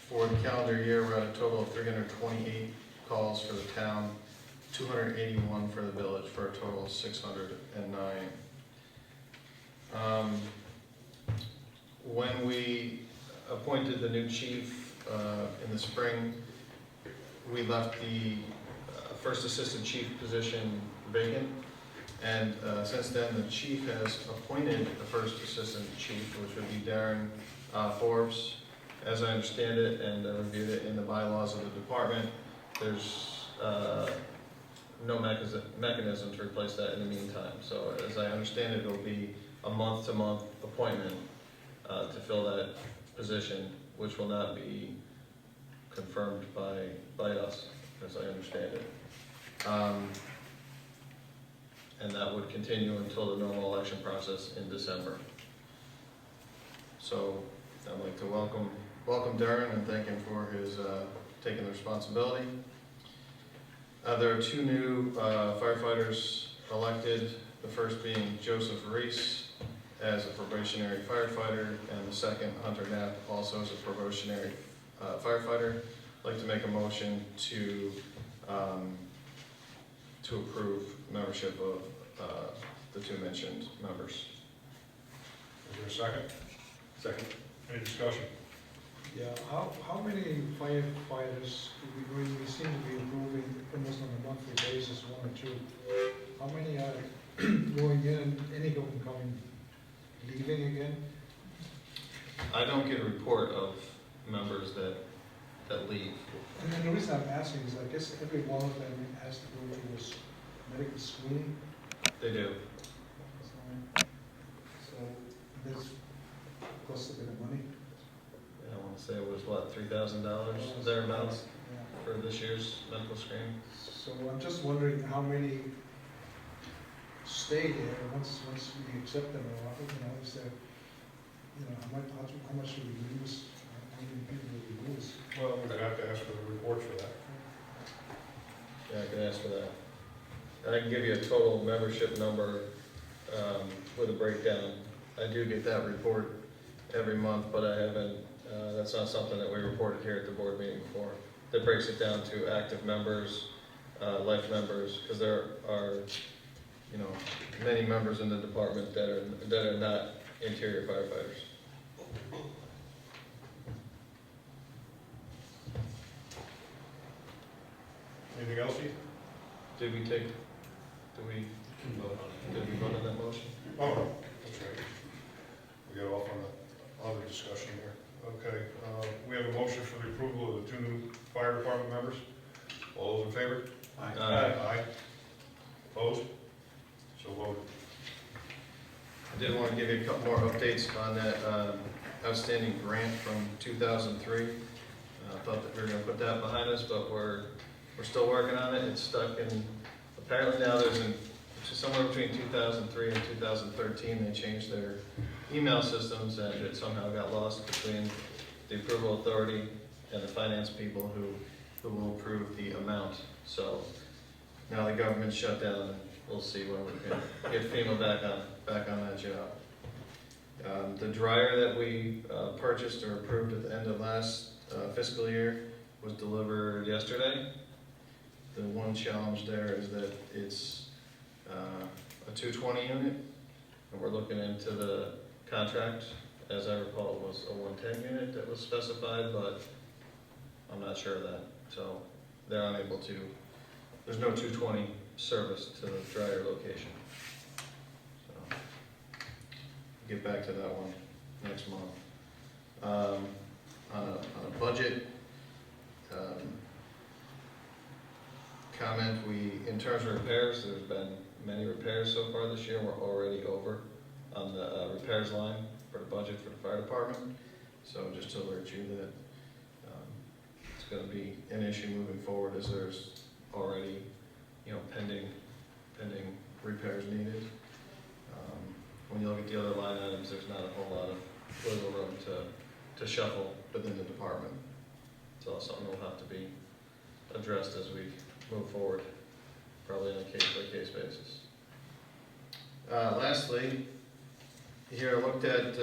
For the calendar year, we're at a total of 328 calls for the town, 281 for the village, for a total of 609. When we appointed the new chief in the spring, we left the first assistant chief position vacant, and since then the chief has appointed the first assistant chief, which would be Darren Forbes. As I understand it, and I reviewed it in the bylaws of the department, there's no mechanism to replace that in the meantime. So as I understand it, it'll be a month-to-month appointment to fill that position, which will not be confirmed by us, as I understand it. And that would continue until the normal election process in December. So I'd like to welcome Darren and thank him for his taking the responsibility. There are 2 new firefighters elected, the first being Joseph Reese as a probationary firefighter, and the second, Hunter Knapp, also as a probationary firefighter. I'd like to make a motion to approve membership of the 2 mentioned members. Is there a second? Second. Any discussion? Yeah, how many firefighters, we seem to be improving almost on a monthly basis, 1 or 2. How many are going in and any of them coming, leaving again? I don't get a report of members that leave. And then the reason I'm asking is I guess every one of them has to go through this medical screening. They do. So this costs a bit of money. I want to say it was, what, $3,000 thereabouts for this year's medical screening? So I'm just wondering how many stay there once we accept them, or, is there, how much do we lose? How many people do we lose? Well, we're gonna have to ask for the report for that. Yeah, I can ask for that. And I can give you a total membership number with a breakdown. I do get that report every month, but I haven't, that's not something that we reported here at the board meeting before. That breaks it down to active members, life members, because there are, many members in the department that are not interior firefighters. Anything else, Keith? Did we vote on that motion? Oh, no, that's right. We got off on the other discussion here. Okay, we have a motion for the approval of the 2 new fire department members. All those in favor? Aye. Aye. Opposed? So voted. I did want to give you a couple more updates on that outstanding grant from 2003. I thought that we were going to put that behind us, but we're still working on it. It's stuck in, apparently now there's somewhere between 2003 and 2013, they changed their email systems, and it somehow got lost between the approval authority and the finance people who will approve the amount. So now the government's shut down, and we'll see when we can get FEMA back on that job. The dryer that we purchased or approved at the end of last fiscal year was delivered yesterday. The one challenge there is that it's a 220 unit, and we're looking into the contract. As I recall, it was a 110 unit that was specified, but I'm not sure of that. So they're unable to, there's no 220 service to the dryer location. get back to that one next month. On a budget, comment, in terms of repairs, there's been many repairs so far this year. We're already over on the repairs line for the budget for the fire department. So just to alert you that it's going to be an issue moving forward, as there's already, pending repairs needed. When you look at the other line items, there's not a whole lot of wiggle room to shuffle within the department. So something will have to be addressed as we move forward, probably on a case-by-case basis. Lastly, here I looked at,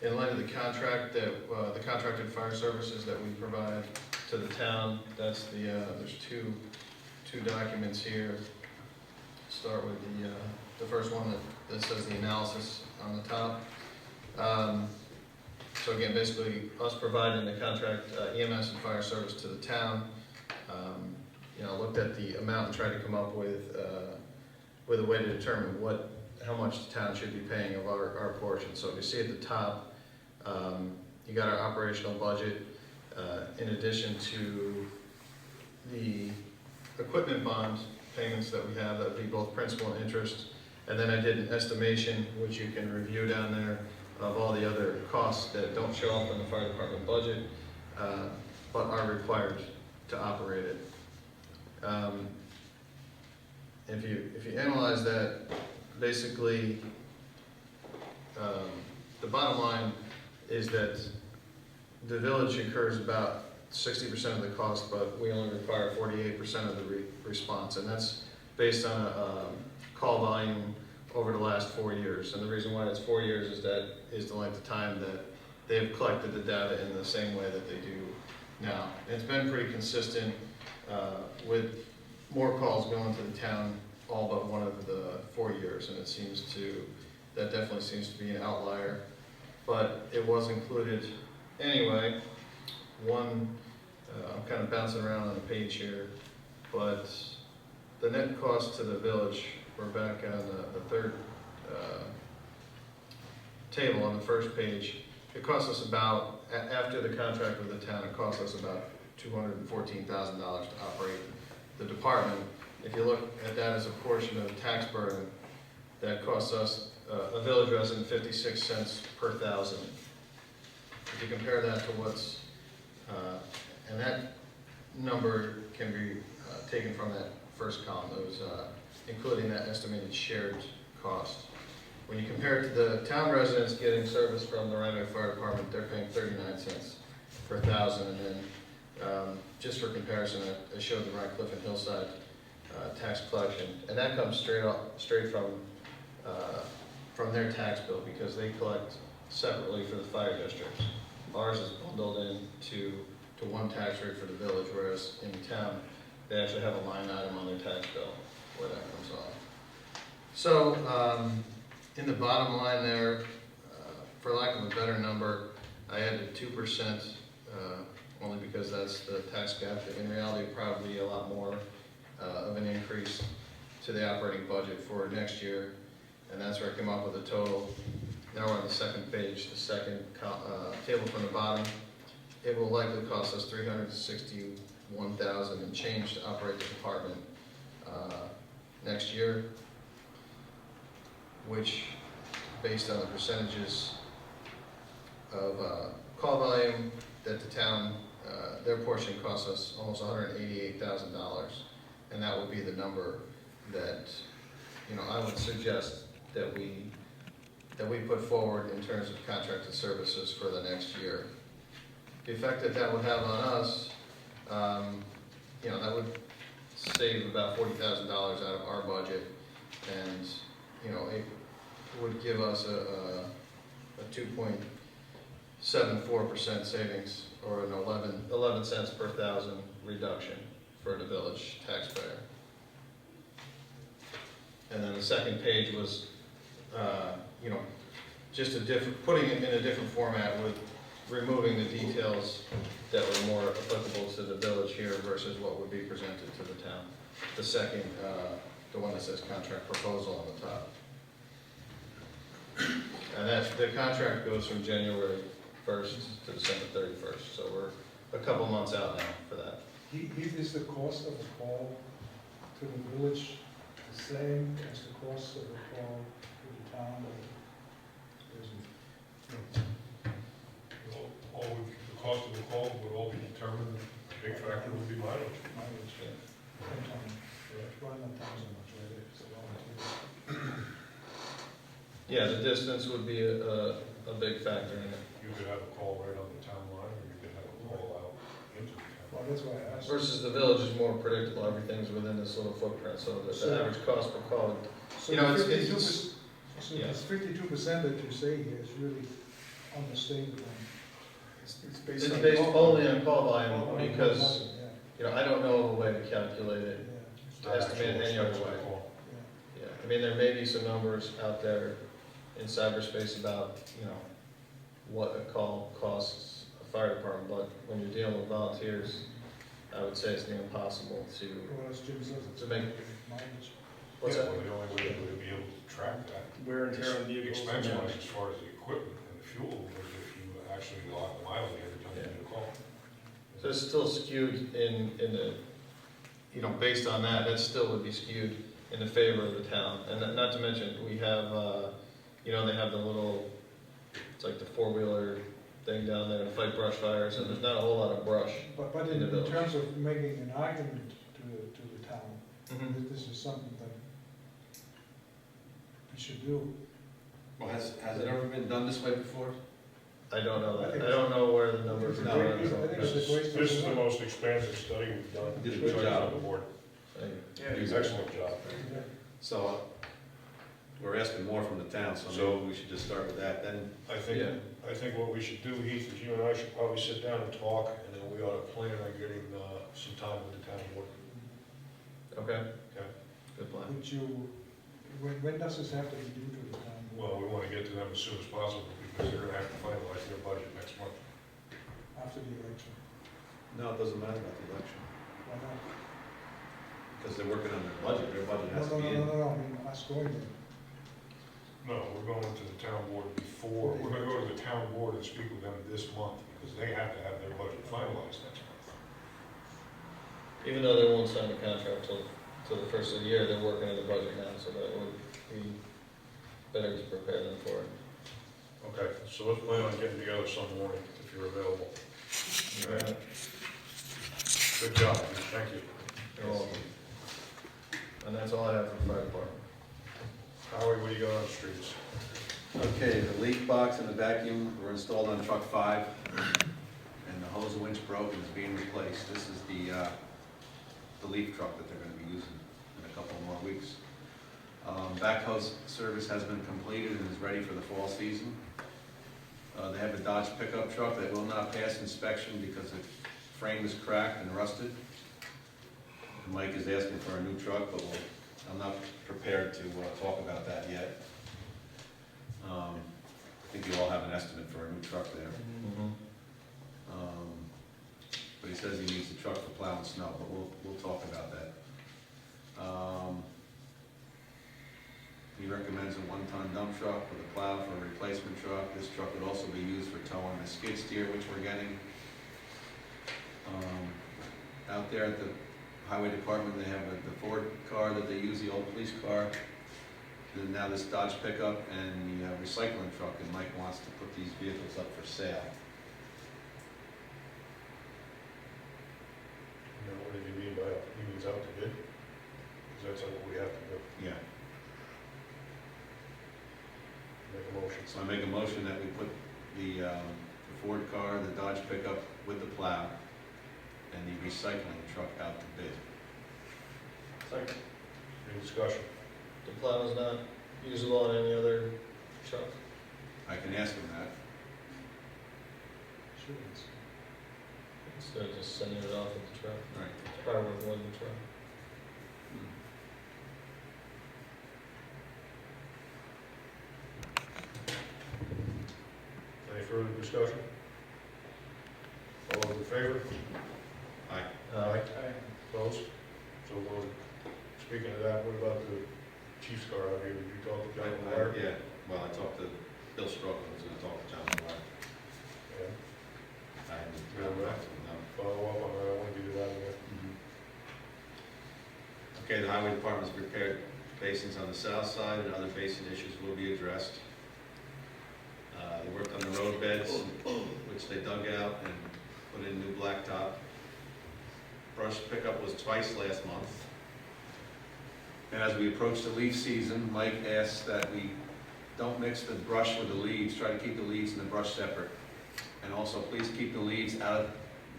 in light of the contract that, the contracted fire services that we provide to the town, that's there's two documents here. Start with the first one that says the analysis on the top. So again, basically us providing the contract EMS and fire service to the town. I looked at the amount and tried to come up with a way to determine how much the town should be paying of our portion. So if you see at the top, you got our operational budget, in addition to the equipment bond payments that we have, that would be both principal and interest. And then I did an estimation, which you can review down there, of all the other costs that don't show up in the fire department budget, but are required to operate it. If you analyze that, basically, the bottom line is that the village incurs about 60% of the cost, but we only require 48% of the response, and that's based on a call volume over the last 4 years. And the reason why it's 4 years is that is the length of time that they've collected the data in the same way that they do now. And it's been pretty consistent with more calls going to the town all but one of the 4 years, and that definitely seems to be an outlier. But it was included anyway. I'm kind of bouncing around on the page here, but the net cost to the village, we're back on the third table on the first page. It costs us about, after the contract with the town, it costs us about $214,000 to operate the department. If you look at that as a portion of the tax burden, that costs us, a village resident, 56 cents per thousand. If you compare that to what's, and that number can be taken from that first column, those, including that estimated shared cost. When you compare it to the town residents getting service from the Rhinebeck Fire Department, they're paying 39 cents per thousand. And then, just for comparison, I showed the Rhine Cliff and Hillside tax collection, and that comes straight from their tax bill, because they collect separately for the fire districts. Ours is bundled into one tax rate for the village, whereas in town, they actually have a line item on their tax bill where that comes off. So, in the bottom line there, for lack of a better number, I added 2%, only because that's the tax cap. In reality, probably a lot more of an increase to the operating budget for next year, and that's where I came up with a total. Now we're on the second page, the second table from the bottom. It will likely cost us $361,000 and change to operate the department next year, which, based on the percentages of call volume that the town, their portion costs us almost $188,000, and that would be the number that I would suggest that we put forward in terms of contracted services for the next year. The effect that would have on us, that would save about $40,000 out of our budget, and it would give us a 2.74% savings, or an 11 cents per thousand reduction for the village taxpayer. And then the second page was, just putting it in a different format with removing the details that were more applicable to the village here versus what would be presented to the town. The second, the one that says contract proposal on the top. And the contract goes from January 1st to December 31st, so we're a couple months out now for that. Is the cost of a call to the village the same as the cost of a call to the town? Or is it- The cost of the call would all be determined, a big factor would be mileage. mileage? Sometimes, well, not thousand much, right? It's a lot of Yeah, the distance would be a big factor in it. You could have a call right on the town line, or you could have a call out into the Well, town. that's why I asked. Versus the village is more predictable, everything's within this little footprint, so the average cost per call, So you know, the it's- 52%, so yeah. this 52% that you say here is really understated. It's it's based on. based only on call Oh, volume, because, you know, I don't know of a way to calculate it, to estimate it any other way. Yeah, I mean, there may be some numbers out there in cyberspace about, you know, what a call costs a fire department, but when you're dealing with volunteers, I would say it's near impossible to, Well, as Jim says, it's To make- mileage. what's Yeah, that? well, the only way that we'd be able to track that Wear and tear on vehicles. expense-wise, as far as the equipment and the fuel, was if you actually log the mileage every time you do a call. So it's still skewed in the, you know, based on that, that still would be skewed in the favor of the town. And not to mention, we have, you know, they have the little, it's like the four-wheeler thing down there to fight brush fires, and there's not a whole lot of brush. But In in the village. terms of making an argument to the town, this is something that we should do. Well, has it ever been done this way before? I don't know that, I don't know where the numbers are I going. think it's a great This is the study. most expansive study we've done. Did a good job. On the board. Yeah, Did an excellent job. So, we're asking more from the town, so So- maybe we should just start with that, then. Yeah. I think what we should do, Heath, is you and I should probably sit down and talk, and then we ought to plan on getting, some time with the town board. Okay. Okay. Good plan. Would you, when does this have to be due to the town? Well, we want to get to them as soon as possible, because they're gonna have to finalize their budget next month. After the election? No, it doesn't matter about the election, Why not? because they're working on their budget No, has to no, be no, in. no, no, I mean, us going there. No, we're going to the town board before, we're gonna go to the town board and speak with them this month, because they have to have their budget finalized next month. Even though they won't sign the contract till the first of the year, they're working on the budget now, so that would be better to prepare them for it. Okay, so let's plan on getting together some morning, if you're available. All right. Good job, thank you. You're welcome. And that's all I have for the fire department. Howie, what do you got on the streets? Okay, the leak box and the vacuum were installed on truck 5, and the hose winch broke and is being replaced. This is the leaf truck that they're gonna be using in a couple more weeks. Backhoe service has been completed and is ready for the fall season. They have a Dodge pickup truck that will not pass inspection because the frame is cracked and rusted. Mike is asking for a new truck, but I'm not prepared to talk about that yet. I think you all have an estimate for a new truck there. But he says he needs a truck for plowing snow, but we'll talk about that. He recommends a 1-ton dump truck with a plow for a replacement truck. This truck would also be used for towing the skid steer, which we're getting. Out there at the highway department, they have the Ford car that they use, the old police car. Then now this Dodge pickup and the recycling truck, and Mike wants to put these vehicles up for sale. You know, what did you mean by, he means out to bid? Because that's what we have to do, Yeah. make a motion. So I make a motion that we put the Ford car, the Dodge pickup with the plow, and the recycling truck out to bid. Second. Any discussion? The plow is not usable on any other truck? I can ask him that. Sure, it's- Instead of just sending it off with the truck? All right. It's probably worth more than the truck. Any further discussion? All those in favor? Aye. Opposed? So voted. Speaking of that, what about the chief's car out here? Did you talk to John Wire? Yeah, Well, I talked to Bill Stroke, I was gonna talk to John Moore. Yeah. I haven't Yeah, gotten well. back to him, no. Follow up on that, I want to get it out of there. Okay, the highway department's repaired basins on the south side, and other basin issues will be addressed. They worked on the road beds, which they dug out and put in new blacktop. Brush pickup was twice last month. And as we approach the leaf season, Mike asked that we don't mix the brush with the leaves, try to keep the leaves and the brush separate. And also, please keep the leaves out of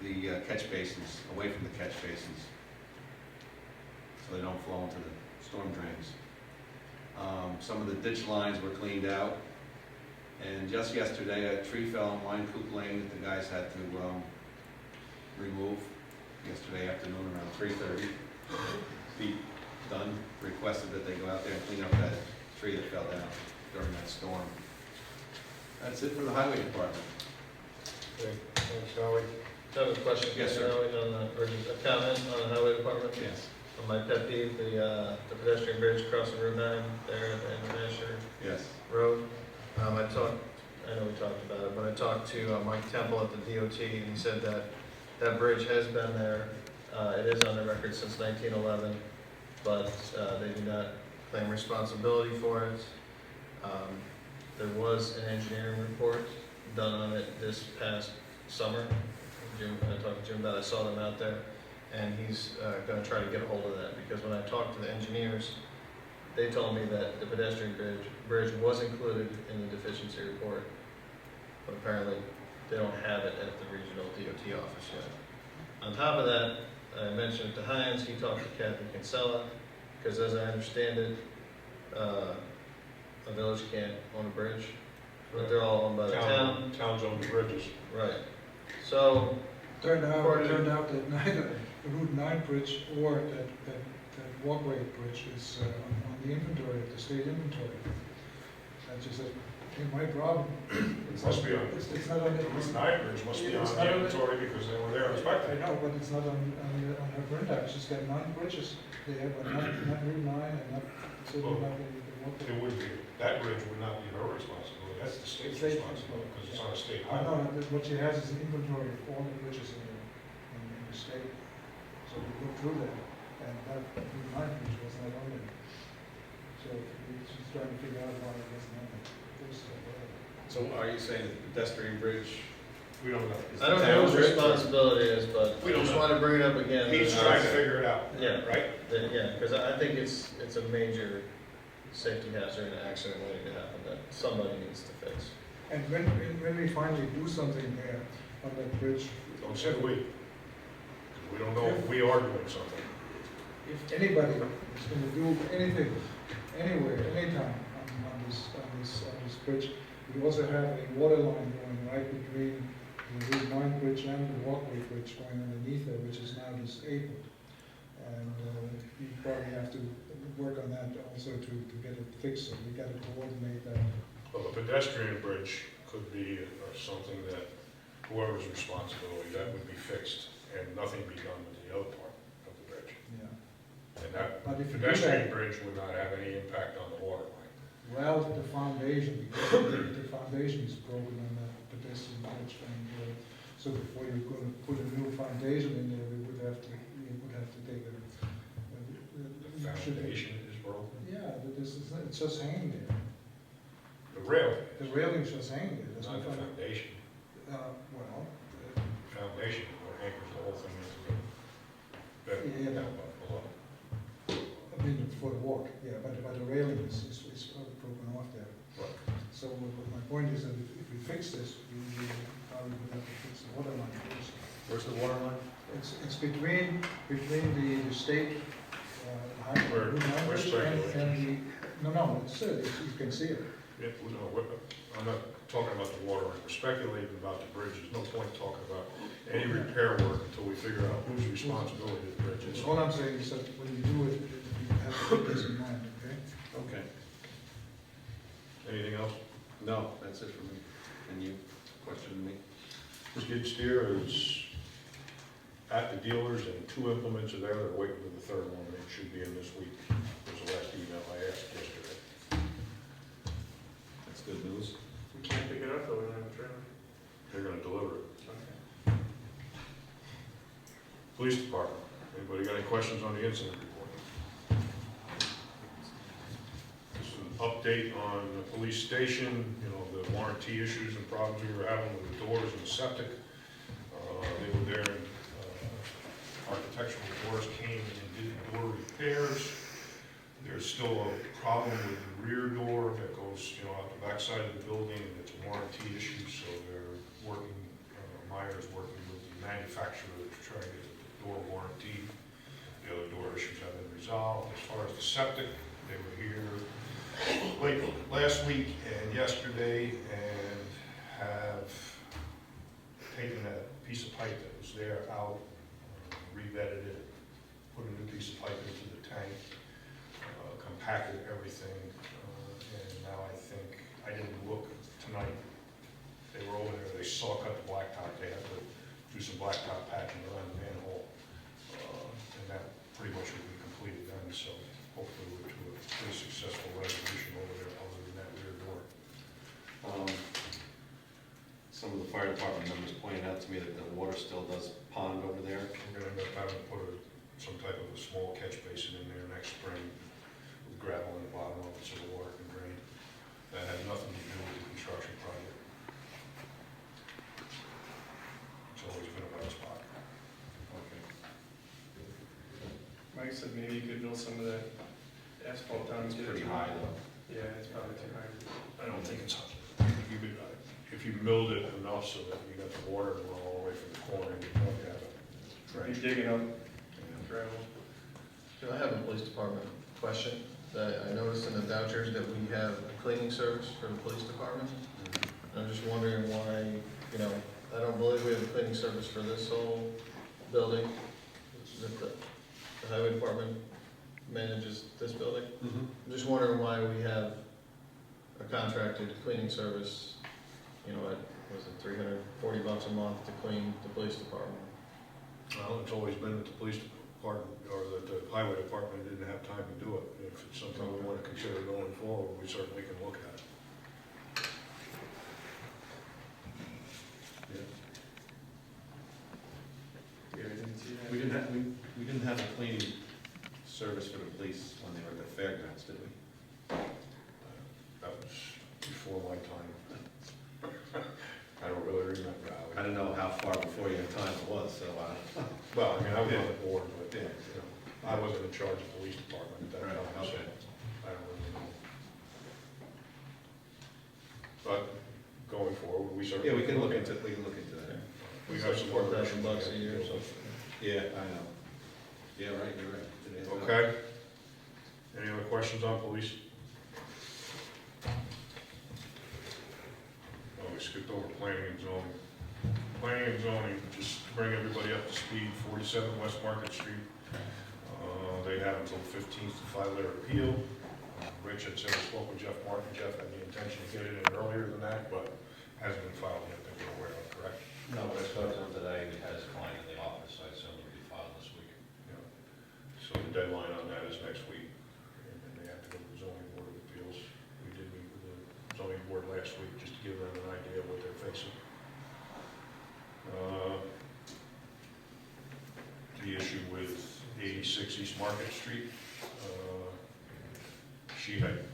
the catch basins, away from the catch basins, so they don't flow into the storm drains. Some of the ditch lines were cleaned out. And just yesterday, a tree fell on Wine Coop Lane that the guys had to remove yesterday afternoon around 3:30. Pete Dunn requested that they go out there and clean up that tree that fell down during that storm. That's it for the highway department. Okay, thanks, Howie. I have a question. Yes, sir. Howie, or a comment on the highway department? Yes. On my pet peeve, the pedestrian bridge crossing Route 9 there at the end of Asher Yes. Road. I know we talked about it, but I talked to Mike Temple at the DOT, and he said that that bridge has been there. It is on the record since 1911, but they do not claim responsibility for it. There was an engineering report done on it this past summer. I talked to Jim about it, I saw them out there, and he's going to try to get a hold of that, because when I talked to the engineers, they told me that the pedestrian bridge was included in the deficiency report, but apparently they don't have it at the regional DOT office yet. On top of that, I mentioned it to Hines, he talked to Kathy Kinsella, because as I understand it, a village can't own a bridge, but they're all owned by the town. Towns own the bridges. Right. So, Turned According to- out that neither the Route 9 bridge or that walkway bridge is on the inventory, the state inventory. That's just my problem. It must be on, It's not on the. Route 9 bridge must be on It's the not on the- inventory because they were there I inspecting. know, but it's not on her printout. She's got 9 bridges. They have not Route 9 and not, certainly not the walkway. It would be, that bridge would not be her responsibility, that's the state's State responsibility, because it's on a state I highway. know, what she has is an inventory of all the bridges in the state. So we look through that, and that Route 9 bridge was not on there. So she's trying to figure out why it wasn't on there. So are you saying that the pedestrian bridge? We don't know. is I don't the know town's whose bridge? responsibility it is, but We I don't just know. want to bring it up again. He's trying to figure it out. Yeah. Right? Yeah, because I think it's a major safety hazard and accident waiting to happen that somebody needs to fix. And when we finally do something there on that bridge. Don't say we. 'Cause we don't know if we are doing something. If anybody is gonna do anything, anywhere, anytime on this bridge, we also have a water line going right between the Route 9 bridge and the walkway bridge going underneath there, which is now disabled. And we probably have to work on that also to get it fixed, so we gotta coordinate that. Well, the pedestrian bridge could be something that whoever's responsibility, that would be fixed and nothing be done with the other part of the bridge. Yeah. And that But if you do pedestrian that, bridge would not have any impact on the water line. well, the foundation, because the foundation is broken on the pedestrian bridge, and so before you're gonna put a new foundation in there, we would have to take a. The foundation is broken. Yeah, but it's just hanging there. The rail, The railing's just hanging there. it's There's not no the foundation. well, Foundation is what anchors the whole thing into the bed Yeah. down below. I mean, for the walk, yeah, but the railing is broken off there. Right. So my point is that if we fix this, we probably would have to fix the water line first. Where's the water line? It's between the state, highway, We're- Route 9 we're bridge speculating. no, you can see it. Yeah, I'm not talking about the water line, we're speculating about the bridge, there's no point talking about any repair work until we figure out whose responsibility the bridge is. All I'm saying is that when you do it, you have to keep this in mind, okay? Okay. Anything else? No, that's it for me. And you, question me? Skid steer is at the dealers and 2 implements are there, they're waiting for the 3rd one, and it should be in this week. Was the last email I asked yesterday. That's good news. We can't pick it up though, we don't have a trailer. They're gonna deliver it. Okay. Police department, anybody got any questions on the incident report? Just an update on the police station, you know, the warranty issues and problems we were having with the doors and the septic. They were there, and architectural doors came and did the door repairs. There's still a problem with the rear door that goes, you know, out the backside of the building, and it's a warranty issue, so they're working, Meyer's working with the manufacturer to try to get the door warranty. The other door issues have been resolved. As far as the septic, they were here late last week and yesterday and have taken that piece of pipe that was there out, re-vetted it, put a new piece of pipe into the tank, compacted everything, and now I think, I didn't look tonight, they were over there, they saw cut the blacktop, they had to do some blacktop patching around the manhole, and that pretty much will be completed then, so hopefully we're to a pretty successful resolution over there, other than that rear door. Some of the fire department members pointed out to me that the water still does pond over there. We're gonna end up having to put some type of a small catch basin in there next spring with gravel in the bottom of it so the water can drain. That had nothing to do with the construction project. It's always been a wet spot. Okay. Mike said maybe you could build some of that asphalt down. It's to pretty the- high though. Yeah, it's probably too high. I don't think it's, if you milled it enough so that you got the water going all the way from the corner, you probably have a Be trench. digging up gravel. I have a police department question. I noticed in the vouchers that we have a cleaning service for the police department. I'm just wondering why, you know, I don't believe we have a cleaning service for this whole building. That the highway department manages this building. Mm-hmm. I'm just wondering why we have a contracted cleaning service, you know, at, was it $340 a month to clean the police department? Well, it's always been that the police department, or that the highway department didn't have time to do it. If it's something we want to consider going forward, we certainly can look at it. Yeah, I didn't see that. We didn't have a cleaning service for the police when they were at the fairgrounds, did we? That was before my time. I don't really remember how. I don't know how far before your time it was, so, Well, I mean, I was on Yeah. the board, but, Yeah. you know, I wasn't in charge of the police department at that Right, time, so okay. I don't really know. But going forward, we certainly. yeah, we can look into that. We have some more questions. $4,000 a year or something. Yeah, I know. Yeah, right, you're right. It is. Okay. Any other questions on police? Oh, we skipped over planning and zoning. Planning and zoning, just to bring everybody up to speed, 47 West Market Street. They have until 15th to file their appeal. Rich had said he spoke with Jeff Martin. Jeff had the intention to get it in earlier than that, but hasn't been filed yet that you're aware of, correct? No, but I spoke to him today, he has a client in the office, so I assume it'll be filed this week. Yeah. So the deadline on that is next week, and then they have to go to the zoning board of appeals. We did meet with the zoning board last week, just to give them an idea of what they're facing. The issue with 86 East Market Street, she had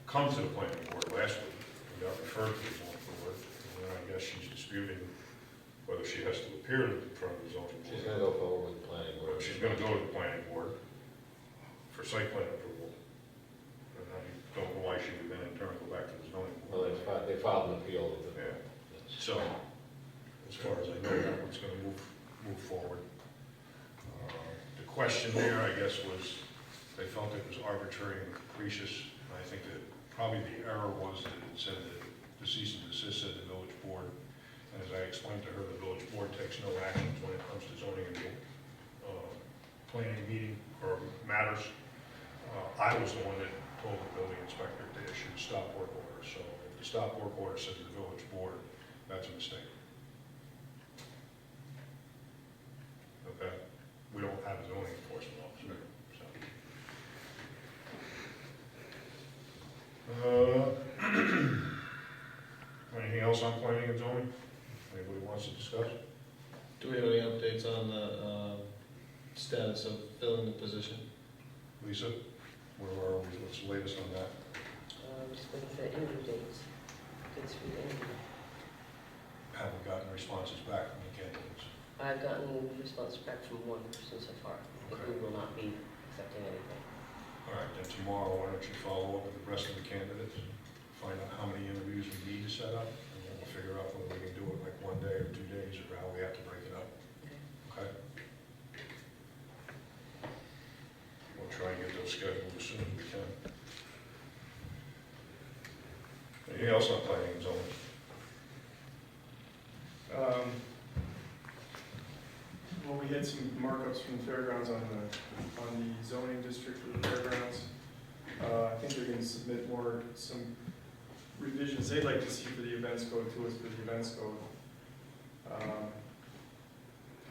come to the planning board last week, and got referred to the zoning board, and then I guess she's disputing whether she has to appear in front of the zoning board. She's gonna go forward with the planning board. She's gonna go to the planning board for site plan approval. And I don't know why she would then in turn go back to the zoning Well, board. they filed an appeal with the. Yeah. So, as far as I know, that one's gonna move forward. The question there, I guess, was, they felt it was arbitrary and capricious. And I think that probably the error was that it said that the cease and desist said the village board. And as I explained to her, the village board takes no actions when it comes to zoning and planning meeting or matters. I was the one that told the building inspector to issue the stop work order. So if the stop work order says the village board, that's a mistake. Okay? We don't have a zoning enforcement officer, so. on planning and zoning? Anybody wants to discuss? Do we have any updates on the status of filling the position? Lisa, where are we? What's the latest on that? Just looking for interview dates. Dates for the interview. Haven't gotten responses back from the candidates. I've gotten response back from one person so far, but Okay. we will not be accepting anything. All right, then tomorrow, why don't you follow up with the rest of the candidates? Find out how many interviews we need to set up, and then we'll figure out whether we can do it like 1 day or 2 days, or how we have to break it up. Okay? We'll try and get those scheduled as soon as we can. Anything else on planning and zoning? Well, we had some markups from the fairgrounds on the zoning district for the fairgrounds. I think they're gonna submit some revisions they'd like to see for the events code to us for the events code.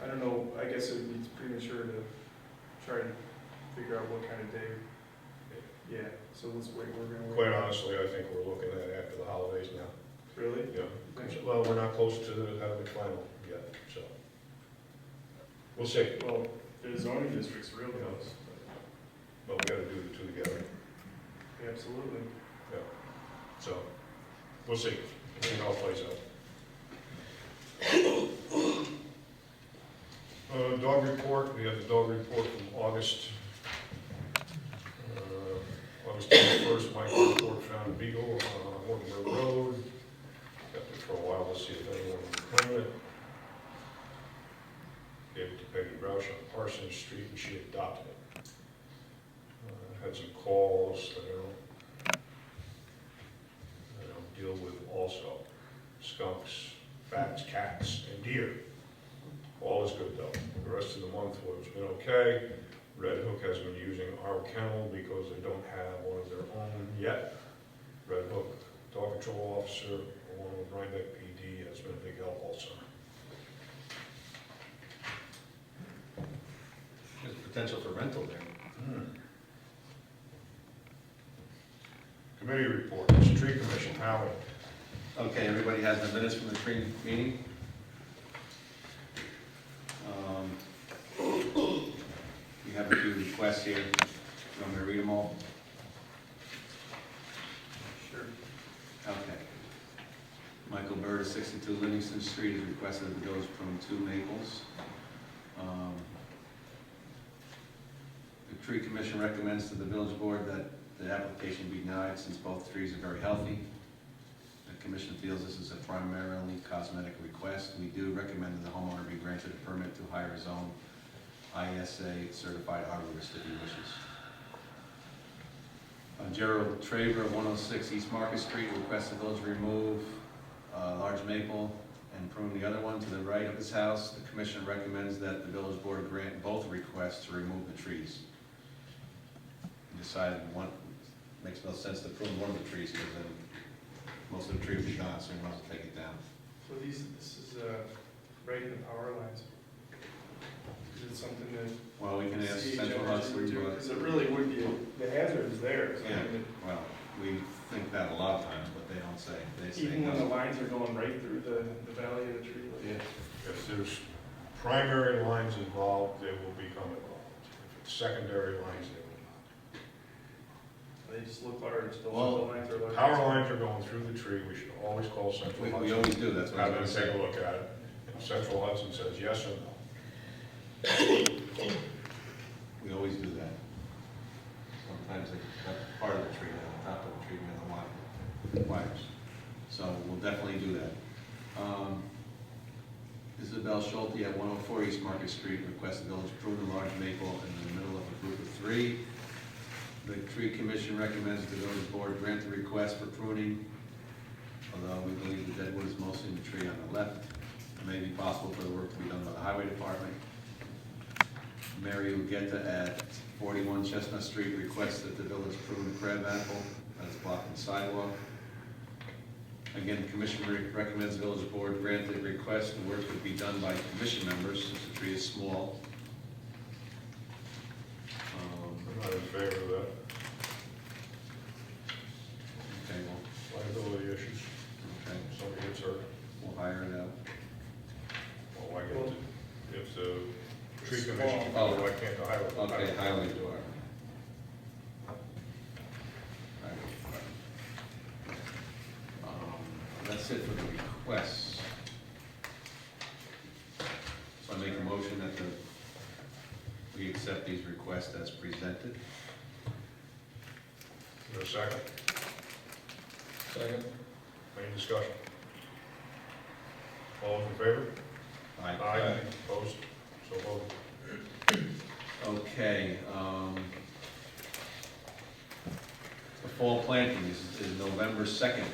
I don't know, I guess it would be premature to try to figure out what kind of day. Yeah, so let's wait, we're gonna wait. Quite honestly, I think we're looking at after the holidays now. Really? Yeah. Well, we're not close to having the final yet, so. We'll see. Well, the zoning district's real close. But we gotta do the two together, Absolutely. so. We'll see. See how it plays out. Dog report, we have the dog report from August 21st, Michael report found a beagle on Mortimer Road. Kept it for a while to see if anyone would claim it. Gave it to Peggy Roush on Parsons Street, and she adopted it. Had some calls that I don't deal with also. Skunks, bats, cats, and deer. All is good though. The rest of the month was been okay. Red Hook has been using our kennel because they don't have one of their own yet. Red Hook dog control officer, along with Rhinebeck PD, has been a big help all summer. There's potential for rental there. Committee reports, tree commission, Howard. Okay, everybody has the minutes from the tree meeting? We have a few requests here. You want me to read them all? Sure. Okay. Michael Bird of 62 Livingston Street has requested that the village prune 2 maples. The tree commission recommends to the village board that the application be denied since both trees are very healthy. The commission feels this is a primarily cosmetic request. We do recommend that the homeowner be granted a permit to hire his own ISA certified arborist if he wishes. Gerald Traver of 106 East Market Street requests the village remove a large maple and prune the other one to the right of his house. The commission recommends that the village board grant both requests to remove the trees. We decided one makes no sense to prune one of the trees because then most of the tree will be gone, so we might as well take it down. So this is right in the power lines. Is it something that? Well, we can ask CH Central Energy Hudson, would do? but, Because it really would be, the hazard is there. So I yeah, mean, well, we think that a lot of times, but they don't say. They say even when the no. lines are going right through the valley of the tree. Like, If there's primary lines involved, they will become involved. If it's secondary lines, they will not. They just look large, the Well, lines are large. Power lines are going through the tree, we should always call Central We Hudson. always do, that's what I Have was them going to take a say. look at it. If Central Hudson says yes or no. We always do that. Sometimes they cut part of the tree, on the top of the tree, and the wires. So we'll definitely do that. Isabel Schulte at 104 East Market Street requests the village prune a large maple in the middle of a group of 3. The tree commission recommends the village board grant the request for pruning, although we believe the dead wood is mostly in the tree on the left. It may be possible for the work to be done by the highway department. Mary Ugetta at 41 Chestnut Street requests that the village prune the crab apple that is blocking the sidewalk. Again, the commission recommends the village board grant the request. The work would be done by commission members since the tree is small. I'm not in favor of that. Okay, well, Liability issues, okay. somebody gets hurt. Okay, highway department. That's it for the requests. So I make a motion that we accept these requests as presented. Is there a second? Second. Any discussion? All those in favor? Aye. Opposed? So voted. Okay, the fall planting is November 2nd.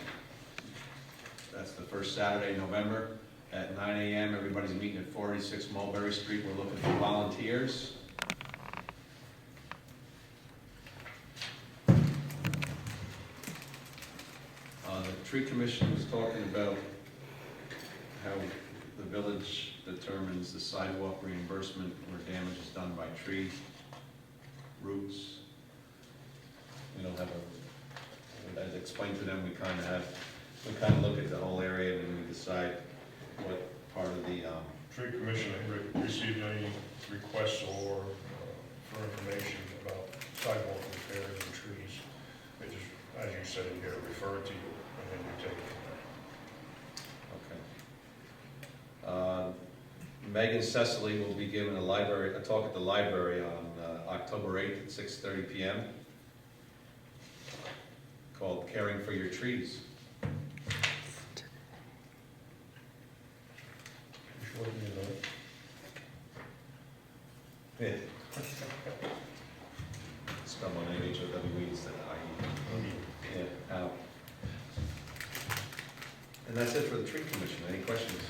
That's the first Saturday in November at 9 a.m. Everybody's meeting at 486 Mulberry Street. We're looking for volunteers. The tree commission was talking about how the village determines the sidewalk reimbursement where damage is done by tree roots. We don't have as explained to them, we kind of look at the whole area and then we decide what part of the, Tree Commission, received any requests or for information about sidewalk repairs and trees? They just, as you said, you get it referred to you, and then you take it from there. okay. Megan Cecily will be giving a talk at the library on October 8th at 6:30 p.m. called Caring for Your Trees. Yeah. Spell my name H-O-W-E instead of I-E. Yeah, out. And that's it for the tree commission. Any questions?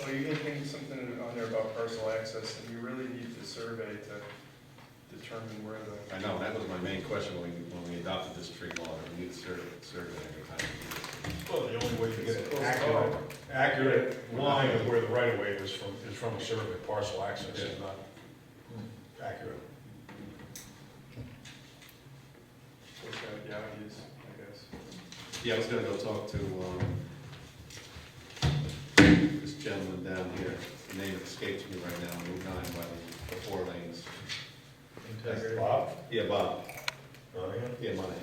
Oh, you can hang something on there about parcel access, and you really need the survey to determine where the. I know, that was my main question when we adopted this tree law. We need a survey every time. Well, the only way to get an accurate line of where the right of way is from a survey. Parcel access is not accurate. What's that, the obvious, I guess. Yeah, I was gonna go talk to, this gentleman down here. The name escapes me right now, Route 9 by the 4 lanes. Bob? Yeah, Bob. Monahan? Yeah, Monahan.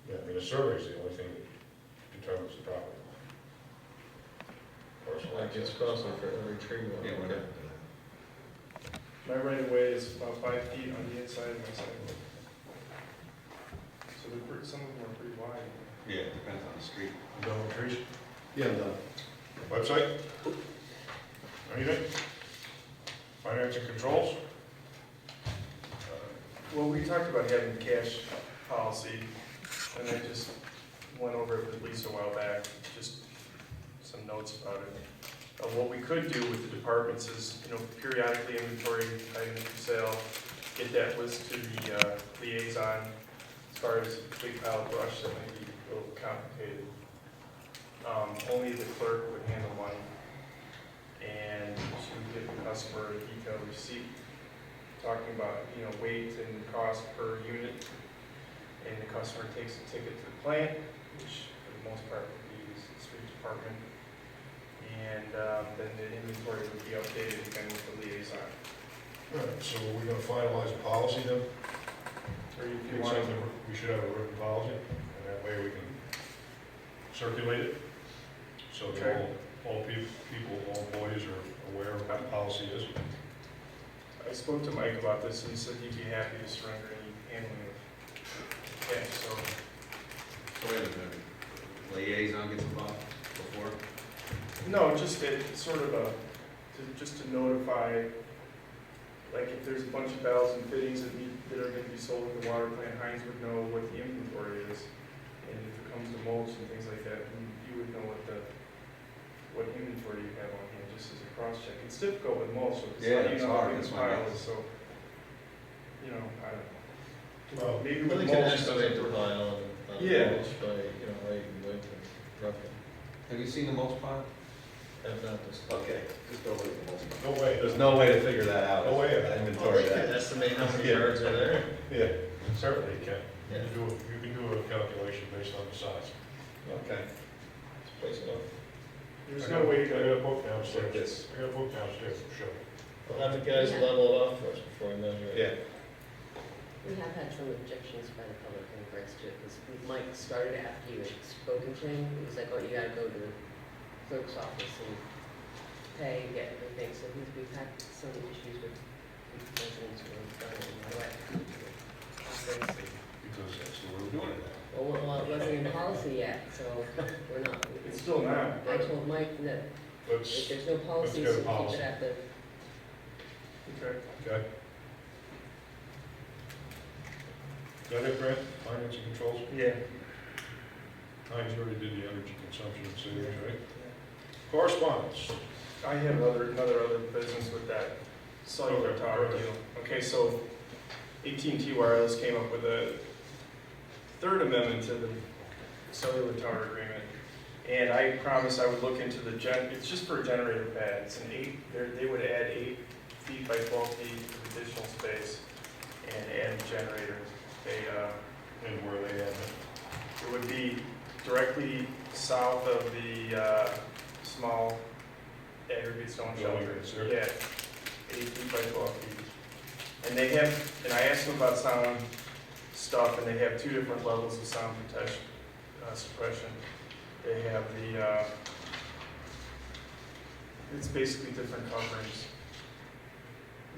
Yeah, I mean, a survey is the only thing that determines the property. Parcel That gets access. costly for every tree. Yeah, whatever. My right of way is about 5 feet on the inside of my sidewalk. So some of them are pretty wide. Yeah, it depends on the street. You done with trees? Yeah, I'm done. Website? Anything? Finance and controls? Well, we talked about having a cash policy, and I just went over it with Lisa a while back, just some notes about it. What we could do with the departments is, periodically inventory items for sale, get that list to the liaison. As far as a big pile of brush, that might be a little complicated. Only the clerk would handle money, and she would give the customer a detailed receipt talking about, weight and cost per unit, and the customer takes a ticket to the plant, which for the most part would be the street department, and then the inventory would be updated again with the liaison. All right, so we're gonna finalize a policy then? Or if you want, We should have a written policy, and that way we can circulate it. So that Okay. all people, all employees are aware of what the policy is. I spoke to Mike about this, and he said he'd be happy to surrender any handling of cash, so. So wait a minute. Liaison gets involved before? No, just sort of just to notify, like if there's a bunch of valves and fittings that are gonna be sold at the water plant, Heinz would know what the inventory is. And if it comes to mulch and things like that, you would know what inventory you have on hand, just as a cross check. It's difficult with mulch, because Yeah, you it's know how hard, big that's the why I pile know. is, so, I don't know. Well, Maybe Well, with they can mulch. estimate the pile and, Yeah. mulch by, height and width and roughly. Have you seen the mulch pile? Have not this. Okay, just go look at the mulch pile. No way. There's no way to figure that out. No way. That Well, inventory. they can estimate how many Yeah. yards are there. Yeah, Certainly you can. Yeah. You can do a calculation based on the size. okay. Place it up. There's no way I to, got a book downstairs. I got a book downstairs for sure. We'll have the guys level it off for us before we measure it. Yeah. We have had some objections by the public in regards to it, because Mike started after you had spoken to him. He was like, oh, you gotta go to the clerk's office and pay, get everything. So we've had some issues with residents who have done it in my way. Because that's the way we're doing it now. Well, it wasn't in policy yet, so we're not. it's still not, I but, told Mike that Let's, if there's no policy, get a so keep policy. it at the, okay. okay? Is that it, Brent? Finance and controls? Yeah. Heinz already did the energy consumption and savings, right? Correspondence. I have another business with that cellular Okay, tower go ahead. deal. Okay, so AT&T Wireless came up with a third amendment to the cellular tower agreement. And I promised I would look into it's just for a generator pad. It's they would add 8 feet by 12 feet of additional space and add a generator. And where they at? It would be directly south of the small aggregate stone Building shelter. is there? Yeah, 8 feet by 12 feet. And they have, and I asked them about sound stuff, and they have 2 different levels of sound protection, suppression. They have the, it's basically different coverings.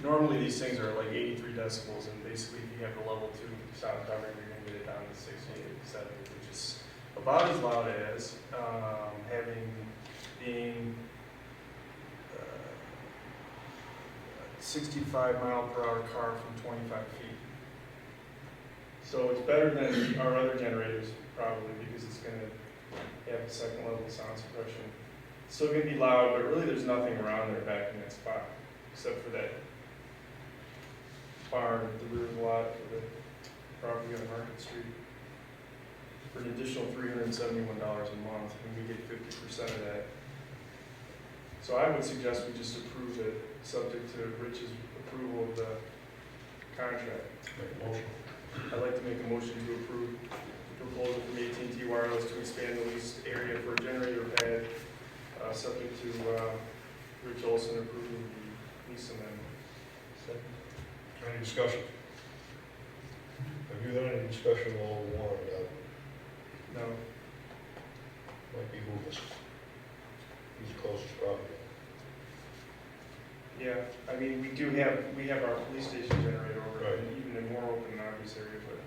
Normally these things are like 83 decibels, and basically if you have the level 2 sound covering, you're gonna get it down to 68, 70, which is about as loud as being 65 mile per hour car from 25 feet. So it's better than our other generators probably, because it's gonna have the second level sound suppression. It's still gonna be loud, but really there's nothing around there back in that spot, except for that barn at the rear of the lot for the property on Market Street. For an additional $371 a month, and we get 50% of that. So I would suggest we just approve it, subject to Rich's approval of the contract. Make a motion. I'd like to make a motion to approve the proposal from AT&T Wireless to expand the leased area for a generator pad, subject to Rich Olson approving the lease amendment. Any discussion? Have you had any discussion along the line about No, might be Lucas? He's the closest property. yeah, I mean, we have our police station generator over, Right. and even in more open and obvious area, but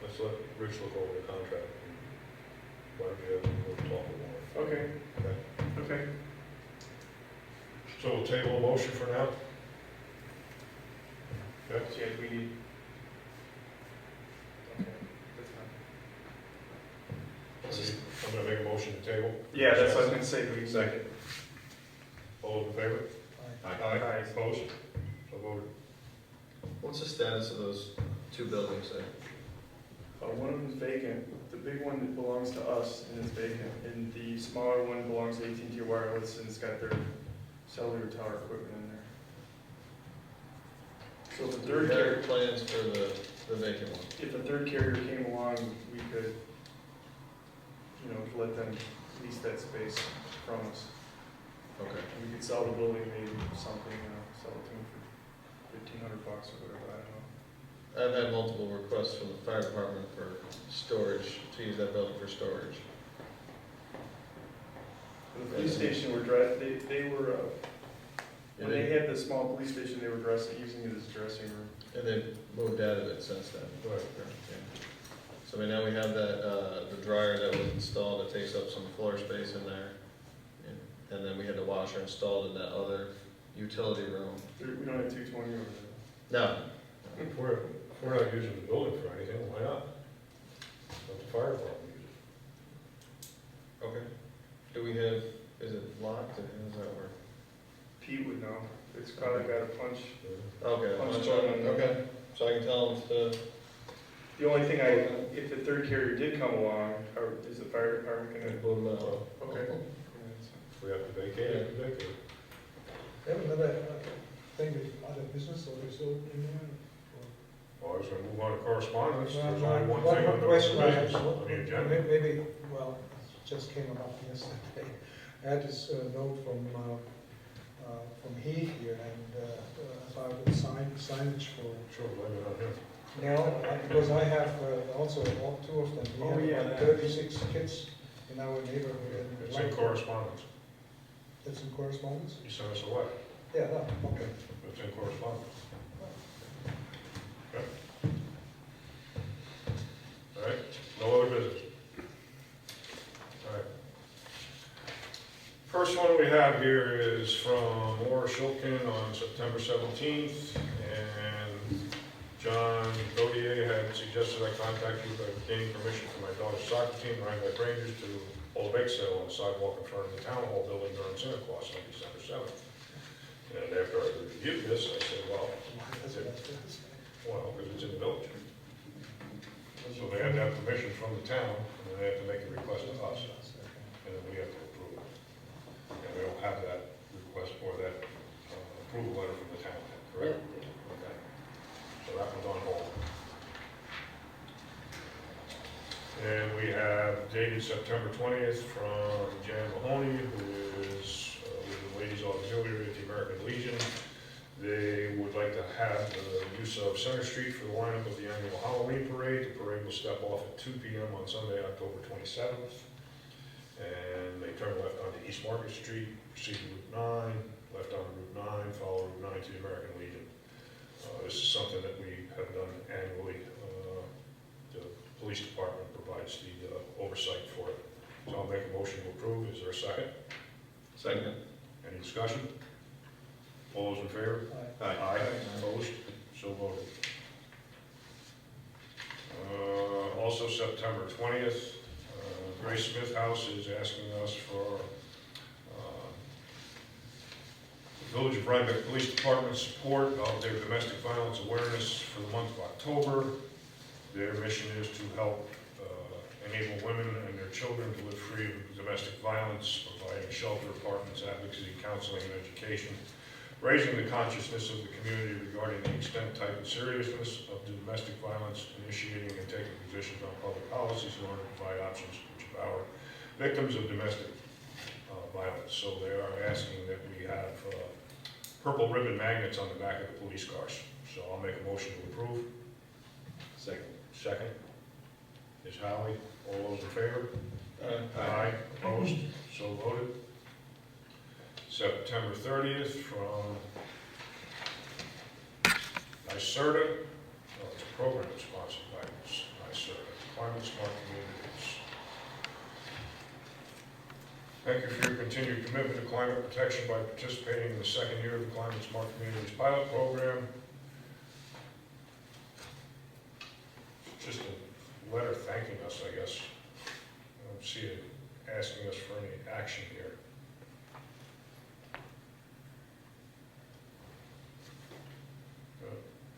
Let's let Rich look over the contract. Why don't you have a talk with Warren? okay, Okay. okay. So we'll table a motion for now? Okay. Yeah, we need. Okay, that's fine. I'm gonna make a motion to table. Yeah, that's what I was gonna say, we second. All those in favor? Aye. Opposed? So voted. What's the status of those 2 buildings there? One of them is vacant, the big one belongs to us and is vacant, and the smaller one belongs to AT&T Wireless and it's got their cellular tower equipment in there. So if a Do third we carrier, have plans for the vacant one? if a third carrier came along, we could, let them lease that space from us. Okay. And we could sell the building, maybe something, sell it to them for $1,500 or whatever, I don't know. I've had multiple requests from the fire department for storage, to use that building for storage. The police station were they were, when they had the small police station, they were using it as a dressing room. And they've moved out of it since then. Right. Yeah. So I mean, now we have that, the dryer that was installed, that takes up some floor space in there. And then we had the washer installed in that other utility room. We don't have 220 over there. No, If we're not using the building for anything, why not? Let the fire department use it. okay. Do we have, is it locked, or how does that work? Pete would know. It's probably got a punch. Okay, Punch punch on, button. okay, so I can tell them to, The only thing if the third carrier did come along, or is the fire department gonna? boot them out. Okay. If we have to vacate, we can vacate. They have another thing with other business, or they still in there? Well, I was gonna move on to correspondence. Well, There's only one one thing on the question I have, business on the agenda. maybe well, it just came up yesterday. I had this note from Heath here and about the signage for. Sure, blame it on him. No, because I have also all two of them. Oh, We yeah, have that. 36 kids in our neighborhood. It's in correspondence. It's in correspondence? You sent us a letter. Yeah, no, okay. It's in correspondence. Okay. All right, no other business. All right. First one we have here is from Laura Shulkin on September 17th, and John Godier had suggested I contact you about gaining permission for my daughter's soccer team, Rhinebeck Rangers, to hold a bake sale on the sidewalk in front of the town hall building during Santa Claus on December 7th. And after I reviewed this, I said, well, That's what I was gonna say. well, because it's in the village. So they have to have permission from the town, and then they have to make a request to us, and then we have to approve it. And we don't have that request or that approval letter from the town, correct? Okay. So that one's on hold. And we have dated September 20th from Jan Mahoney, who is with the Ladies Auxiliary at the American Legion. They would like to have the use of Center Street for the lineup of the annual Halloween parade. The parade will step off at 2 p.m. on Sunday, October 27th. And they turn left onto East Market Street, proceed to Route 9, left onto Route 9, follow Route 9 to the American Legion. This is something that we have done annually. The police department provides the oversight for it. So I'll make a motion to approve. Is there a second? Second. Any discussion? All those in favor? Aye. Opposed? So voted. Also September 20th, Grace Smith House is asking us for the Village of Rhinebeck Police Department support of their domestic violence awareness for the month of October. Their mission is to help enable women and their children to live free of domestic violence, providing shelter, apartments, advocacy, counseling, and education, raising the consciousness of the community regarding the extent, type, and seriousness of domestic violence, initiating and taking positions on public policies in order to provide options which empower victims of domestic violence. So they are asking that we have purple ribbon magnets on the back of the police cars. So I'll make a motion to approve. Second. Second is Howie. All those in favor? Aye. Opposed? So voted. September 30th from NYSERDA. Oh, it's a program sponsored by NYSERDA, Climate Smart Communities. Thank you for your continued commitment to climate protection by participating in the second year of the Climate Smart Communities pilot program. Just a letter thanking us, I guess. I don't see it asking us for any action here.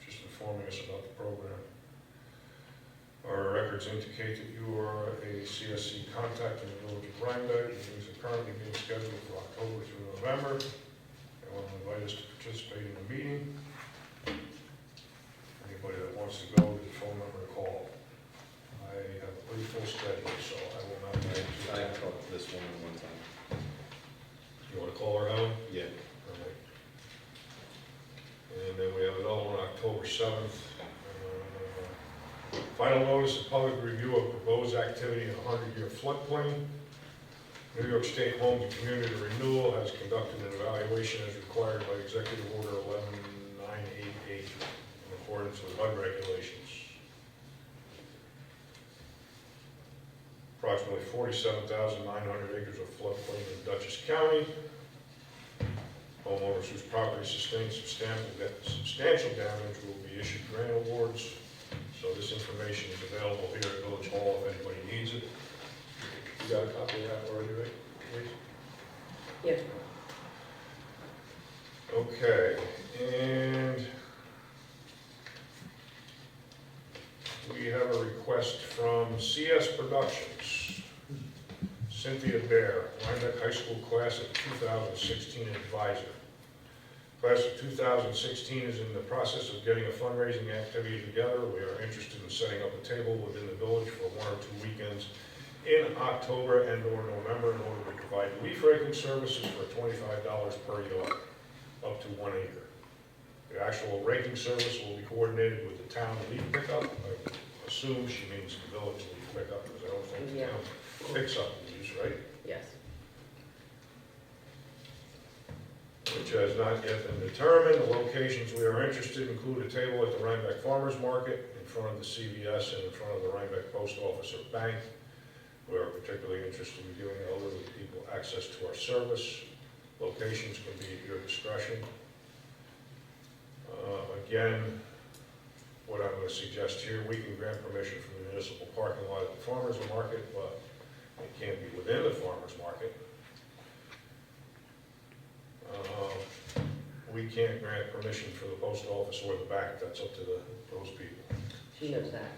Just informing us about the program. Our records indicate that you are a CSC contact in the Village of Rhinebeck. Meetings are currently being scheduled for October through November. They want to invite us to participate in the meeting. Anybody that wants to go, there's a phone number to call. I have a pretty full schedule, so I will not be able to. I talked to this woman one time. You want to call her out? Yeah. All right. And then we have another one, October 7th. Final notice of public review of proposed activity in a 100-year floodplain. New York State Homes and Community Renewal has conducted an evaluation as required by Executive Order 11988 in accordance with HUD regulations. Approximately 47,900 acres of floodplain in Dutchess County. Homeowners whose property sustained substantial damage will be issued grant awards. So this information is available here at Village Hall if anybody needs it. You got a copy of that already, Rick? Please? Yeah. Okay, and we have a request from CS Productions. Cynthia Bear, Rhinebeck High School class of 2016 advisor. Class of 2016 is in the process of getting a fundraising activity together. We are interested in setting up a table within the village for 1 or 2 weekends in October and/or November in order to provide leaf raking services for $25 per yard, up to 1 acre. The actual raking service will be coordinated with the town leaf pickup. I assume she means the village leaf pickup, because I don't think the Yeah. town picks up leaves, right? Yes. Which has not yet been determined. The locations we are interested in include a table at the Rhinebeck Farmers Market, in front of the CVS, and in front of the Rhinebeck Post Office or Bank. We are particularly interested in giving elderly people access to our service. Locations can be at your discretion. Again, what I'm going to suggest here, we can grant permission for the municipal parking lot at the farmer's market, but it can't be within the farmer's market. We can't grant permission for the post office or the bank, that's up to those people. She knows that.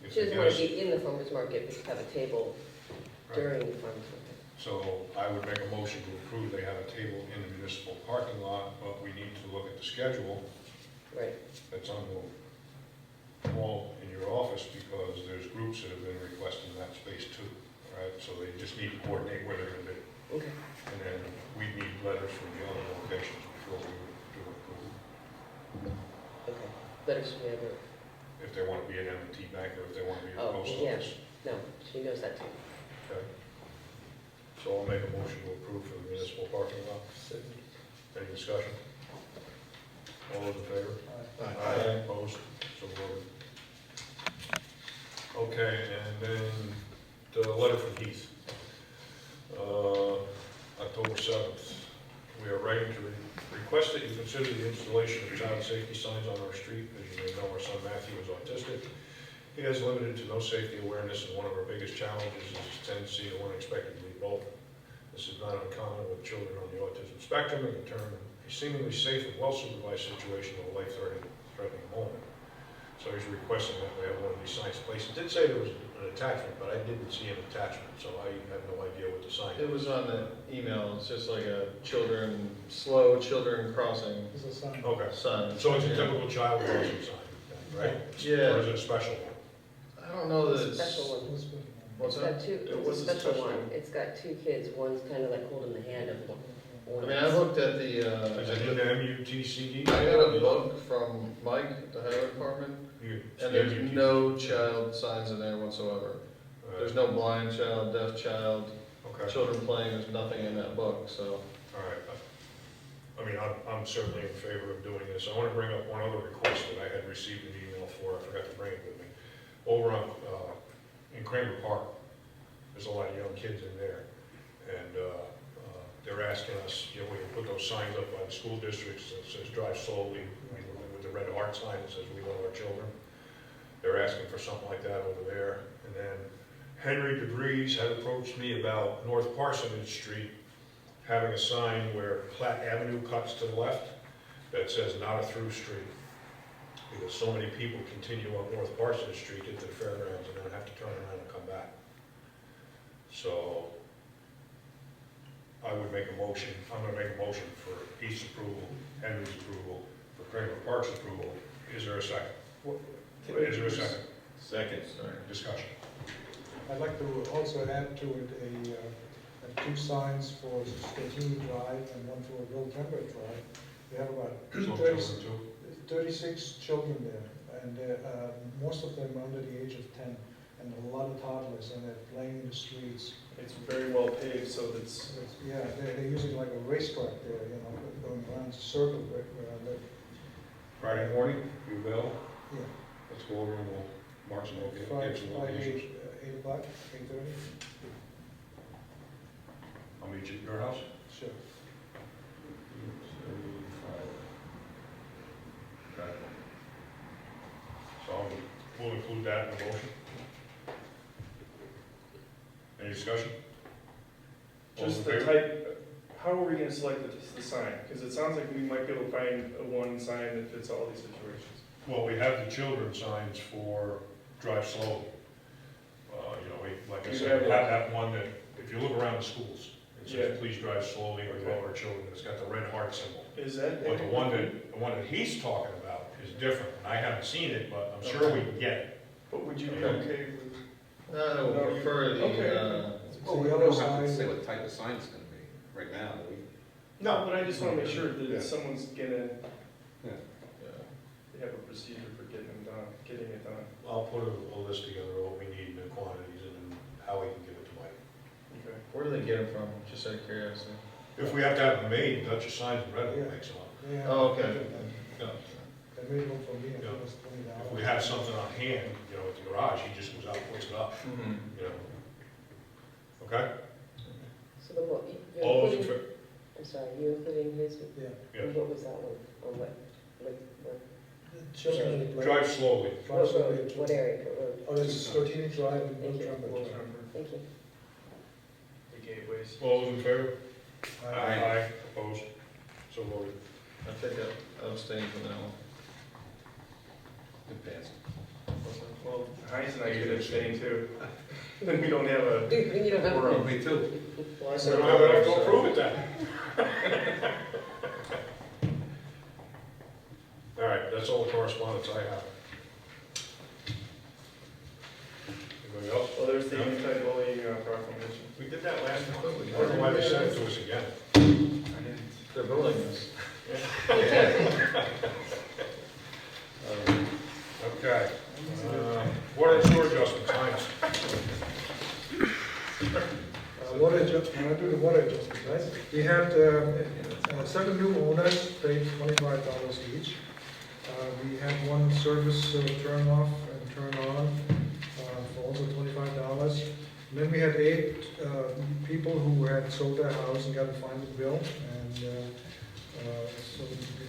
If She it doesn't want to does- be in the farmer's market, but have a table during the farmer's market. So I would make a motion to approve they have a table in the municipal parking lot, but we need to look at the schedule Right. that's on the wall in your office, because there's groups that have been requesting that space too, right? So they just need to coordinate where they're gonna be. Okay. And then we need letters from the other locations before we do approval. Okay. Letters from the other. If they want to be an M&T bank or if they want to be a Oh, post yeah. office. No, she knows that too. Okay. So I'll make a motion to approve for the municipal parking lot. Any discussion? All those in favor? Aye. Opposed? So voted. Okay, and then the letter from Heath. October 7th. We are writing to request that you consider the installation of child safety signs on our street. As you may know, our son Matthew is autistic. He has limited to no safety awareness, and one of our biggest challenges is his tendency to unexpectedly bolt. This is not uncommon with children on the autism spectrum and can turn a seemingly safe and well-supervised situation into a life-threatening moment. So he's requesting that we have one of these signs placed. It did say there was an attachment, but I didn't see an attachment, so I have no idea what the sign is. It was on the email, it's just like a slow children crossing It's a sign. Okay, sign. so it's a typical child crossing sign, then, right? Yeah. Or is it a special one? I don't know that It's a special one. What's It's that? got two, It was it's a a special special one. one. It's got two kids, one's kind of like holding the hand of one. I mean, I looked at Is it in the MUTCD? I got a book from Mike at the highway department, and there's no child signs in there whatsoever. There's no blind child, deaf child, Okay, children playing, there's nothing in that book, so. all right. I mean, I'm certainly in favor of doing this. I want to bring up one other request that I had received an email for, I forgot to bring it with me. Over on, in Kramer Park, there's a lot of young kids in there, and they're asking us, you know, we can put those signs up by the school districts that says drive slowly, with the red heart sign that says we love our children. They're asking for something like that over there. And then Henry DeVries had approached me about North Parsonage Street having a sign where Platt Avenue cuts to the left that says not a through street. Because so many people continue up North Parsonage Street into the fairgrounds and then have to turn around and come back. So I would make a motion, I'm gonna make a motion for Heath's approval, Henry's approval, for Kramer Park's approval. Is there a second? Is there a second? Second. Discussion. I'd like to also add to it two signs for Statini Drive and one for Bill Temple Drive. We have about So 30 children too? 36 children there, and most of them are under the age of 10, and a lot of toddlers, and they're playing in the streets. It's very well paved, so that's, So yeah, they're using like a racetrack there, you know, going around the circle where I live. Friday morning, you available? Yeah. Let's go over and we'll mark some Friday, locations. locations. 8 o'clock, 8:30? I'll meet you at your house. Sure. Okay. So we'll include that in the motion. Any discussion? All just in the favor? type, how are we gonna select the sign? Because it sounds like we might be able to find a one sign that fits all these situations. Well, we have the children's signs for drive slowly. You know, like I You said, we have have that one that, if you look around the schools, it says, Yeah. please drive slowly or love our children. It's got the red heart symbol. Is that? But the one that he's talking about is different. I haven't seen it, but I'm sure we can get it. But would you be okay with I would prefer the, Oh, We the don't other have to side. say what type of sign it's gonna be right now, do we? No, but I just wanna make sure Yeah. that someone's gonna Yeah. have a procedure for getting it done. I'll put a list together of what we need and the quantities and how we can give it to Mike. Okay. where do they get them from, just out of curiosity? If we have to have them made, Dutch Signs and Red Yeah. makes them up. Yeah. Oh, okay. Yeah. They made one for me, I Yeah. think it was $20. If we have something on hand, you know, at the garage, he just goes out and puts it up, Mm-hmm. you know. Okay? So the what, you're All those in including, favor? I'm sorry, you're including his, Yeah. Yes. and what was that one, on what, Children in the Drive slowly. Drive what slowly. road, what area, what road? Oh, it's Stortini Drive and Thank you. Wiltshire Drive. Thank you. The gateways. All those in favor? Aye. Opposed? So voted. I think I'll abstain from that one. Good pass. Well, Heinz and I get abstain too. Then we don't have a You don't have a quorum. Me too. Well, I So said- now we have to approve it then. All right, that's all the correspondence I have. Anybody else? Well, there's the anti-bullying proclamation. We did that last time. I don't know why they sent it to us again. I didn't. They're bullying us. Okay. Water and sewer adjustments, Heinz. Water adjustment, when I do the water adjustment, right? We had 7 new owners, paid $25 each. We had one service turn off and turn on for also $25. And then we had 8 people who had sold their house and got a final bill. And so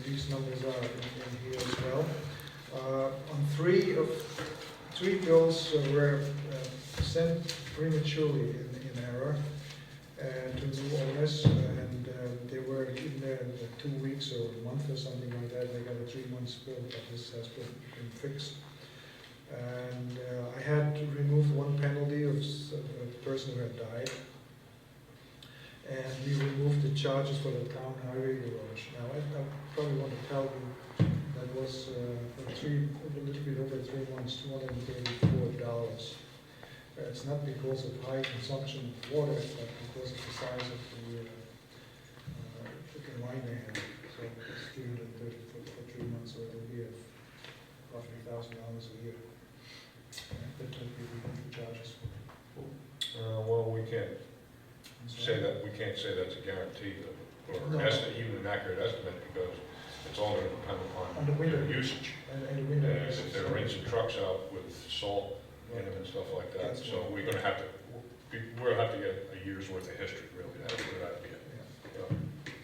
these numbers are in here as well. On 3 bills were sent prematurely in error and to new owners, and they were in there in 2 weeks or a month or something like that. They got a 3 months bill, but this has been fixed. And I had to remove one penalty of a person who had died. And we removed the charges for the town highway garage. Now, I probably want to tell you that was for a little bit over 3 months, $234. It's not because of high consumption of water, but because of the size of the line they have. So it's 330 for 3 months, so it'll be roughly $1,000 a year. That would be the charges. Well, we can't say that, we can't say that's a guarantee or No. even an accurate estimate because it's all going to depend On the upon winter. their usage. And the And window. if they're rinsing trucks out with salt in them and stuff like that, That's so what- we're gonna have to, we'll have to get a year's worth of history, really, that's what that'd be. Yeah.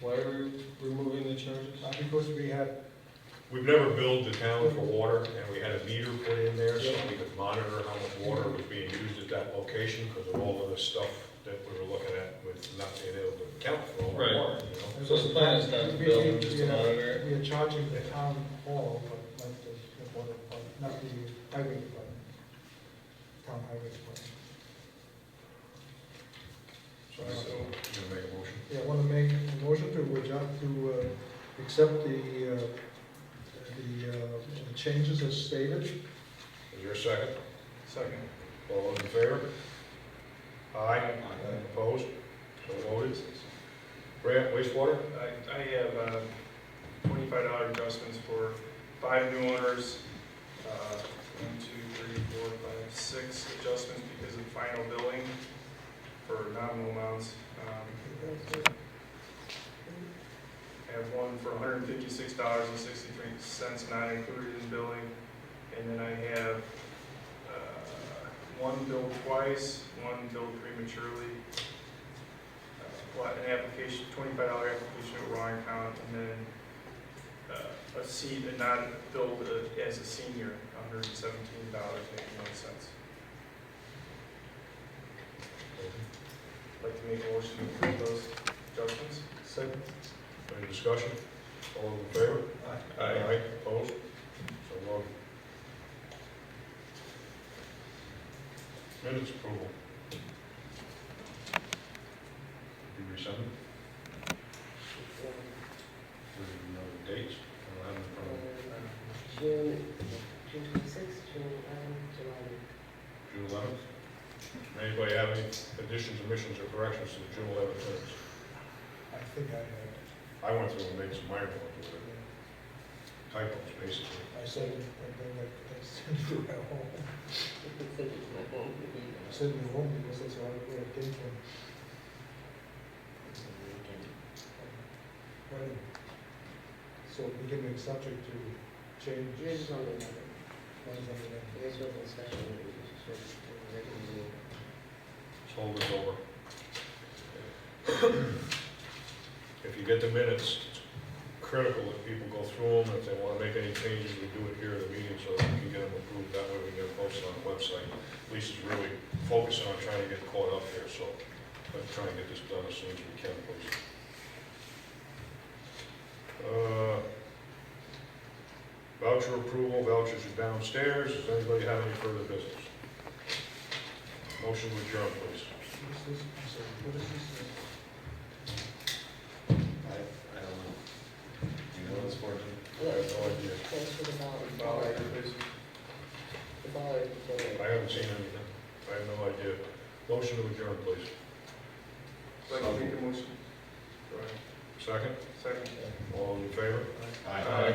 Why are we removing the charges? Because we had, We've never billed the town for water, and we had a meter put in there so we could monitor how much water was being used at that location because of all of the stuff that we were looking at with not being able to account for all the Right. water, you know? So the plan is not to bill them, just to monitor it? we are charging the town hall, but not the water department, not the highway department. Town highway department. So, you gonna make a motion? Yeah, I want to make a motion to accept the changes as stated. Is there a second? Second. All those in favor? Aye. Opposed? So voted. Grant, wastewater? I have $25 adjustments for 5 new owners, 1, 2, 3, 4, 5, 6 adjustments because of final billing for nominal amounts. I have one for $156.63 not included in billing, and then I have one billed twice, one billed prematurely, an application, $25 application at wrong account, and then a seat and not billed as a senior, $117.81. I'd like to make a motion to approve those adjustments. Second. Any discussion? All those in favor? Aye. Opposed? So voted. Minutes approval. Did you resend them? Do you know the dates? I don't have them in front of me. June 26th, June 11th, July. June 11th? additions or corrections to the June 11th minutes? I think I had, I went through and made some minor ones with it. Typos, basically. I said, it, and then I sent it at home. I sent it home because that's where it came from. Right. So beginning subject to change. Yours is on the other. Mine's on the end. Yours was a special meeting, yours was a regular meeting. Let's hold this over. If you get the minutes, it's critical that people go through them. If they want to make any changes, we do it here at the meeting so that we can get them approved. That way we can get them posted on the website. Lisa's really focusing on trying to get caught up here, so let's try and get this done as soon as we can, please. Voucher approval, vouchers are downstairs. Does anybody have any further business? Motion to adjourn, please. What is this? I'm sorry, what is this? I don't know. You know what it's for, Jim? I have no idea. Thanks for the Bollard, bollard. please. The bollard. I haven't seen anything. I have no idea. Motion to adjourn, please. Like to make a motion. Second? Second. All in favor? Aye.